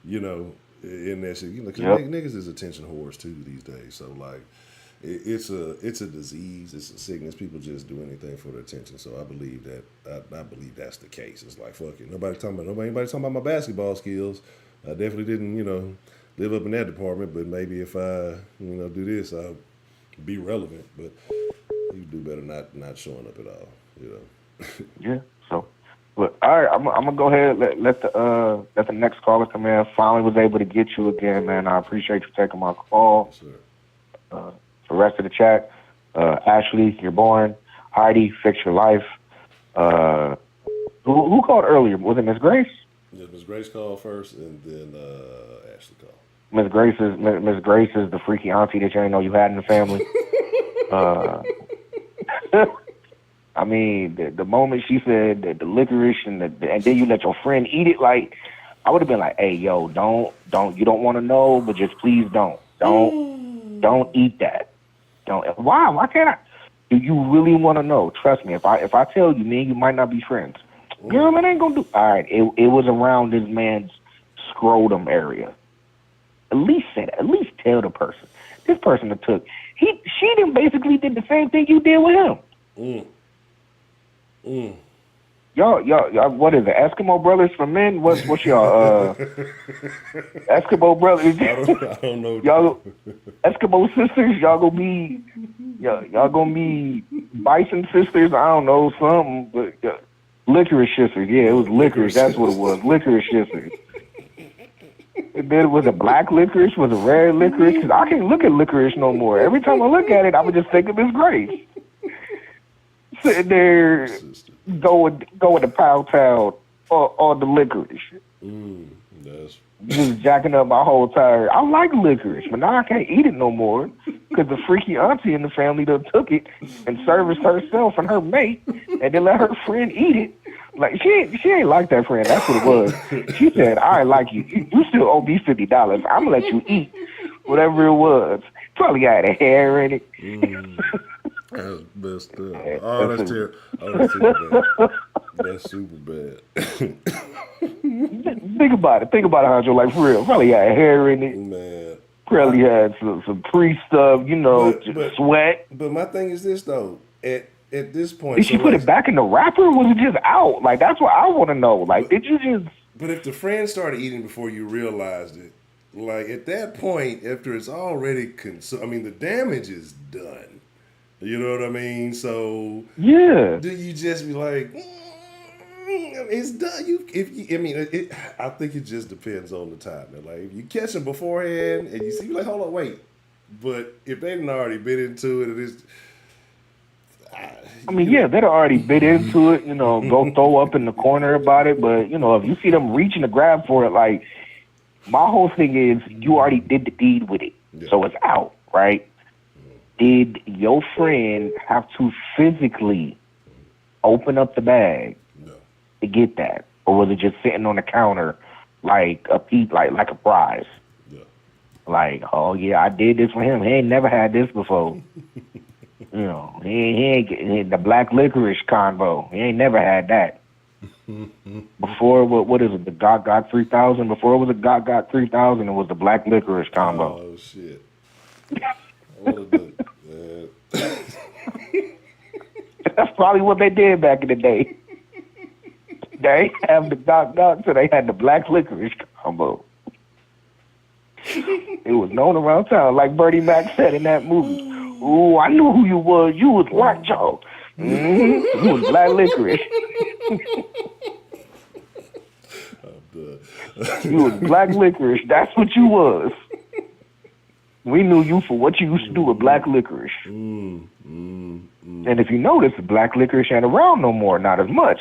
in that shit. Because niggas is attention whores too these days. So like, it's a disease. It's a sickness. People just do anything for the attention. So I believe that. I believe that's the case. It's like, fuck it. Anybody talking about my basketball skills. I definitely didn't, live up in that department. But maybe if I, do this, I'll be relevant. But you do better not showing up at all, Yeah. So, but all right, I'm gonna go ahead and let the next caller come in. Finally was able to get you again, man. I appreciate you taking my call. Yes, sir. The rest of the chat, Ashley, you're born. Heidi, fix your life. Who called earlier? Was it Miss Grace? Yeah, Miss Grace called first, and then Ashley called. Miss Grace is the freaky auntie that you didn't know you had in the family. I mean, the moment she said that the licorice and then you let your friend eat it, like I would have been like, hey, yo, don't, you don't want to know, but just please don't eat that. Don't. Why can't I? Do you really want to know? Trust me, if I tell you, me and you might not be friends. Girl, it ain't gonna do. All right, it was around this man's scrotum area. At least say that. At least tell the person. This person that took. She done basically did the same thing you did with him. Y'all, what is it? Eskimo brothers for men? What's y'all? Eskimo brothers. I don't know. Y'all, Eskimo sisters. Y'all gonna be bison sisters. I don't know something, but licorice sisters. Yeah, it was licorice. That's what it was. Licorice sisters. And then was it black licorice? Was it red licorice? Because I can't look at licorice no more. Every time I look at it, I would just think of Miss Grace. Sitting there, going to Pow Town or the licorice. Just jacking up my whole tire. I like licorice, but now I can't eat it no more because the freaky auntie in the family done took it and serviced herself and her mate and then let her friend eat it. Like she ain't like that friend. That's what it was. She said, "I like you. You still owe me $50. I'm gonna let you eat whatever it was. Probably had a hair in it." That's messed up. Oh, that's terrible. Oh, that's super bad. That's super bad. Think about it, Honcho. Like for real, probably had hair in it. Man, probably had some pre stuff. But sweat. But my thing is this though. At this point, did she put it back in the wrapper? Or was it just out? Like that's what I want to know. Like, did you just? But if the friend started eating before you realized it, like at that point, after it's already consumed, I mean, the damage is done. You know what I mean? So yeah, do you just be like, it's done? I think it just depends on the time. Like if you catch them beforehand and you see, you're like, hold on, wait. But if they didn't already been into it, it's. They'd already bit into it, go throw up in the corner about it. But, if you see them reaching to grab for it, like, my whole thing is you already did the deed with it. Yeah. So it's out, right? Did your friend have to physically open up the bag to get that? Or was it just sitting on the counter like a prize? Yeah. Like, oh, yeah, I did this for him. He ain't never had this before. He ain't the black licorice combo. He ain't never had that. Before, what is it, the Got 3000? Before it was a Got 3000, it was the black licorice combo. Oh, shit. That's probably what they did back in the day. They ain't have the Got, so they had the black licorice combo. It was known around town, like Bertie Mac said in that movie. Ooh, I knew who you was. You was Black Joe. You was black licorice. You was black licorice. That's what you was. We knew you for what you used to do with black licorice. And if you notice, black licorice ain't around no more, not as much.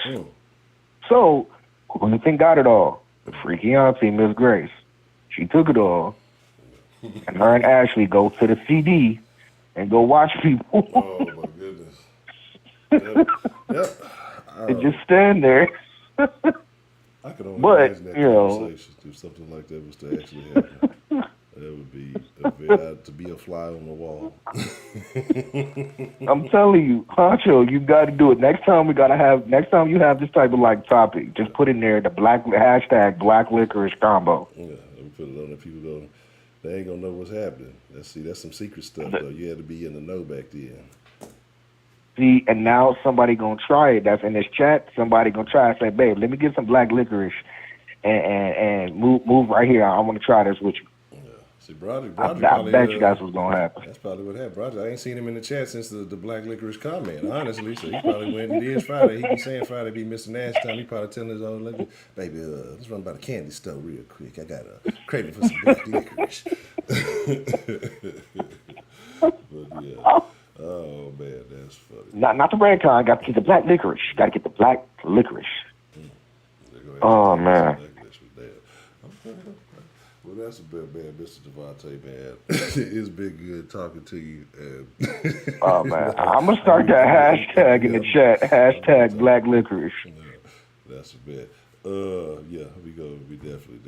So, who do you think got it all? The freaky auntie, Miss Grace. She took it all. And her and Ashley go to the CD and go watch people. Oh, my goodness. Yep. And just stand there. I could only imagine that conversation if something like that was to actually happen. That would be to be a fly on the wall. I'm telling you, Honcho, you got to do it. Next time you have this type of like topic, just put in there the hashtag black licorice combo. Yeah, let me put it on there. People go, they ain't gonna know what's happening. That's some secret stuff though. You had to be in the know back then. See, and now somebody gonna try it. That's in this chat. Somebody gonna try and say, babe, let me get some black licorice and move right here. I want to try this with you. See, Broderick I probably, bet you that's what's going to happen. That's probably what happened. Broderick, I ain't seen him in the chat since the black licorice comment, honestly. So he probably went, it is Friday. He be saying Friday be Mr. Nash time. He probably telling his old lady, baby, let's run by the candy store real quick. I got a craving for some black licorice. But yeah. Oh, man, that's funny. Not the red kind. Got to get the black licorice. Got to get the black licorice. Oh, man. Well, that's a bit bad, Mr. Devontae, man. It's been good talking to you. And Oh man, I'm gonna start that hashtag in the chat. Hashtag Black Licorice. That's a bit. Yeah, we definitely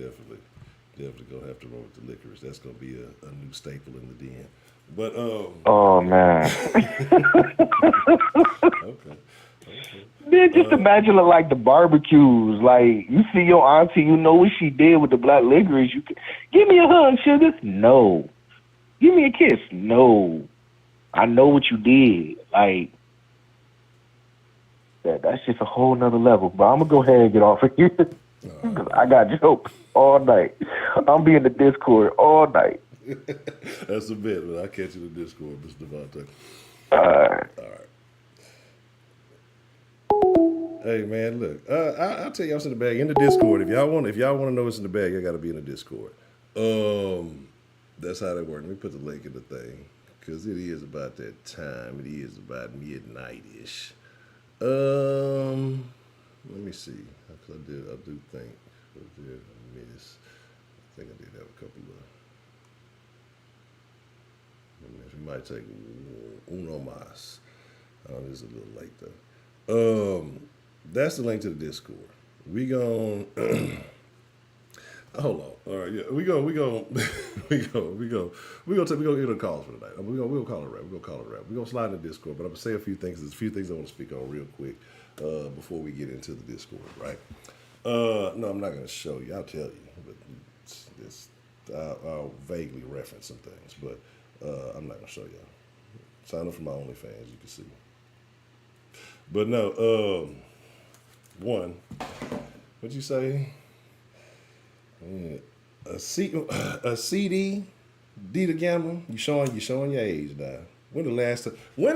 gonna have to roll with the licorice. That's gonna be a new staple in the den. But Oh man. okay. Man, just imagine like the barbecues. Like you see your auntie, you know what she did with the black licorice. You can, give me a hug, sugar. No. Give me a kiss. No. I know what you did. Like that's just a whole nother level. But I'm gonna go ahead and get off of here. Cause I got jokes all night. I'm be in the Discord all night. That's a bit, but I'll catch you in the Discord, Mr. Devontae. All right. Hey man, look, I'll tell y'all what's in the bag in the Discord. If y'all want to know what's in the bag, you got to be in the Discord. That's how that works. Let me put the link in the thing because it is about that time. It is about midnight ish. Let me see. Cause I do think I did miss. I think I did have a couple of. We might take uno más. It's a little late though. That's the link to the Discord. We gon' hold on. All right, yeah, we gonna get a call for tonight. We'll call it a wrap. We're gonna slide in the Discord, but I'm gonna say a few things. There's a few things I want to speak on real quick before we get into the Discord, right? No, I'm not gonna show you. I'll tell you, but I'll vaguely reference some things, but I'm not gonna show y'all. Sign up for my OnlyFans, you can see. But no, one, what'd you say? A CD, D the Gamma. You showing your age now. When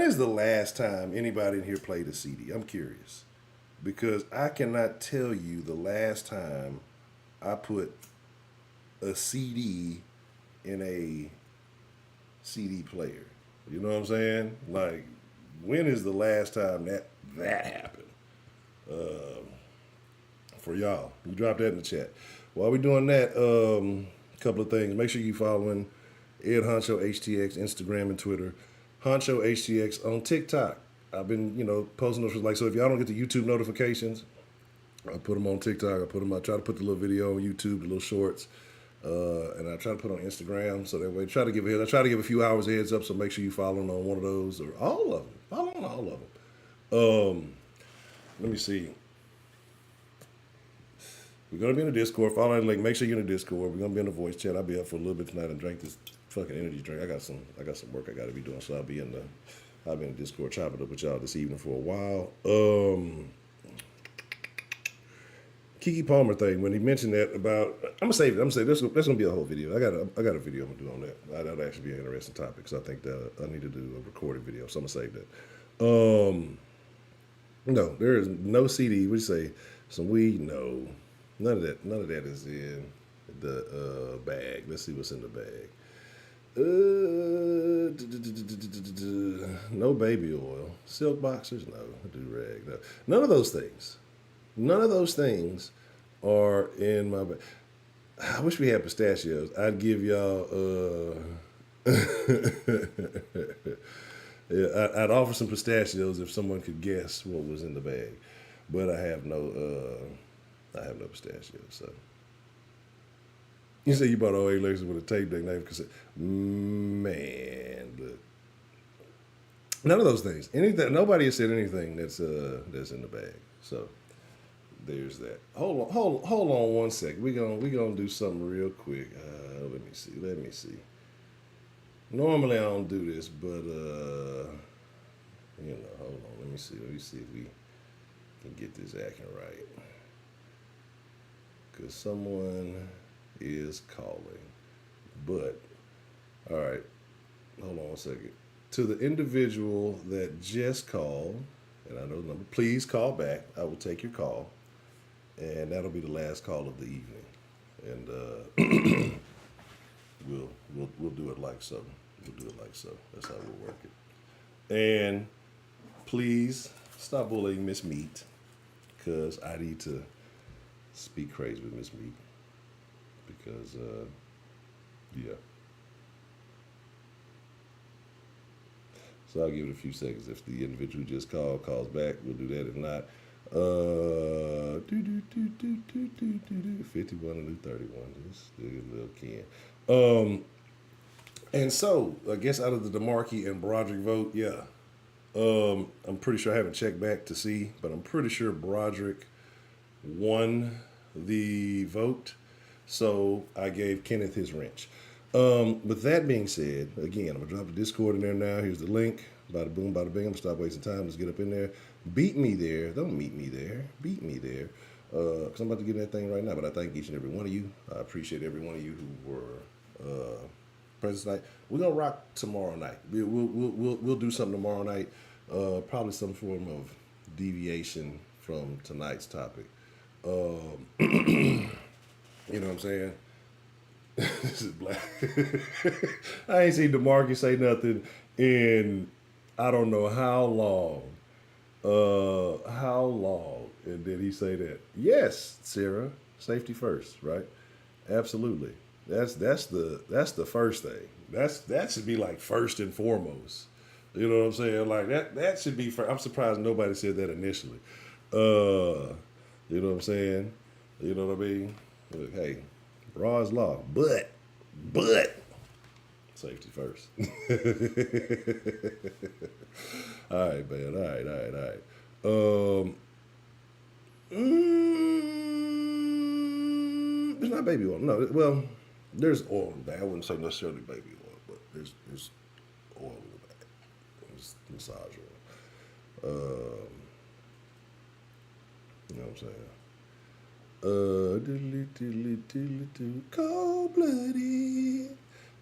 is the last time anybody in here played a CD? I'm curious because I cannot tell you the last time I put a CD in a CD player. You know what I'm saying? Like, when is the last time that happened? For y'all, you drop that in the chat. While we're doing that, a couple of things. Make sure you following Ed Honcho HTX, Instagram and Twitter. Honcho HTX on TikTok. I've been, posting those like so. If y'all don't get the YouTube notifications, I put them on TikTok. I try to put the little video on YouTube, the little shorts, and I try to put on Instagram. So that way, I try to give a few hours heads up. So make sure you follow on one of those or all of them. Follow on all of them. Let me see. We're gonna be in the Discord. Follow that link. Make sure you're in the Discord. We're gonna be in the voice chat. I'll be up for a little bit tonight and drink this fucking energy drink. I got some work I gotta be doing, so I'll be in the Discord chopping up with y'all this evening for a while. Kiki Palmer thing, when he mentioned that about, I'm gonna save it. That's gonna be a whole video. I got a video I'm gonna do on that. That'll actually be an interesting topic because I think that I need to do a recorded video, so I'm gonna save that. No, there is no CD. We say some weed. No, none of that is in the bag. Let's see what's in the bag. No baby oil, silk boxers. No, do-rag. No, none of those things. None of those things are in my bag. I wish we had pistachios. I'd give y'all. Yeah, I'd offer some pistachios if someone could guess what was in the bag, but I have no pistachios. So you say you bought all Lexus with a tape deck, knife, cassette. Man, look, none of those things. Anything. Nobody has said anything that's in the bag. So there's that. Hold on one second. We gonna do something real quick. Let me see. Normally I don't do this, but hold on. Let me see if we can get this acting right. Cause someone is calling. But all right, hold on one second. To the individual that just called, and I know the number, please call back. I will take your call, and that'll be the last call of the evening. And we'll do it like so. That's how we'll work it. And please stop bullying Miss Meat, because I need to speak crazy with Miss Meat, because Yeah. So I'll give it a few seconds. If the individual who just calls back, we'll do that. If not, 51 and 31. Just a little Ken. And so I guess out of the DeMarque and Broderick vote, yeah. I'm pretty sure I haven't checked back to see, but I'm pretty sure Broderick won the vote. So I gave Kenneth his wrench. With that being said, again, I'm gonna drop the Discord in there now. Here's the link. Bada boom, bada bing. I'm gonna stop wasting time. Let's get up in there. Beat me there. Don't meet me there. Beat me there. Because I'm about to get in that thing right now. But I thank each and every one of you. I appreciate every one of you who were present tonight. We're gonna rock tomorrow night. We'll do something tomorrow night. Probably some form of deviation from tonight's topic. You know what I'm saying? This is black. I ain't seen DeMarque say nothing in I don't know how long. How long? And did he say that? Yes, Sarah. Safety first, right? Absolutely. That's the first thing. That should be like first and foremost. You know what I'm saying? Like that should be. I'm surprised nobody said that initially. You know what I'm saying? You know what I mean? Look, hey, law is law, but safety first. All right, man. All right. It's not baby oil. No, well, there's oil in the bag. I wouldn't say necessarily baby oil, but there's oil in the bag. It's massage oil. You know what I'm saying? Cold blooded.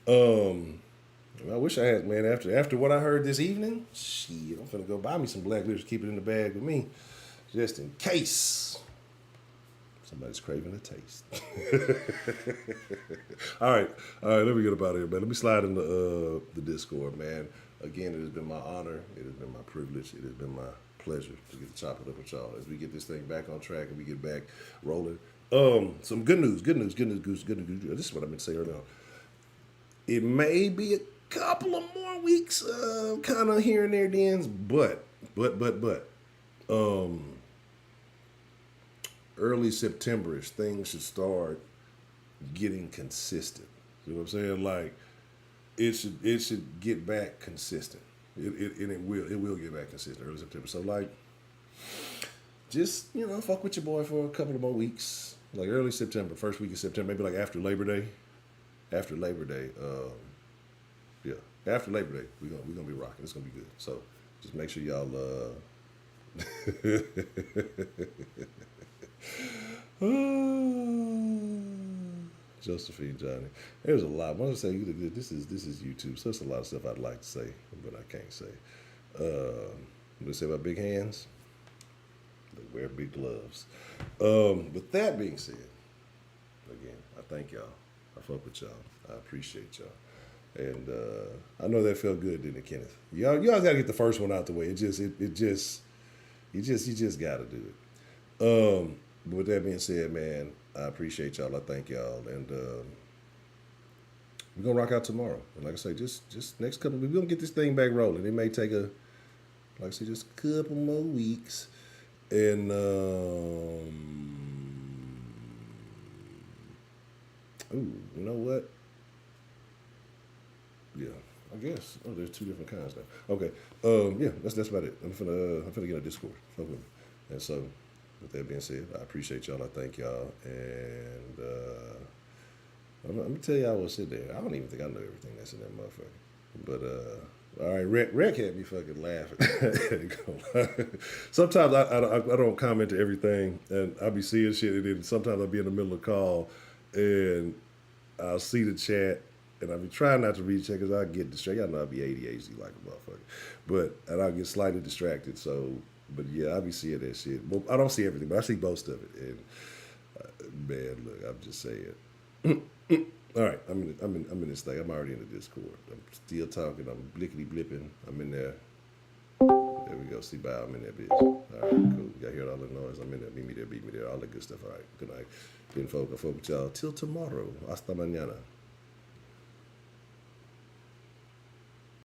I wish I had, man. After what I heard this evening, shit, I'm finna go buy me some black lips, keep it in the bag with me, just in case somebody's craving a taste. All right. Let me get up out of here, man. Let me slide into the Discord, man. Again, it has been my honor. It has been my privilege. It has been my pleasure to get to chop it up with y'all as we get this thing back on track and we get back rolling. Some good news. This is what I meant to say earlier on. It may be a couple of more weeks, kind of here and there, Dens, but, early September-ish, things should start getting consistent. You know what I'm saying? Like, it should get back consistent. It will get back consistent early September. So like, just fuck with your boy for a couple of more weeks. Like early September, first week of September, maybe like after Labor Day. After Labor Day, after Labor Day, we're gonna be rocking. It's gonna be good. So just make sure y'all Josephine, Johnny. There's a lot. I want to say this is YouTube, so there's a lot of stuff I'd like to say, but I can't say. What to say about big hands? They wear big gloves. With that being said, again, I thank y'all. I fuck with y'all. I appreciate y'all. And I know that felt good, didn't it, Kenneth? You always gotta get the first one out the way. You just gotta do it. But with that being said, man, I appreciate y'all. I thank y'all. And we're gonna rock out tomorrow. And like I say, just next couple we're gonna get this thing back rolling. It may take just a couple more weeks. And you know what? Yeah, I guess. Oh, there's two different kinds now. Okay. Yeah, that's about it. I'm finna get a Discord. Fuck with me. And so, with that being said, I appreciate y'all. I thank y'all. And I'm gonna tell y'all what's in there. I don't even think I know everything that's in that motherfucker. But all right, Rick had me fucking laughing. Sometimes I don't comment to everything, and I'll be seeing shit, and then sometimes I'll be in the middle of a call, and I'll see the chat, and I'll be trying not to read the chat because I get distracted. Y'all know I'll be ADHD like a motherfucker, and I'll get slightly distracted. So, but yeah, I'll be seeing that shit. Well, I don't see everything, but I see most of it. And man, look, I'm just saying. All right, I'm in this thing. I'm already in the Discord. I'm still talking. I'm blickety blipping. I'm in there. There we go. See, bye. I'm in that bitch. All right, cool. Y'all hear all the noise? I'm in there. Meet me there. Beat me there. All that good stuff. All right. Good night. Then, folk. I fuck with y'all till tomorrow. Hasta mañana.